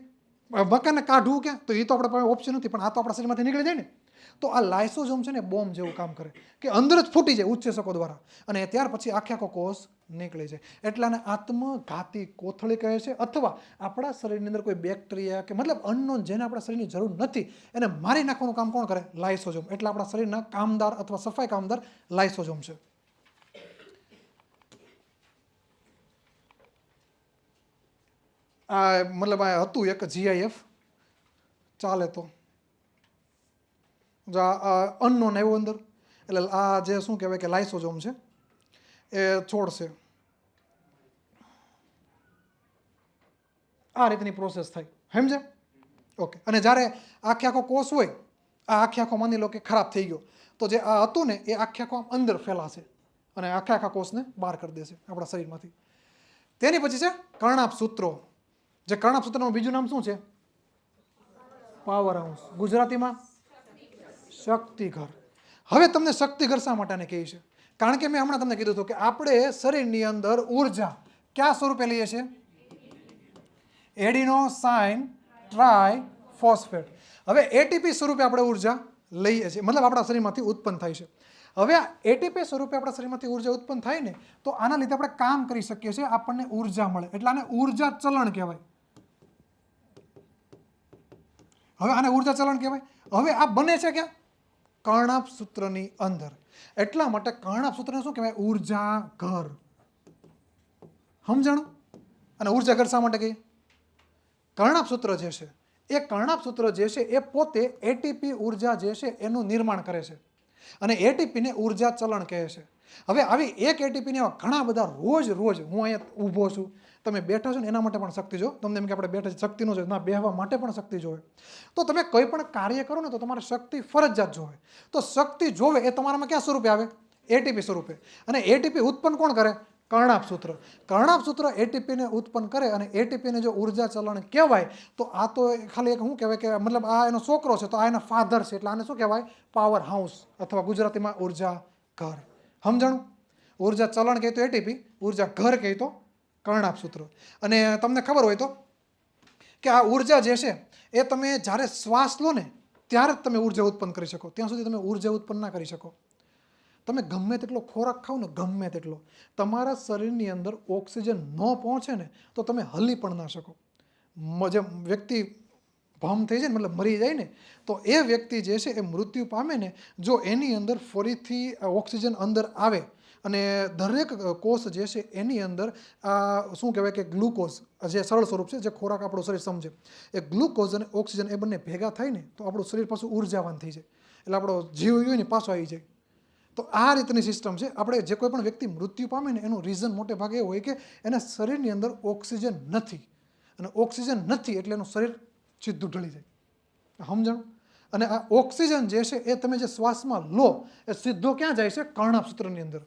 મકાનને કાઢવું ક્યાં? તો એ તો આપણે પાસે ઓપ્શન નથી, પણ આ તો આપણા શરીરમાંથી નીકળી જાય ને. તો આ લાઇસોઝોમ છે ને બોમ્બ જેવું કામ કરે કે અંદર જ ફૂટી જાય ઉચ્ચેસકો દ્વારા અને ત્યાર પછી આખો કોષ નીકળી જાય. એટલાને આત્મઘાતી કોથળી કહે છે. અથવા આપણા શરીરની અંદર કોઈ બેક્ટેરિયા કે અનનોન જેને આપણા શરીરની જરૂર નથી એને મારી નાખવાનું કામ કોણ કરે? લાઇસોઝોમ. એટલે આપણા શરીરના કામદાર અથવા સફાઈ કામદાર લાઇસોઝોમ છે. આ આ હતું એક GIF ચાલે તો અનનોન આવ્યું અંદર એટલે આ જે શું કહેવાય કે લાઇસોઝોમ છે એ છોડશે. આ રીતની પ્રોસેસ થાય. સમજે? ઓકે. અને જ્યારે આખો કોષ હોય, આ આખો માની લો કે ખરાબ થઈ ગયો તો જે આ હતું ને એ આખો અંદર ફેલાશે અને આખા કોષને બહાર કરી દેશે આપણા શરીરમાંથી. તેની પછી છે કર્ણાભ સૂત્રો. જે કર્ણાભ સૂત્રનું બીજું નામ શું છે? Power house. ગુજરાતીમાં શક્તિઘર. હવે તમને શક્તિઘર શા માટે કહે છે? કારણ કે મેં હમણાં તમને કીધું હતું કે આપણે શરીરની અંદર ઉર્જા કયા સ્વરૂપે લઈએ છીએ? Adenosine triphosphate. હવે એટીપી સ્વરૂપે આપણે ઉર્જા લઈએ છીએ, આપણા શરીરમાંથી ઉત્પન્ન થાય છે. હવે આ એટીપી સ્વરૂપે આપણા શરીરમાંથી ઉર્જા ઉત્પન્ન થાય ને તો આના લીધે આપણે કામ કરી શકીએ છીએ, આપણને ઉર્જા મળે. એટલે આને ઉર્જા ચલણ કહેવાય. હવે આને ઉર્જા ચલણ કહેવાય. હવે આ બને છે ક્યાં? કર્ણાભ સૂત્રની અંદર. એટલા માટે કર્ણાભ સૂત્રને શું કહેવાય? ઉર્જા ઘર. સમજાણું? અને ઉર્જા ઘર શા માટે કહીએ? કર્ણાભ સૂત્ર જે છે એ પોતે એટીપી ઉર્જા જે છે એનું નિર્માણ કરે છે અને એટીપીને ઉર્જા ચલણ કહે છે. હવે આવી એક એટીપીને ઘણા બધા રોજ હું અહીંયા ઊભો છું, તમે બેઠા છો ને એના માટે પણ શક્તિ જો. તમને એમ કે આપણે બેઠા શક્તિ ન જોઈએ, ના, બેહવા માટે પણ શક્તિ જોવે. તો તમે કોઈ પણ કાર્ય કરો ને તો તમારે શક્તિ ફરજિયાત જોવે. તો શક્તિ જોવે એ તમારામાં ક્યાં સ્વરૂપે આવે? એટીપી સ્વરૂપે. અને એટીપી ઉત્પન્ન કોણ કરે? કર્ણાપ સૂત્ર. કર્ણાપ સૂત્ર એટીપીને ઉત્પન્ન કરે અને એટીપીને જો ઉર્જા ચલણ કહેવાય તો આ તો ખાલી એક શું કહેવાય કે મતલબ આ એનો છોકરો છે તો આ એના ફાધર છે એટલે આને શું કહેવાય? પાવર હાઉસ અથવા ગુજરાતીમાં ઉર્જા ઘર. સમજાણું? ઉર્જા ચલણ કહે તો એટીપી, ઉર્જા ઘર કહે તો કર્ણાપ સૂત્ર. અને તમને ખબર હોય તો કે આ ઉર્જા જે છે એ તમે જ્યારે શ્વાસ લો ને ત્યારે જ તમે ઉર્જા ઉત્પન્ન કરી શકો, ત્યાં સુધી તમે ઉર્જા ઉત્પન્ન ના કરી શકો. તમે ગમે તેટલો ખોરાક ખાઓ ને, ગમે તેટલો, તમારા શરીરની અંદર ઓક્સિજન ન પહોંચે ને તો તમે હલી પણ ના શકો. જે વ્યક્તિ ભમ થઈ જાય ને, મતલબ મરી જાય ને, તો એ વ્યક્તિ જે છે એ મૃત્યુ પામે ને જો એની અંદર ફરીથી ઓક્સિજન અંદર આવે અને દરેક કોષ જે છે એની અંદર આ શું કહેવાય કે ગ્લુકોઝ, જે સરળ સ્વરૂપ છે, જે ખોરાક આપણું શરીર સમજે, એ ગ્લુકોઝ અને ઓક્સિજન એ બંને ભેગા થાય ને તો આપણું શરીર પાછું ઉર્જાવાન થઈ જાય, એટલે આપણો જીવ હોય ને પાછો આવી જાય. તો આ રીતની સિસ્ટમ છે. આપણે જે કોઈ પણ વ્યક્તિ મૃત્યુ પામે ને એનું રીઝન મોટે ભાગે એ હોય કે એના શરીરની અંદર ઓક્સિજન નથી, અને ઓક્સિજન નથી એટલે એનું શરીર સીધું ઢળી જાય. સમજાણું? અને આ ઓક્સિજન જે છે એ તમે જે શ્વાસમાં લો એ સીધો ક્યાં જાય છે? કર્ણાપ સૂત્રની અંદર.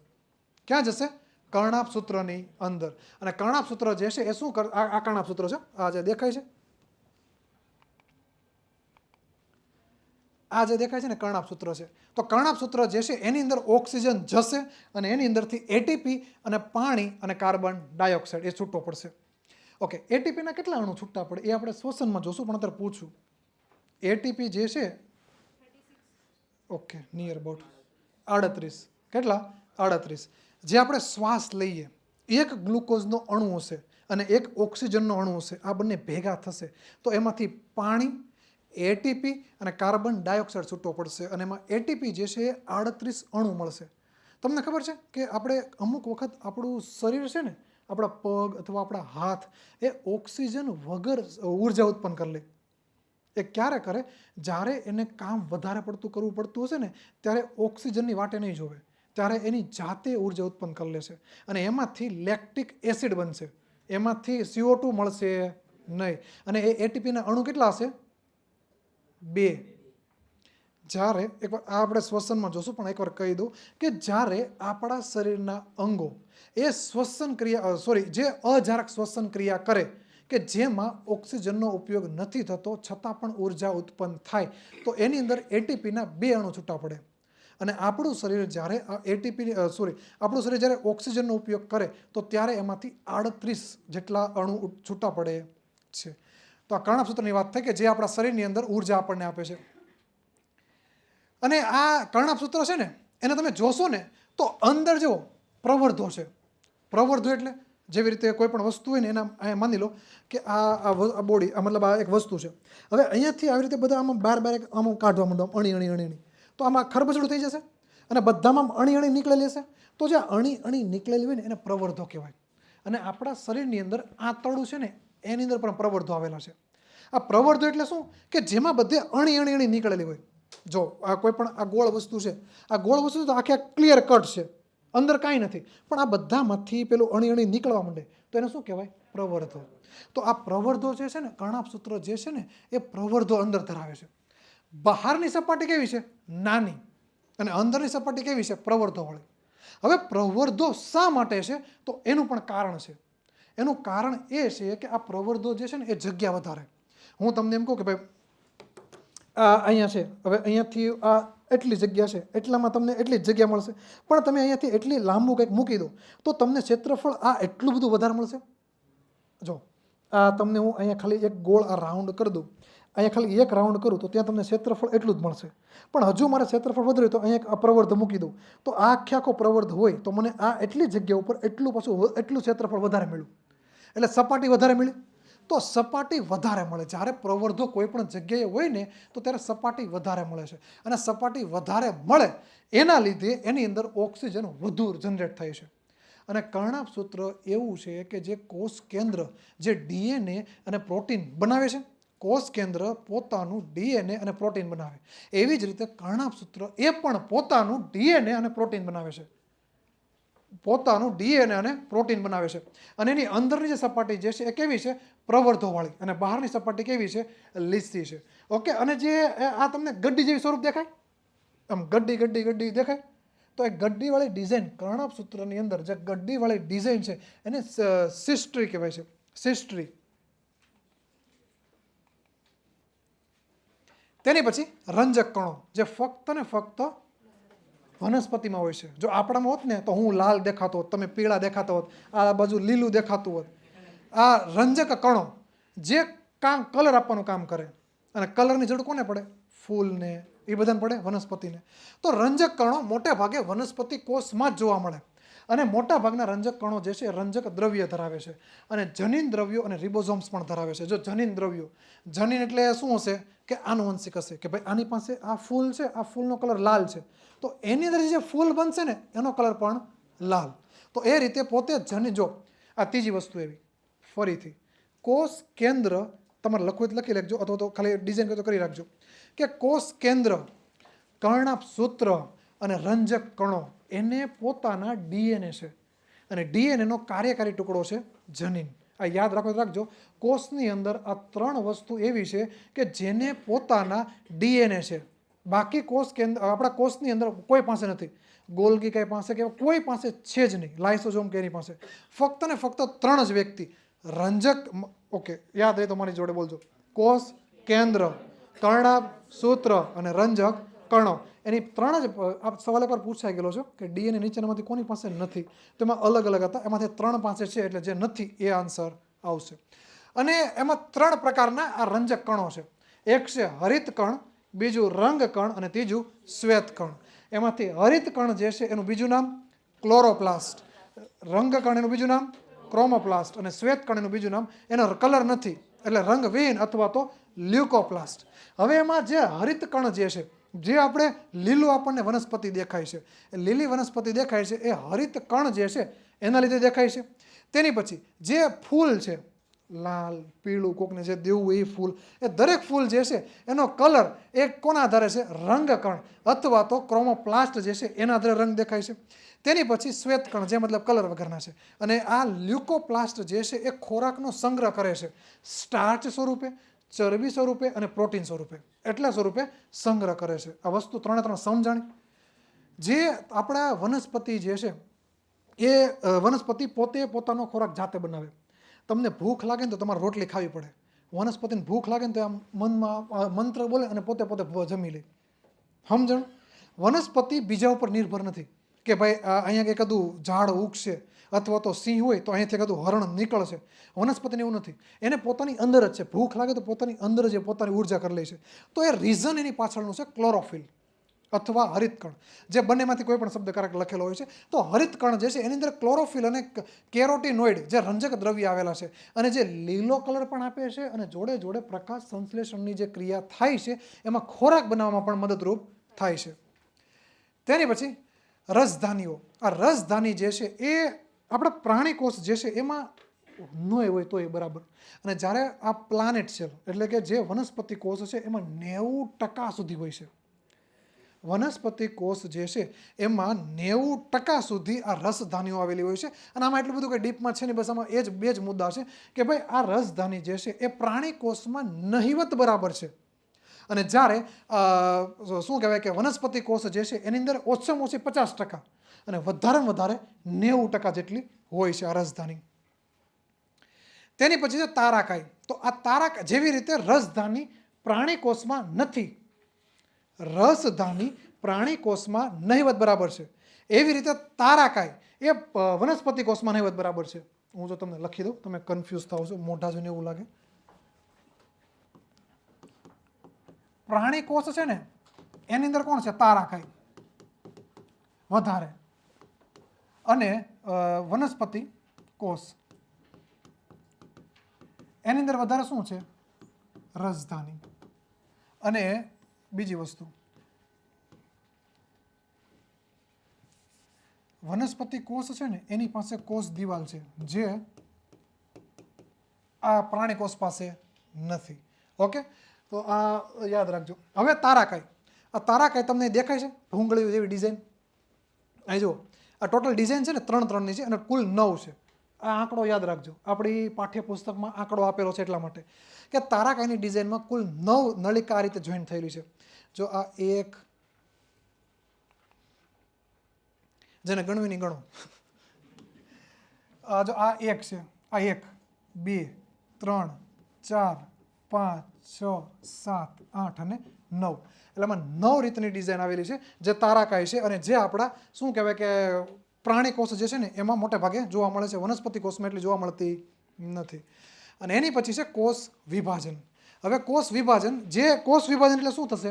ક્યાં જશે? કર્ણાપ સૂત્રની અંદર. અને કર્ણાપ સૂત્ર જે છે એ શું કર, આ કર્ણાપ સૂત્ર છે, આ જે દેખાય છે, આ જે દેખાય છે ને કર્ણાપ સૂત્ર છે. તો કર્ણાપ સૂત્ર જે છે એની અંદર ઓક્સિજન જશે અને એની અંદરથી એટીપી અને પાણી અને કાર્બન ડાયોક્સાઇડ એ છૂટો પડશે. ઓકે, એટીપીના કેટલા અણુ છૂટા પડે એ આપણે શ્વસનમાં જોશું, પણ અત્યારે પૂછું. એટીપી જે છે, ઓકે, નિયર અબાઉટ 38. કેટલા? 38. જે આપણે શ્વાસ લઈએ, એક ગ્લુકોઝનો અણુ હશે અને એક ઓક્સિજનનો અણુ હશે, આ બંને ભેગા થશે તો એમાંથી પાણી, એટીપી અને કાર્બન ડાયોક્સાઇડ છૂટો પડશે અને એમાં એટીપી જે છે એ 38 અણુ મળશે. તમને ખબર છે કે આપણે અમુક વખત આપણું શરીર છે ને, આપણા પગ અથવા આપણા હાથ એ ઓક્સિજન વગર ઉર્જા ઉત્પન્ન કરી લે. એ ક્યારે કરે? જ્યારે એને કામ વધારે પડતું કરવું પડતું હશે ને ત્યારે ઓક્સિજનની વાટે નહીં જોવે, ત્યારે એની જાતે ઉર્જા ઉત્પન્ન કરી લેશે અને એમાંથી લેક્ટિક એસિડ બનશે, એમાંથી CO2 મળશે નહીં. અને એ એટીપીના અણુ કેટલા હશે? 2. જ્યારે એકવાર આ આપણે શ્વસનમાં જોશું, પણ એકવાર કહી દઉં કે જ્યારે આપણા શરીરના અંગો એ શ્વસન ક્રિયા જે અજારક શ્વસન ક્રિયા કરે કે જેમાં ઓક્સિજનનો ઉપયોગ નથી થતો છતાં પણ ઉર્જા ઉત્પન્ન થાય તો એની અંદર એટીપીના 2 અણુ છૂટા પડે. અને આપણું શરીર જ્યારે આપણું શરીર જ્યારે ઓક્સિજનનો ઉપયોગ કરે તો ત્યારે એમાંથી 38 જેટલા અણુ છૂટા પડે છે. તો આ કર્ણાપ સૂત્રની વાત થઈ કે જે આપણા શરીરની અંદર ઉર્જા આપણને આપે છે. અને આ કર્ણાપ સૂત્ર છે ને એને તમે જોશો ને તો અંદર જેવો પ્રવર્ધો છે. પ્રવર્ધો એટલે જેવી રીતે કોઈ પણ વસ્તુ હોય ને એના અહીંયા માની લો કે આ બોડી, મતલબ આ એક વસ્તુ છે. હવે અહીંયાથી આવી રીતે બધા આમાં બાર આમાં કાઢવા માંડો, અણી, તો આમાં ખરબચડું થઈ જશે અને બધામાં અણી નીકળેલી હશે. તો જે અણી નીકળેલી હોય ને એને પ્રવર્ધો કહેવાય. અને આપણા શરીરની અંદર આંતરડું છે ને એની અંદર પણ પ્રવર્ધો આવેલા છે. આ પ્રવર્ધો એટલે શું કે જેમાં બધે અણી નીકળેલી હોય. જો આ કોઈ પણ આ ગોળ વસ્તુ છે, આ ગોળ વસ્તુ તો આખે ક્લિયર કટ છે, અંદર કાંઈ નથી, પણ આ બધામાંથી પેલું અણી નીકળવા માંડે તો એને શું કહેવાય? પ્રવર્ધો. તો આ પ્રવર્ધો જે છે ને, કર્ણાપ સૂત્ર જે છે ને એ પ્રવર્ધો અંદર ધરાવે છે. બહારની સપાટી કેવી છે? નાની. અને અંદરની સપાટી કેવી છે? પ્રવર્ધોવાળી. હવે પ્રવર્ધો શા માટે છે? તો એનું પણ કારણ છે. એનું કારણ એ છે કે આ પ્રવર્ધો જે છે ને એ જગ્યા વધારે. હું તમને એમ કહું કે ભાઈ આ અહીંયા છે, હવે અહીંયાથી આ એટલી જગ્યા છે, એટલામાં તમને એટલી જ જગ્યા મળશે, પણ તમે અહીંયાથી એટલી લાંબુ કંઈક મૂકી દો તો તમને ક્ષેત્રફળ આ એટલું બધું વધારે મળશે. જો આ તમને હું અહીંયા ખાલી એક ગોળ આ રાઉન્ડ કરી દઉં, અહીંયા ખાલી એક રાઉન્ડ કરું તો ત્યાં તમને ક્ષેત્રફળ એટલું જ મળશે. પણ હજુ મારે ક્ષેત્રફળ વધારે તો અહીંયા એક પ્રવર્ધ મૂકી દઉં તો આ આખો પ્રવર્ધ હોય તો મને આ એટલી જગ્યા ઉપર એટલું ક્ષેત્રફળ વધારે મળ્યું, એટલે સપાટી વધારે મળી. તો સપાટી વધારે મળે જ્યારે પ્રવર્ધો કોઈ પણ જગ્યાએ હોય ને તો ત્યારે સપાટી વધારે મળે છે. અને સપાટી વધારે મળે એના લીધે એની અંદર ઓક્સિજન વધુ જનરેટ થાય છે. અને કર્ણાપ સૂત્ર એવું છે કે જે કોષ કેન્દ્ર જે ડીએનએ અને પ્રોટીન બનાવે છે, કોષ કેન્દ્ર પોતાનું ડીએનએ અને પ્રોટીન બનાવે, એવી જ રીતે કર્ણાપ સૂત્ર એ પણ પોતાનું ડીએનએ અને પ્રોટીન બનાવે છે. પોતાનું ડીએનએ અને પ્રોટીન બનાવે છે. અને એની અંદરની જે સપાટી જે છે એ કેવી છે? પ્રવર્ધોવાળી. અને બહારની સપાટી કેવી છે? લીસી છે. ઓકે. અને જે આ તમને ગડ્ડી જેવી સ્વરૂપ દેખાય, આમ ગડ્ડી દેખાય, તો એ ગડ્ડીવાળી ડિઝાઇન કર્ણપ સૂત્રની અંદર જે ગડ્ડીવાળી ડિઝાઇન છે એને સિસ્ટ્રી કહેવાય છે. સિસ્ટ્રી. તેની પછી રંજક કણો જે ફક્ત ને ફક્ત વનસ્પતિમાં હોય છે. જો આપણામાં હોત ને તો હું લાલ દેખાતો હોત, તમે પીળા દેખાતો હોત, આ બાજુ લીલું દેખાતું હોત. આ રંજક કણો જે કલર આપવાનું કામ કરે, અને કલરની જરૂર કોને પડે? ફૂલને, એ બધાને પડે, વનસ્પતિને. તો રંજક કણો મોટે ભાગે વનસ્પતિ કોષમાં જ જોવા મળે. અને મોટા ભાગના રંજક કણો જે છે એ રંજક દ્રવ્ય ધરાવે છે, અને જનીન દ્રવ્યો અને રિબોઝોમ્સ પણ ધરાવે છે. જો જનીન દ્રવ્યો, જનીન એટલે શું હશે કે આનુવંશિક હશે, કે ભાઈ આની પાસે આ ફૂલ છે, આ ફૂલનો કલર લાલ છે, તો એની અંદર જે ફૂલ બનશે ને એનો કલર પણ લાલ. તો એ રીતે પોતે જનીન. જો આ ત્રીજી વસ્તુ એવી, ફરીથી કોષ કેન્દ્ર તમારે લખવું લખી રાખજો, અથવા તો ખાલી ડિઝાઇન કરતો કરી રાખજો કે કોષ કેન્દ્ર, કર્ણપ સૂત્ર અને રંજક કણો એને પોતાના ડીએનએ છે, અને ડીએનએનો કાર્યકારી ટુકડો છે જનીન. આ યાદ રાખજો. કોષની અંદર આ ત્રણ વસ્તુ એવી છે કે જેને પોતાના ડીએનએ છે. બાકી કોષ કેન્દ્ર આપણા કોષની અંદર કોઈ પાસે નથી. ગોલ્ગી કઈ પાસે કે કોઈ પાસે છે જ નહીં, લાઇસોસોમ કે એની પાસે. ફક્ત ને ફક્ત ત્રણ જ વ્યક્તિ રંજક, ઓકે યાદ રહે તો મારી જોડે બોલજો, કોષ કેન્દ્ર, કર્ણપ સૂત્ર અને રંજક કણો. એની ત્રણ જ આ સવાલ પર પૂછાઈ ગયેલો છે કે ડીએનએ નીચેનામાંથી કોની પાસે નથી, તેમાં અલગ અલગ હતા, એમાંથી ત્રણ પાસે છે, એટલે જે નથી એ આન્સર આવશે. અને એમાં ત્રણ પ્રકારના આ રંજક કણો છે. એક છે હરિત કણ, બીજું રંગ કણ અને ત્રીજું શ્વેત કણ. એમાંથી હરિત કણ જે છે એનું બીજું નામ ક્લોરોપ્લાસ્ટ, રંગ કણ એનું બીજું નામ ક્રોમોપ્લાસ્ટ, અને શ્વેત કણ એનું બીજું નામ, એનો કલર નથી એટલે રંગવિહીન અથવા તો લ્યુકોપ્લાસ્ટ. હવે એમાં જે હરિત કણ જે છે, જે આપણે લીલું આપણને વનસ્પતિ દેખાય છે, એ લીલી વનસ્પતિ દેખાય છે, એ હરિત કણ જે છે એના લીધે દેખાય છે. તેની પછી જે ફૂલ છે, લાલ, પીળું, કોકને જે દેવું એ ફૂલ, એ દરેક ફૂલ જે છે એનો કલર એ કોના આધારે છે? રંગ કણ અથવા તો ક્રોમોપ્લાસ્ટ જે છે એના આધારે રંગ દેખાય છે. તેની પછી શ્વેત કણ જે મતલબ કલર વગરના છે. અને આ લ્યુકોપ્લાસ્ટ જે છે એ ખોરાકનો સંગ્રહ કરે છે, સ્ટાર્ચ સ્વરૂપે, ચરબી સ્વરૂપે અને પ્રોટીન સ્વરૂપે, એટલા સ્વરૂપે સંગ્રહ કરે છે. આ વસ્તુ ત્રણે ત્રણ સમજાણી. જે આપણા વનસ્પતિ જે છે એ વનસ્પતિ પોતે પોતાનો ખોરાક જાતે બનાવે. તમને ભૂખ લાગે ને તો તમારે રોટલી ખાવી પડે. વનસ્પતિને ભૂખ લાગે ને તો આમ મનમાં મંત્ર બોલે અને પોતે પોતે જમી લે. સમજણ? વનસ્પતિ બીજા ઉપર નિર્ભર નથી કે ભાઈ અહીંયા કંઈ કદું ઝાડ ઉગશે અથવા તો સિંહ હોય તો અહીંયાથી કદું હરણ નીકળશે. વનસ્પતિને એવું નથી, એને પોતાની અંદર જ છે. ભૂખ લાગે તો પોતાની અંદર જ પોતાની ઉર્જા કરી લે છે. તો એ રીઝન એની પાછળનું છે ક્લોરોફિલ અથવા હરિતકણ, જે બંનેમાંથી કોઈ પણ શબ્દ કારક લખેલો હોય છે. તો હરિતકણ જે છે એની અંદર ક્લોરોફિલ અને કેરોટીનોઇડ જે રંજક દ્રવ્ય આવેલા છે, અને જે લીલો કલર પણ આપે છે, અને જોડે જોડે પ્રકાશ સંશ્લેષણની જે ક્રિયા થાય છે એમાં ખોરાક બનાવવામાં પણ મદદરૂપ થાય છે. તેની પછી રસધાનીઓ. આ રસધાની જે છે એ આપણા પ્રાણી કોષ જે છે એમાં ન હોય તો એ બરાબર. અને જ્યારે આ પ્લાનેટ સેલ એટલે કે જે વનસ્પતિ કોષ છે એમાં 90% સુધી હોય છે. વનસ્પતિ કોષ જે છે એમાં 90% સુધી આ રસધાનીઓ આવેલી હોય છે. અને આમાં એટલું બધું કંઈ ડીપમાં છે નહીં, બસ આમાં એ જ બે જ મુદ્દા છે કે ભાઈ આ રસધાની જે છે એ પ્રાણી કોષમાં નહિવત બરાબર છે. અને જ્યારે શું કહેવાય કે વનસ્પતિ કોષ જે છે એની અંદર ઓછામાં ઓછી 50% અને વધારેમાં વધારે 90% જેટલી હોય છે આ રસધાની. તેની પછી છે તારાકાય. તો આ તારાકાય જેવી રીતે રસધાની પ્રાણી કોષમાં નથી, રસધાની પ્રાણી કોષમાં નહિવત બરાબર છે, એવી રીતે તારાકાય એ વનસ્પતિ કોષમાં નહિવત બરાબર છે. હું જો તમને લખી દઉં, તમે કન્ફ્યુઝ થાવ છો, મોઢા જોઈને એવું લાગે. પ્રાણી કોષ છે ને એની અંદર કોણ છે? તારાકાય વધારે, અને વનસ્પતિ કોષ એની અંદર વધારે શું છે? રસધાની. અને બીજી વસ્તુ, વનસ્પતિ કોષ છે ને એની પાસે કોષ દિવાલ છે, જે આ પ્રાણી કોષ પાસે નથી. ઓકે, તો આ યાદ રાખજો. હવે તારાકાય. આ તારાકાય તમને દેખાય છે ભૂંગળીઓ જેવી ડિઝાઇન? અહીં જુઓ, આ ટોટલ ડિઝાઇન છે ને 3-3ની છે, અને કુલ 9 છે. આ આંકડો યાદ રાખજો, આપણી પાઠ્યપુસ્તકમાં આંકડો આપેલો છે એટલા માટે કે તારાકાયની ડિઝાઇનમાં કુલ 9 નળિકા આ રીતે જોઈન્ટ થયેલી છે. જો આ 1, જેને ગણવી નહીં ગણો. જો આ 1 છે, આ 1 2 3 4 5 6 7 8 અને 9. એટલે આમાં 9 રીતની ડિઝાઇન આવેલી છે જે તારાકાય છે અને જે આપણા શું કહેવાય કે પ્રાણી કોષ જે છે ને એમાં મોટે ભાગે જોવા મળે છે. વનસ્પતિ કોષમાં એટલી જોવા મળતી નથી. અને એની પછી છે કોષ વિભાજન. હવે કોષ વિભાજન એટલે શું થશે?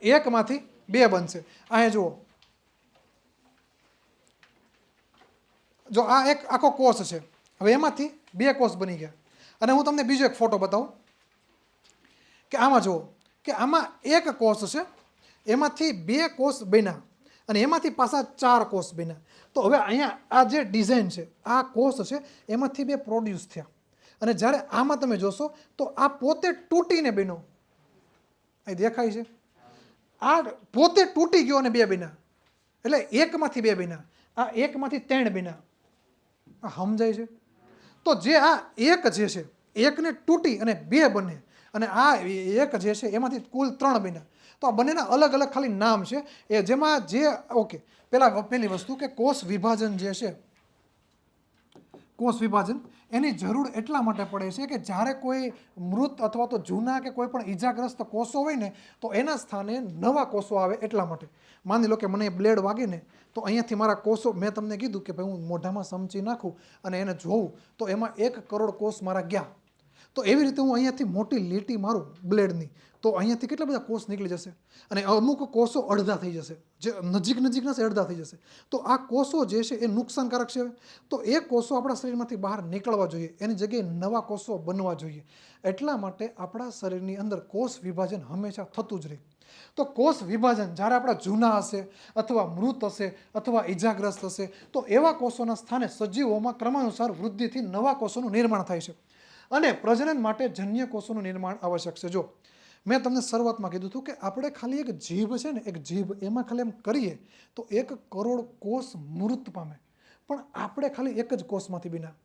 એકમાંથી 2 બનશે. અહીંયા જુઓ, જો આ એક આખો કોષ છે, હવે એમાંથી 2 કોષ બની ગયા. અને હું તમને બીજો એક ફોટો બતાવું કે આમાં જુઓ કે આમાં એક કોષ છે, એમાંથી 2 કોષ બન્યા અને એમાંથી પાછા 4 કોષ બન્યા. તો હવે અહીંયા આ જે ડિઝાઇન છે, આ કોષ છે એમાંથી 2 પ્રોડ્યુસ થયા. અને જ્યારે આમાં તમે જોશો તો આ પોતે તૂટીને બન્યો. અહીં દેખાય છે, આ પોતે તૂટી ગયો અને 2 બન્યા. એટલે એકમાંથી 2 બન્યા, આ એકમાંથી 3 બન્યા. આ સમજાય છે? તો જે આ એક જે છે, એકને તૂટી અને 2 બને, અને આ એક જે છે એમાંથી કુલ 3 બન્યા. તો આ બંનેના અલગ અલગ ખાલી નામ છે. એ જેમાં જે ઓકે, પહેલી વસ્તુ કે કોષ વિભાજન જે છે, કોષ વિભાજન એની જરૂર એટલા માટે પડે છે કે જ્યારે કોઈ મૃત અથવા તો જૂના કે કોઈ પણ ઈજાગ્રસ્ત કોષો હોય ને તો એના સ્થાને નવા કોષો આવે એટલા માટે. માની લો કે મને બ્લેડ વાગીને તો અહીંયાથી મારા કોષો, મેં તમને કીધું કે ભાઈ હું મોઢામાં સમચી નાખું અને એને જોઉં તો એમાં 1 કરોડ કોષ મારા ગયા. તો એવી રીતે હું અહીંયાથી મોટી લીટી મારું બ્લેડની તો અહીંયાથી કેટલા બધા કોષ નીકળી જશે અને અમુક કોષો અડધા થઈ જશે, જે નજીકના છે અડધા થઈ જશે. તો આ કોષો જે છે એ નુકસાનકારક છે. તો એ કોષો આપણા શરીરમાંથી બહાર નીકળવા જોઈએ, એની જગ્યાએ નવા કોષો બનવા જોઈએ. એટલા માટે આપણા શરીરની અંદર કોષ વિભાજન હંમેશા થતું જ રહે. તો કોષ વિભાજન જ્યારે આપણા જૂના હશે અથવા મૃત હશે અથવા ઈજાગ્રસ્ત હશે તો એવા કોષોના સ્થાને સજીવોમાં ક્રમાનુસાર વૃદ્ધિથી નવા કોષોનું નિર્માણ થાય છે. અને પ્રજનન માટે જન્ય કોષોનું નિર્માણ આવશ્યક છે. જો મેં તમને શરૂઆતમાં કીધું હતું કે આપણે ખાલી એક જીભ છે ને, એક જીભ એમાં ખાલી એમ કરીએ તો 1 કરોડ કોષ મૃત પામે, પણ આપણે ખાલી એક જ કોષમાંથી બન્યા.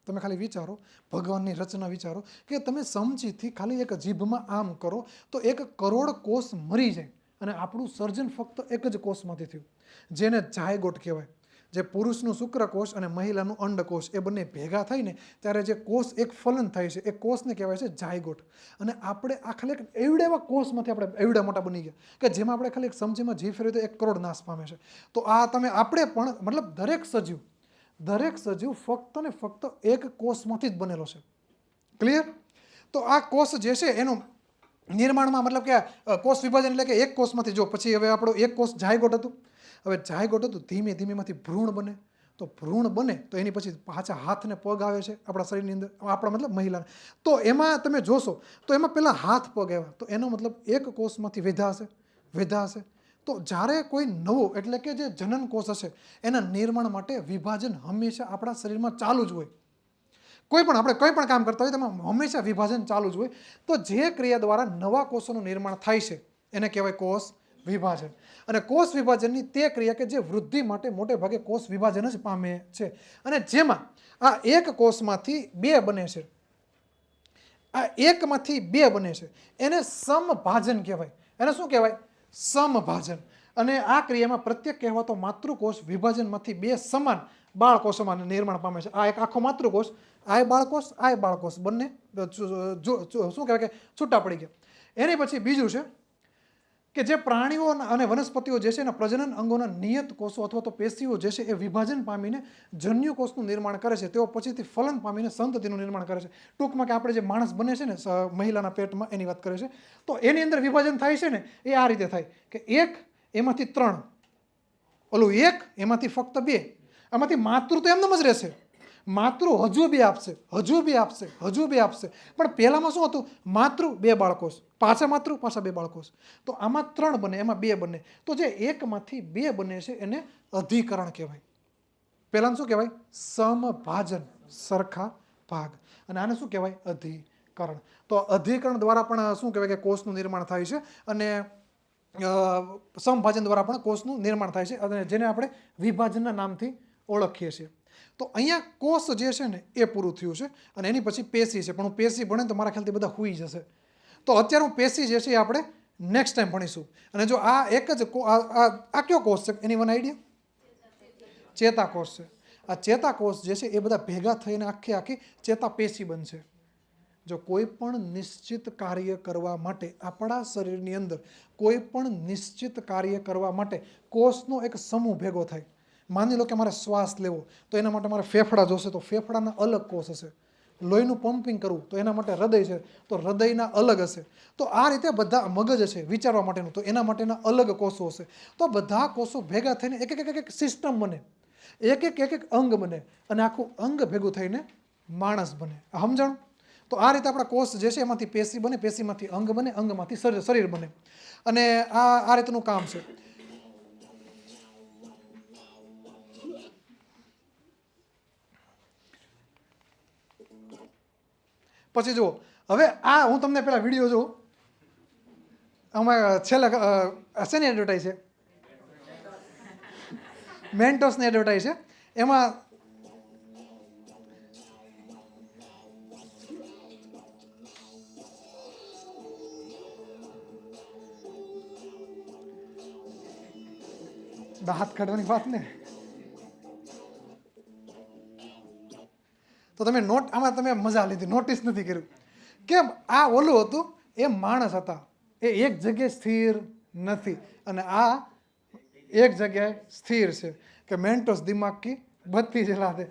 તમે ખાલી વિચારો, ભગવાનની રચના વિચારો કે તમે સમજીથી ખાલી એક જીભમાં આમ કરો તો 1 કરોડ કોષ મરી જાય અને આપણું સર્જન ફક્ત એક જ કોષમાંથી થયું, જેને ઝાયગોટ કહેવાય. જે પુરુષનું શુક્રકોષ અને મહિલાનું અંડકોષ એ બંને ભેગા થઈને ત્યારે જે કોષ એક ફલન થાય છે એ કોષને કહેવાય છે ઝાયગોટ. અને આપણે આ ખાલી એક એવડા એવા કોષમાંથી આપણે એવડા મોટા બની ગયા કે જેમાં આપણે ખાલી એક સમજીમાં જીવ ફેરવી તો 1 કરોડ નાશ પામે છે. તો આ તમે આપણે પણ મતલબ દરેક સજીવ ફક્ત ને ફક્ત 1 કોષમાંથી જ બનેલો છે. ક્લિયર? તો આ કોષ જે છે એનું નિર્માણમાં મતલબ કે કોષ વિભાજન એટલે કે 1 કોષમાંથી, જો પછી હવે આપણો 1 કોષ ઝાયગોટ હતું, હવે ઝાયગોટ હતું ધીમે ધીમેમાંથી ભ્રૂણ બને, તો ભ્રૂણ બને તો એની પછી પાછા હાથ ને પગ આવે છે આપણા શરીરની અંદર, આપણા મતલબ મહિલાના. તો એમાં તમે જોશો તો એમાં પહેલાં હાથ પગ આવ્યા, તો એનો મતલબ 1 કોષમાંથી વેધા હશે. તો જ્યારે કોઈ નવો એટલે કે જે જનન કોષ હશે એના નિર્માણ માટે વિભાજન હંમેશા આપણા શરીરમાં ચાલુ જ હોય. કોઈ પણ કામ કરતા હોય તેમાં હંમેશા વિભાજન ચાલુ જ હોય. તો જે ક્રિયા દ્વારા નવા કોષોનું નિર્માણ થાય છે એને કહેવાય કોષ વિભાજન. અને કોષ વિભાજનની તે ક્રિયા કે જે વૃદ્ધિ માટે મોટે ભાગે કોષ વિભાજન જ પામે છે. અને જેમાં આ 1 કોષમાંથી 2 બને છે, આ 1માંથી 2 બને છે એને સમભાજન કહેવાય. એને શું કહેવાય? સમભાજન. અને આ ક્રિયામાં પ્રત્યેક કહેવાતો માતૃકોષ વિભાજનમાંથી 2 સમાન બાળકોષોમાં નિર્માણ પામે છે. આ એક આખો માતૃકોષ, આ બાળકોષ બંને શું કહેવાય કે છૂટા પડી ગયા. એની પછી બીજું છે કે જે પ્રાણીઓ અને વનસ્પતિઓ જે છે એના પ્રજનન અંગોના નિયત કોષો અથવા તો પેશીઓ જે છે એ વિભાજન પામીને જન્યુ કોષનું નિર્માણ કરે છે. તેઓ પછીથી ફલન પામીને સંતતિનું નિર્માણ કરે છે. ટૂંકમાં કે આપણે જે માણસ બને છે ને મહિલાના પેટમાં એની વાત કરે છે. તો એની અંદર વિભાજન થાય છે ને એ આ રીતે થાય કે 1 એમાંથી 3, ઓલું 1 એમાંથી ફક્ત 2, આમાંથી માતૃ તો એમનેમ જ રહેશે. માતૃ હજુ બી આપશે. પણ પહેલામાં શું હતું? માતૃ 2 બાળકોષ, પાછા માતૃ, પાછા 2 બાળકોષ. તો આમાં 3 બને, એમાં 2 બને. તો જે 1માંથી 2 બને છે એને અધિકરણ કહેવાય. પહેલાનું શું કહેવાય? સમભાજન, સરખા ભાગ. અને આને શું કહેવાય? અધિકરણ. તો અધિકરણ દ્વારા પણ શું કહેવાય કે કોષનું નિર્માણ થાય છે અને સમભાજન દ્વારા પણ કોષનું નિર્માણ થાય છે અને જેને આપણે વિભાજનના નામથી ઓળખીએ છીએ. તો અહીંયા કોષ જે છે ને એ પૂરું થયું છે અને એની પછી પેશી છે. પણ હું પેશી ભણે તો મારા ખ્યાલથી બધા સૂઈ જશે. તો અત્યારે હું પેશી જે છે એ આપણે નેક્સ્ટ ટાઈમ ભણીશું. અને જો આ એક જ આ કયો કોષ છે, એની વન આઈડિયા? ચેતાકોષ છે. આ ચેતાકોષ જે છે એ બધા ભેગા થઈને આખી ચેતાપેશી બનશે. જો કોઈ પણ નિશ્ચિત કાર્ય કરવા માટે આપણા શરીરની અંદર કોઈ પણ નિશ્ચિત કાર્ય કરવા માટે કોષનો એક સમૂહ ભેગો થાય. માની લો કે મારે શ્વાસ લેવો તો એના માટે મારે ફેફડા જોશે, તો ફેફડાના અલગ કોષ હશે. લોહીનું પમ્પિંગ કરવું તો એના માટે હૃદય છે, તો હૃદયના અલગ હશે. તો આ રીતે બધા મગજ છે વિચારવા માટેનું, તો એના માટેના અલગ કોષો હશે. તો બધા કોષો ભેગા થઈને એક સિસ્ટમ બને, એક અંગ બને, અને આખું અંગ ભેગું થઈને માણસ બને. સમજણ? તો આ રીતે આપણા કોષ જે છે એમાંથી પેશી બને, પેશીમાંથી અંગ બને, અંગમાંથી શરીર બને. અને આ રીતનું કામ છે. પછી જુઓ, હવે આ હું તમને પેલા વિડીયો જોઉં. આમાં છેલ્લે શેની એડવર્ટાઈઝ છે? મેન્ટોસની એડવર્ટાઈઝ છે. એમાં દાંત કાઢવાની વાત ને, તો તમે આમાં તમે મજા લીધી, નોટિસ નથી કર્યું કેમ? આ ઓલું હતું એ માણસ હતા, એ એક જગ્યાએ સ્થિર નથી, અને આ એક જગ્યાએ સ્થિર છે. કે મેન્ટોસ દિમાગ કી બત્તી જલાતે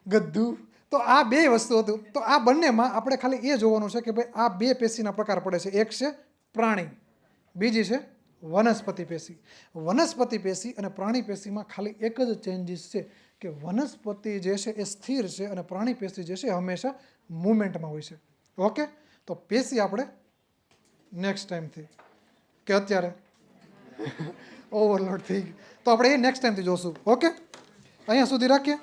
ગદ્દુ. તો આ બે વસ્તુ હતું. તો આ બંનેમાં આપણે ખાલી એ જોવાનું છે કે ભાઈ આ બે પેશીના પ્રકાર પડે છે. એક છે પ્રાણી, બીજી છે વનસ્પતિ પેશી. વનસ્પતિ પેશી અને પ્રાણી પેશીમાં ખાલી એક જ ચેન્જીસ છે કે વનસ્પતિ જે છે એ સ્થિર છે અને પ્રાણી પેશી જે છે એ હંમેશા મુવમેન્ટમાં હોય છે. ઓકે, તો પેશી આપણે નેક્સ્ટ ટાઈમથી, કે અત્યારે ઓવરલોડ થઈ ગયું, તો આપણે એ નેક્સ્ટ ટાઈમથી જોશું. ઓકે, અહીંયા સુધી રાખીએ.